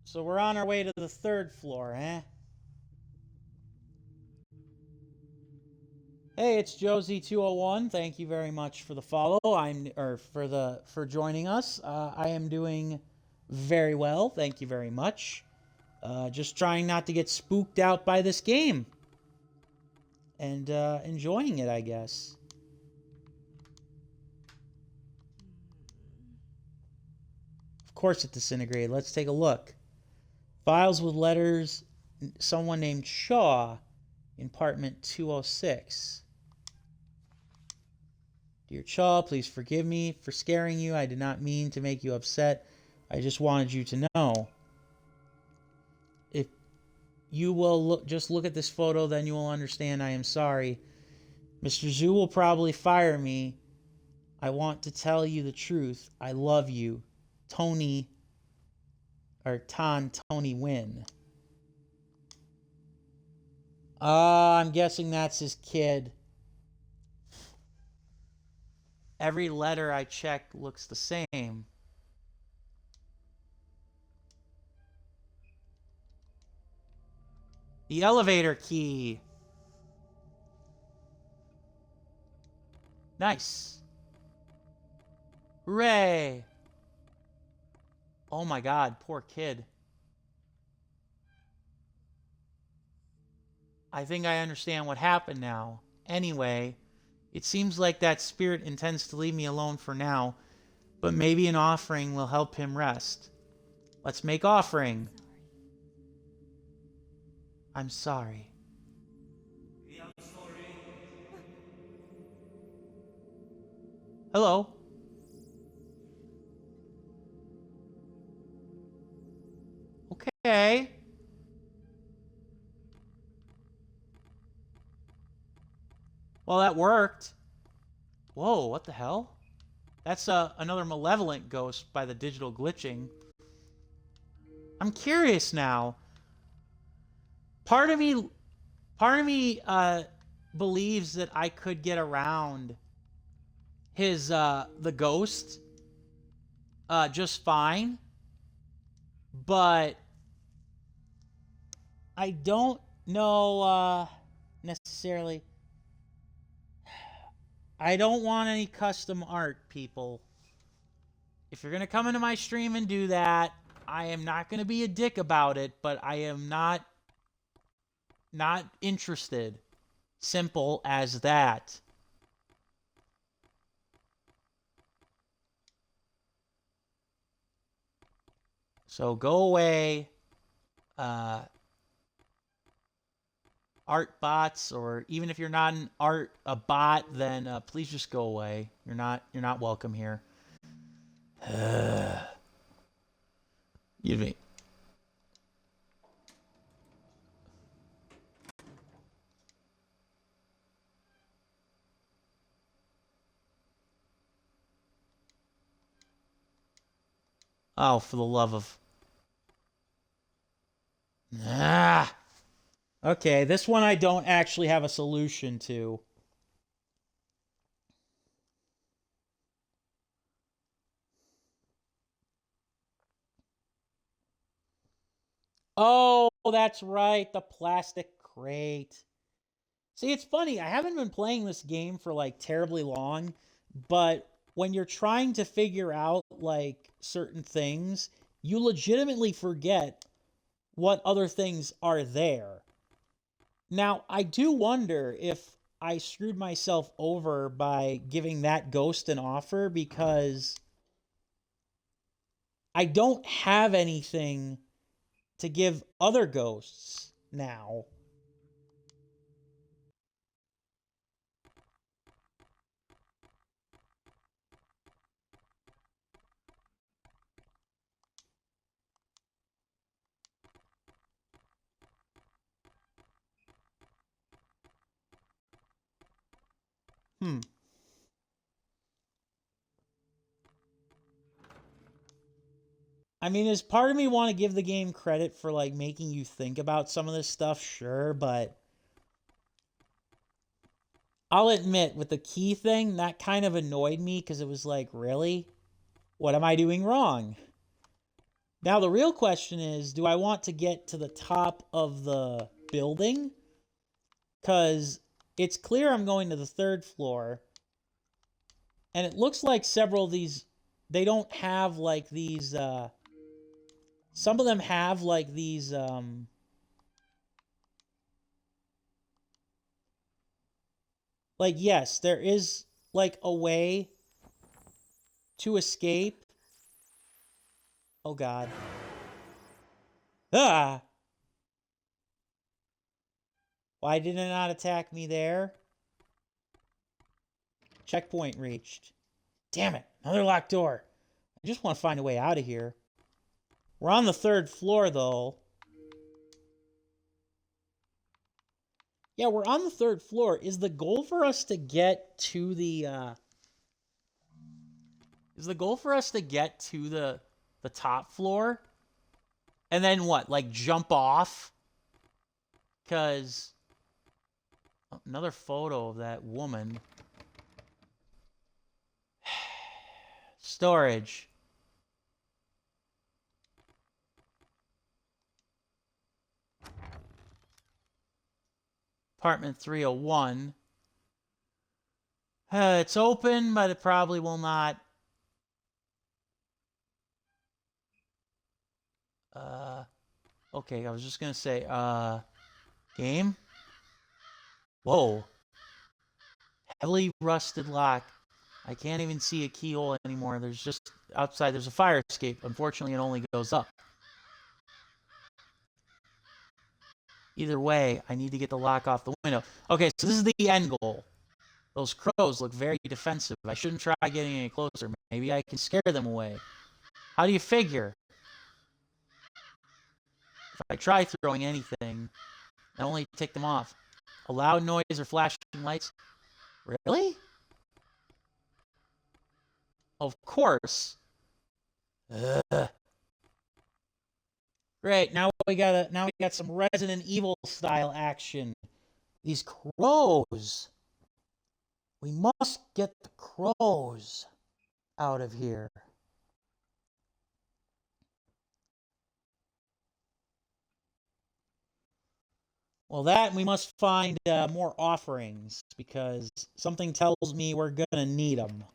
So we're on our way to the 3rd floor, eh? Hey, it's Josie201. Thank you very much for the follow. For joining us. I am doing very well. Thank you very much. Just trying not to get spooked out by this game. And enjoying it, I guess. Of course it disintegrated. Let's take a look. Files with letters. Someone named Shaw. In apartment 206. Dear Shaw, please forgive me for scaring you. I did not mean to make you upset. I just wanted you to know. If you will just look at this photo, then you will understand I am sorry. Mr. Zhu will probably fire me. I want to tell you the truth. I love you. Tony Win. I'm guessing that's his kid. Every letter I checked looks the same. The elevator key. Nice. Hooray. Oh my god, poor kid. I think I understand what happened now. Anyway, it seems like that spirit intends to leave me alone for now, but maybe an offering will help him rest. Let's make offering. I'm sorry. Hello. Okay. Well, that worked. Whoa, what the hell? That's another malevolent ghost by the digital glitching. I'm curious now. Part of me, part of me believes that I could get around his the ghost just fine, but I don't know necessarily. I don't want any custom art, people. If you're gonna come into my stream and do that, I am not gonna be a dick about it, but I am not interested. Simple as that. So go away, art bots, or even if you're not a bot, then please just go away. You're not welcome here. Excuse me. Oh, for the love of... Ah! Okay, this one I don't actually have a solution to. Oh, that's right, the plastic crate. See, it's funny, I haven't been playing this game for like terribly long, but when you're trying to figure out like certain things, you legitimately forget what other things are there. Now, I do wonder if I screwed myself over by giving that ghost an offer because I don't have anything to give other ghosts now. Hmm. I mean, does part of me want to give the game credit for like making you think about some of this stuff? Sure, but I'll admit with the key thing, that kind of annoyed me because it was like, really? What am I doing wrong? Now the real question is, do I want to get to the top of the building? Because it's clear I'm going to the third floor. And it looks like several of these, they don't have like these, some of them have like these, like, yes, there is like a way to escape. Oh God. Ah! Why did it not attack me there? Checkpoint reached. Damn it, another locked door. I just want to find a way out of here. We're on the third floor though. Yeah, we're on the third floor. Is the goal for us to get to the the top floor? And then what? Like jump off? Cuz another photo of that woman. Storage. Apartment 301. It's open, but it probably will not. Okay, I was just gonna say, game? Whoa. Heavily rusted lock. I can't even see a keyhole anymore. There's just, outside, there's a fire escape. Unfortunately, it only goes up. Either way, I need to get the lock off the window. Okay, so this is the end goal. Those crows look very defensive. I shouldn't try getting any closer. Maybe I can scare them away. How do you figure? If I try throwing anything, I only tick them off. A loud noise or flashing lights? Really? Of course. Ugh. Great. Now we got some Resident Evil style action. These crows. We must get the crows out of here. Well, that we must find more offerings because something tells me we're gonna need them.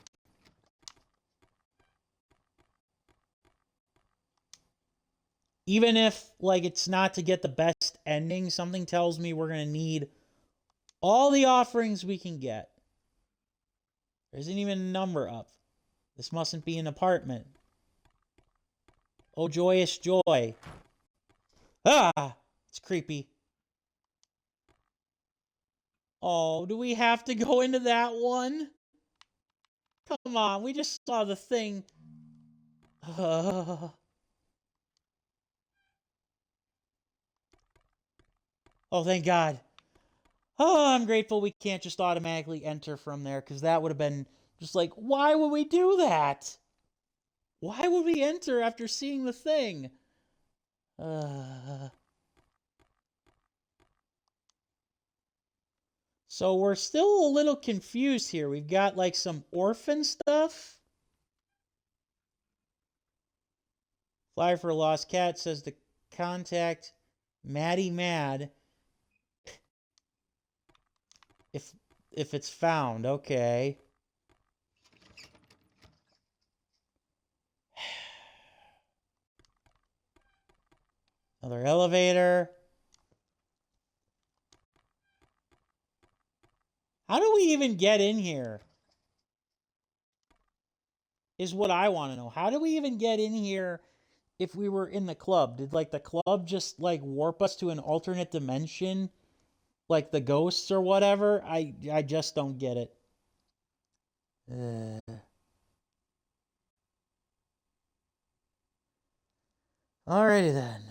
Even if like it's not to get the best ending, something tells me we're gonna need all the offerings we can get. There isn't even a number up. This mustn't be an apartment. Oh, joyous joy. Ah! It's creepy. Oh, do we have to go into that one? Come on, we just saw the thing. Oh, thank God. Oh, I'm grateful we can't just automatically enter from there, because that would have been just like, why would we do that? Why would we enter after seeing the thing? So we're still a little confused here. We've got like some orphan stuff. Flyer for a Lost Cat says to contact Maddie Mad if it's found. Okay. Another elevator. How do we even get in here? Is what I want to know. How do we even get in here if we were in the club? Did like the club just like warp us to an alternate dimension? Like the ghosts or whatever? I just don't get it. Alrighty then.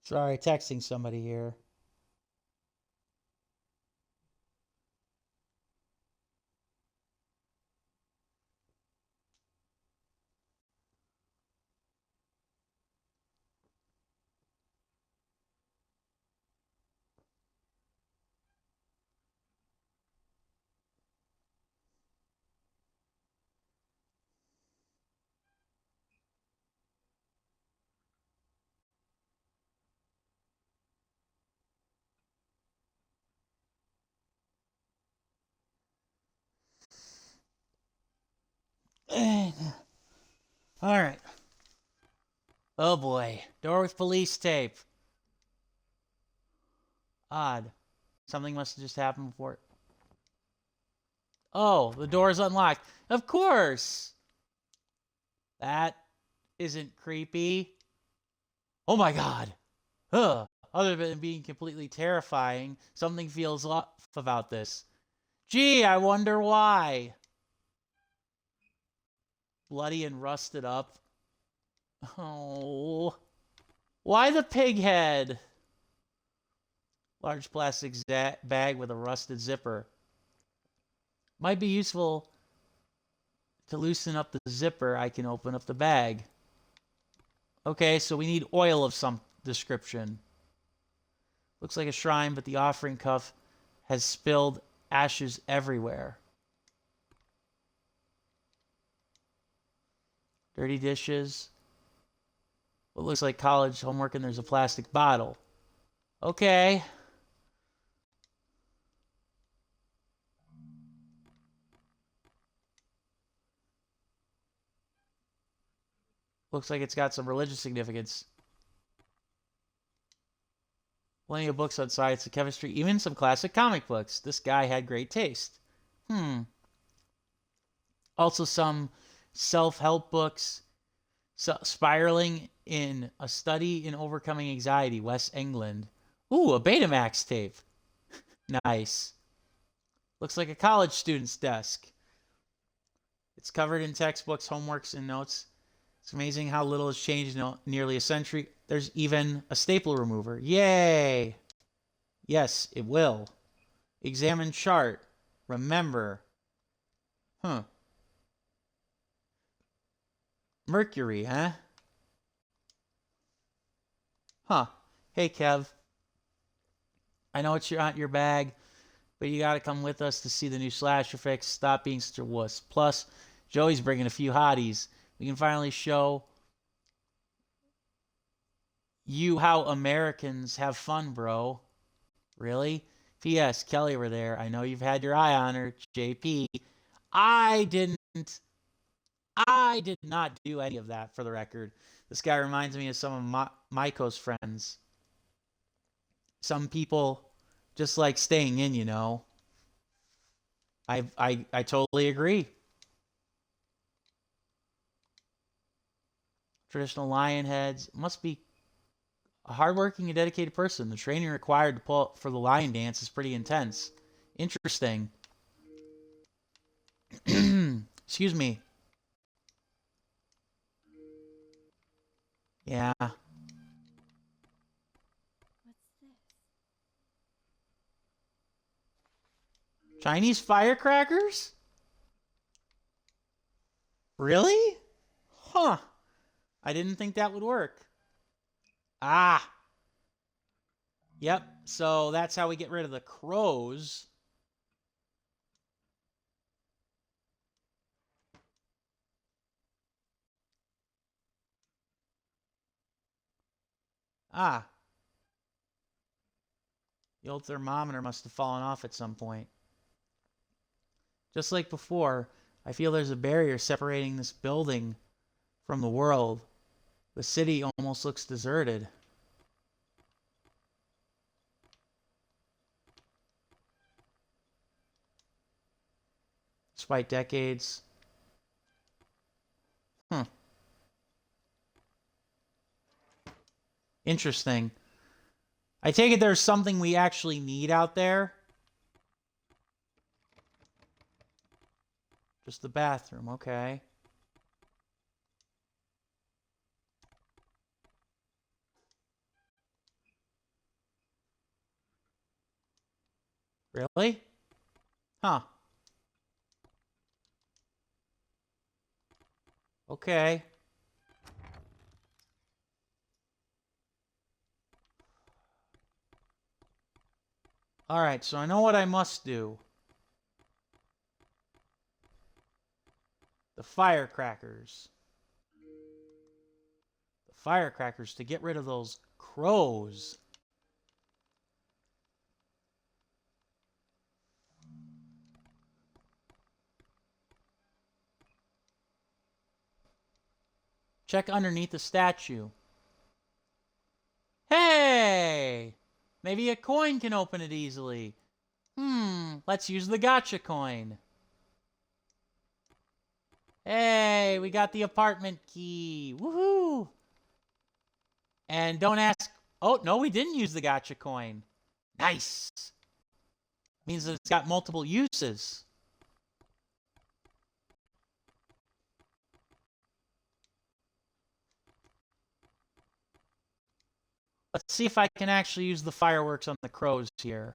Sorry, texting somebody here. Alright. Oh boy. Door with police tape. Odd. Something must have just happened before it. Oh, the door is unlocked. Of course! That isn't creepy. Oh my God. Ugh. Other than being completely terrifying, something feels off about this. Gee, I wonder why. Bloody and rusted up. Oh. Why the pig head? Large plastic bag with a rusted zipper. Might be useful to loosen up the zipper. I can open up the bag. Okay, so we need oil of some description. Looks like a shrine, but the offering cup has spilled ashes everywhere. Dirty dishes. What looks like college homework, and there's a plastic bottle. Okay. Looks like it's got some religious significance. Plenty of books on science and chemistry, even some classic comic books. This guy had great taste. Also some self-help books. Spiraling in a Study in Overcoming Anxiety, West England. Ooh, a Betamax tape. Nice. Looks like a college student's desk. It's covered in textbooks, homeworks, and notes. It's amazing how little has changed in nearly a century. There's even a staple remover. Yay! Yes, it will. Examine chart. Remember. Mercury, huh? Hey, Kev. I know it's not your bag, but you gotta come with us to see the new slasher fix. Stop being such a wuss. Plus, Joey's bringing a few hotties. We can finally show you how Americans have fun, bro. Really? P.S. Kelly over there. I know you've had your eye on her. JP. I did not do any of that, for the record. This guy reminds me of some of Maiko's friends. Some people just like staying in, you know. I totally agree. Traditional lion heads. Must be a hardworking and dedicated person. The training required to pull for the lion dance is pretty intense. Interesting. Excuse me. Yeah. What's this? Chinese firecrackers? Really? Huh. I didn't think that would work. Ah. Yep. So that's how we get rid of the crows. Ah. The old thermometer must have fallen off at some point. Just like before, I feel there's a barrier separating this building from the world. The city almost looks deserted. Despite decades. Interesting. I take it there's something we actually need out there. Just the bathroom, okay. Really? Huh. Okay. Alright, so I know what I must do. The firecrackers. The firecrackers to get rid of those crows. Check underneath the statue. Hey! Maybe a coin can open it easily. Let's use the gotcha coin. Hey, we got the apartment key. Woohoo! And don't ask... Oh, no, we didn't use the gotcha coin. Nice. Means that it's got multiple uses. Let's see if I can actually use the fireworks on the crows here.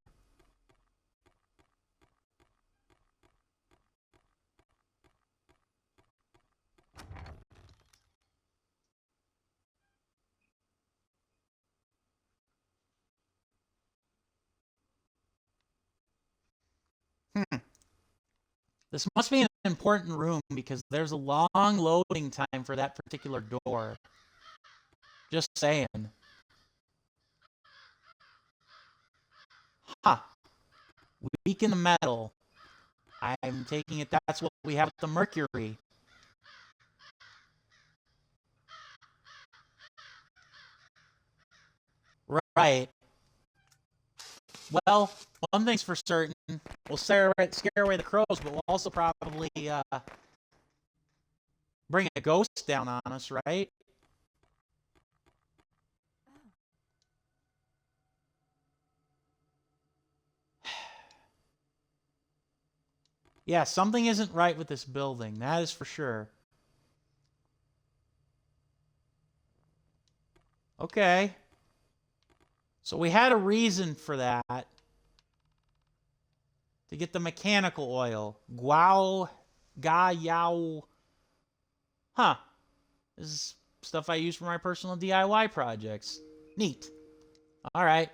This must be an important room because there's a long loading time for that particular door. Just saying. Huh. Weak in the metal. I'm taking it that's what we have with the mercury. Right. Well, one thing's for certain. We'll scare away the crows, but we'll also probably bring a ghost down on us, right? Yeah, something isn't right with this building. That is for sure. Okay. So we had a reason for that. To get the mechanical oil. Guao. Ga Yao. Huh. This is stuff I use for my personal DIY projects. Neat. All right.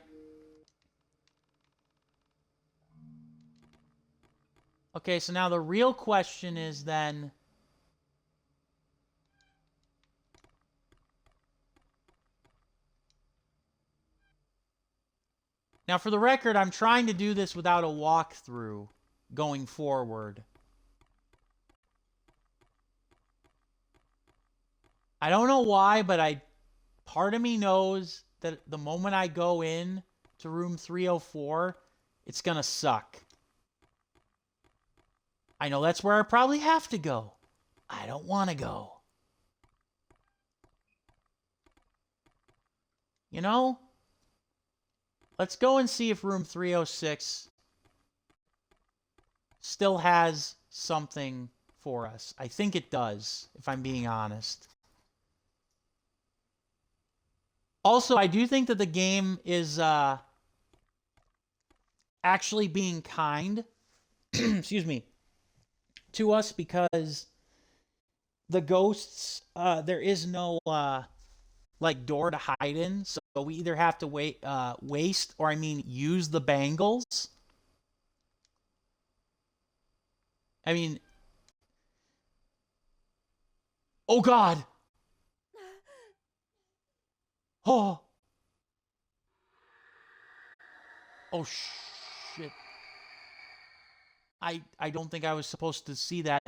Okay, so now the real question is then... Now, for the record, I'm trying to do this without a walkthrough going forward. I don't know why, but part of me knows that the moment I go in to room 304, it's going to suck. I know that's where I probably have to go. I don't want to go. You know? Let's go and see if room 306 still has something for us. I think it does, if I'm being honest. Also, I do think that the game is actually being kind, excuse me, to us because the ghosts, there is no like door to hide in, so we either have to waste or use the bangles. I mean, oh God. Oh. Oh shit. I don't think I was supposed to see that.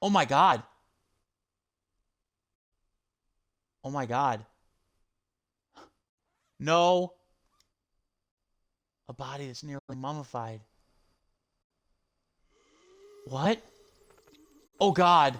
Oh my God. Oh my God. No. A body that's nearly mummified. What? Oh God.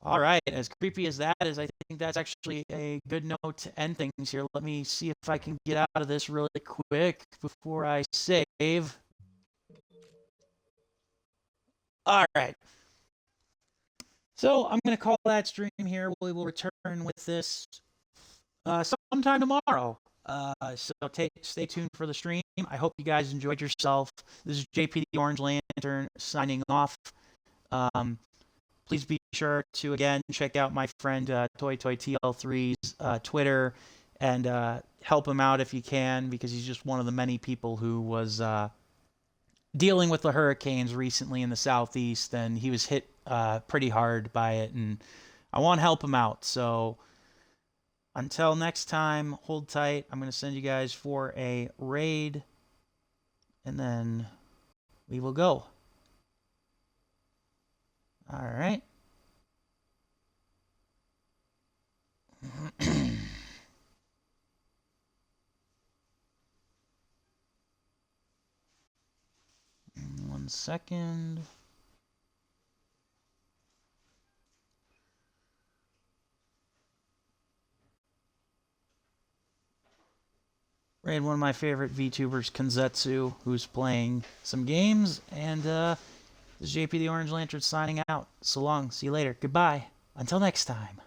All right, as creepy as that is, I think that's actually a good note to end things here. Let me see if I can get out of this really quick before I save. All right. So I'm going to call that stream here. We will return with this sometime tomorrow. So stay tuned for the stream. I hope you guys enjoyed yourself. This is JP the Orange Lantern signing off. Please be sure to, again, check out my friend Toy TL3's Twitter and help him out if you can, because he's just one of the many people who was dealing with the hurricanes recently in the southeast, and he was hit pretty hard by it, and I want to help him out. So until next time, hold tight. I'm going to send you guys for a raid, and then we will go. All right. 1 second. Ran one of my favorite VTubers, Kenzetsu, who's playing some games, and this is JP the Orange Lantern signing out. So long, see you later, goodbye, until next time.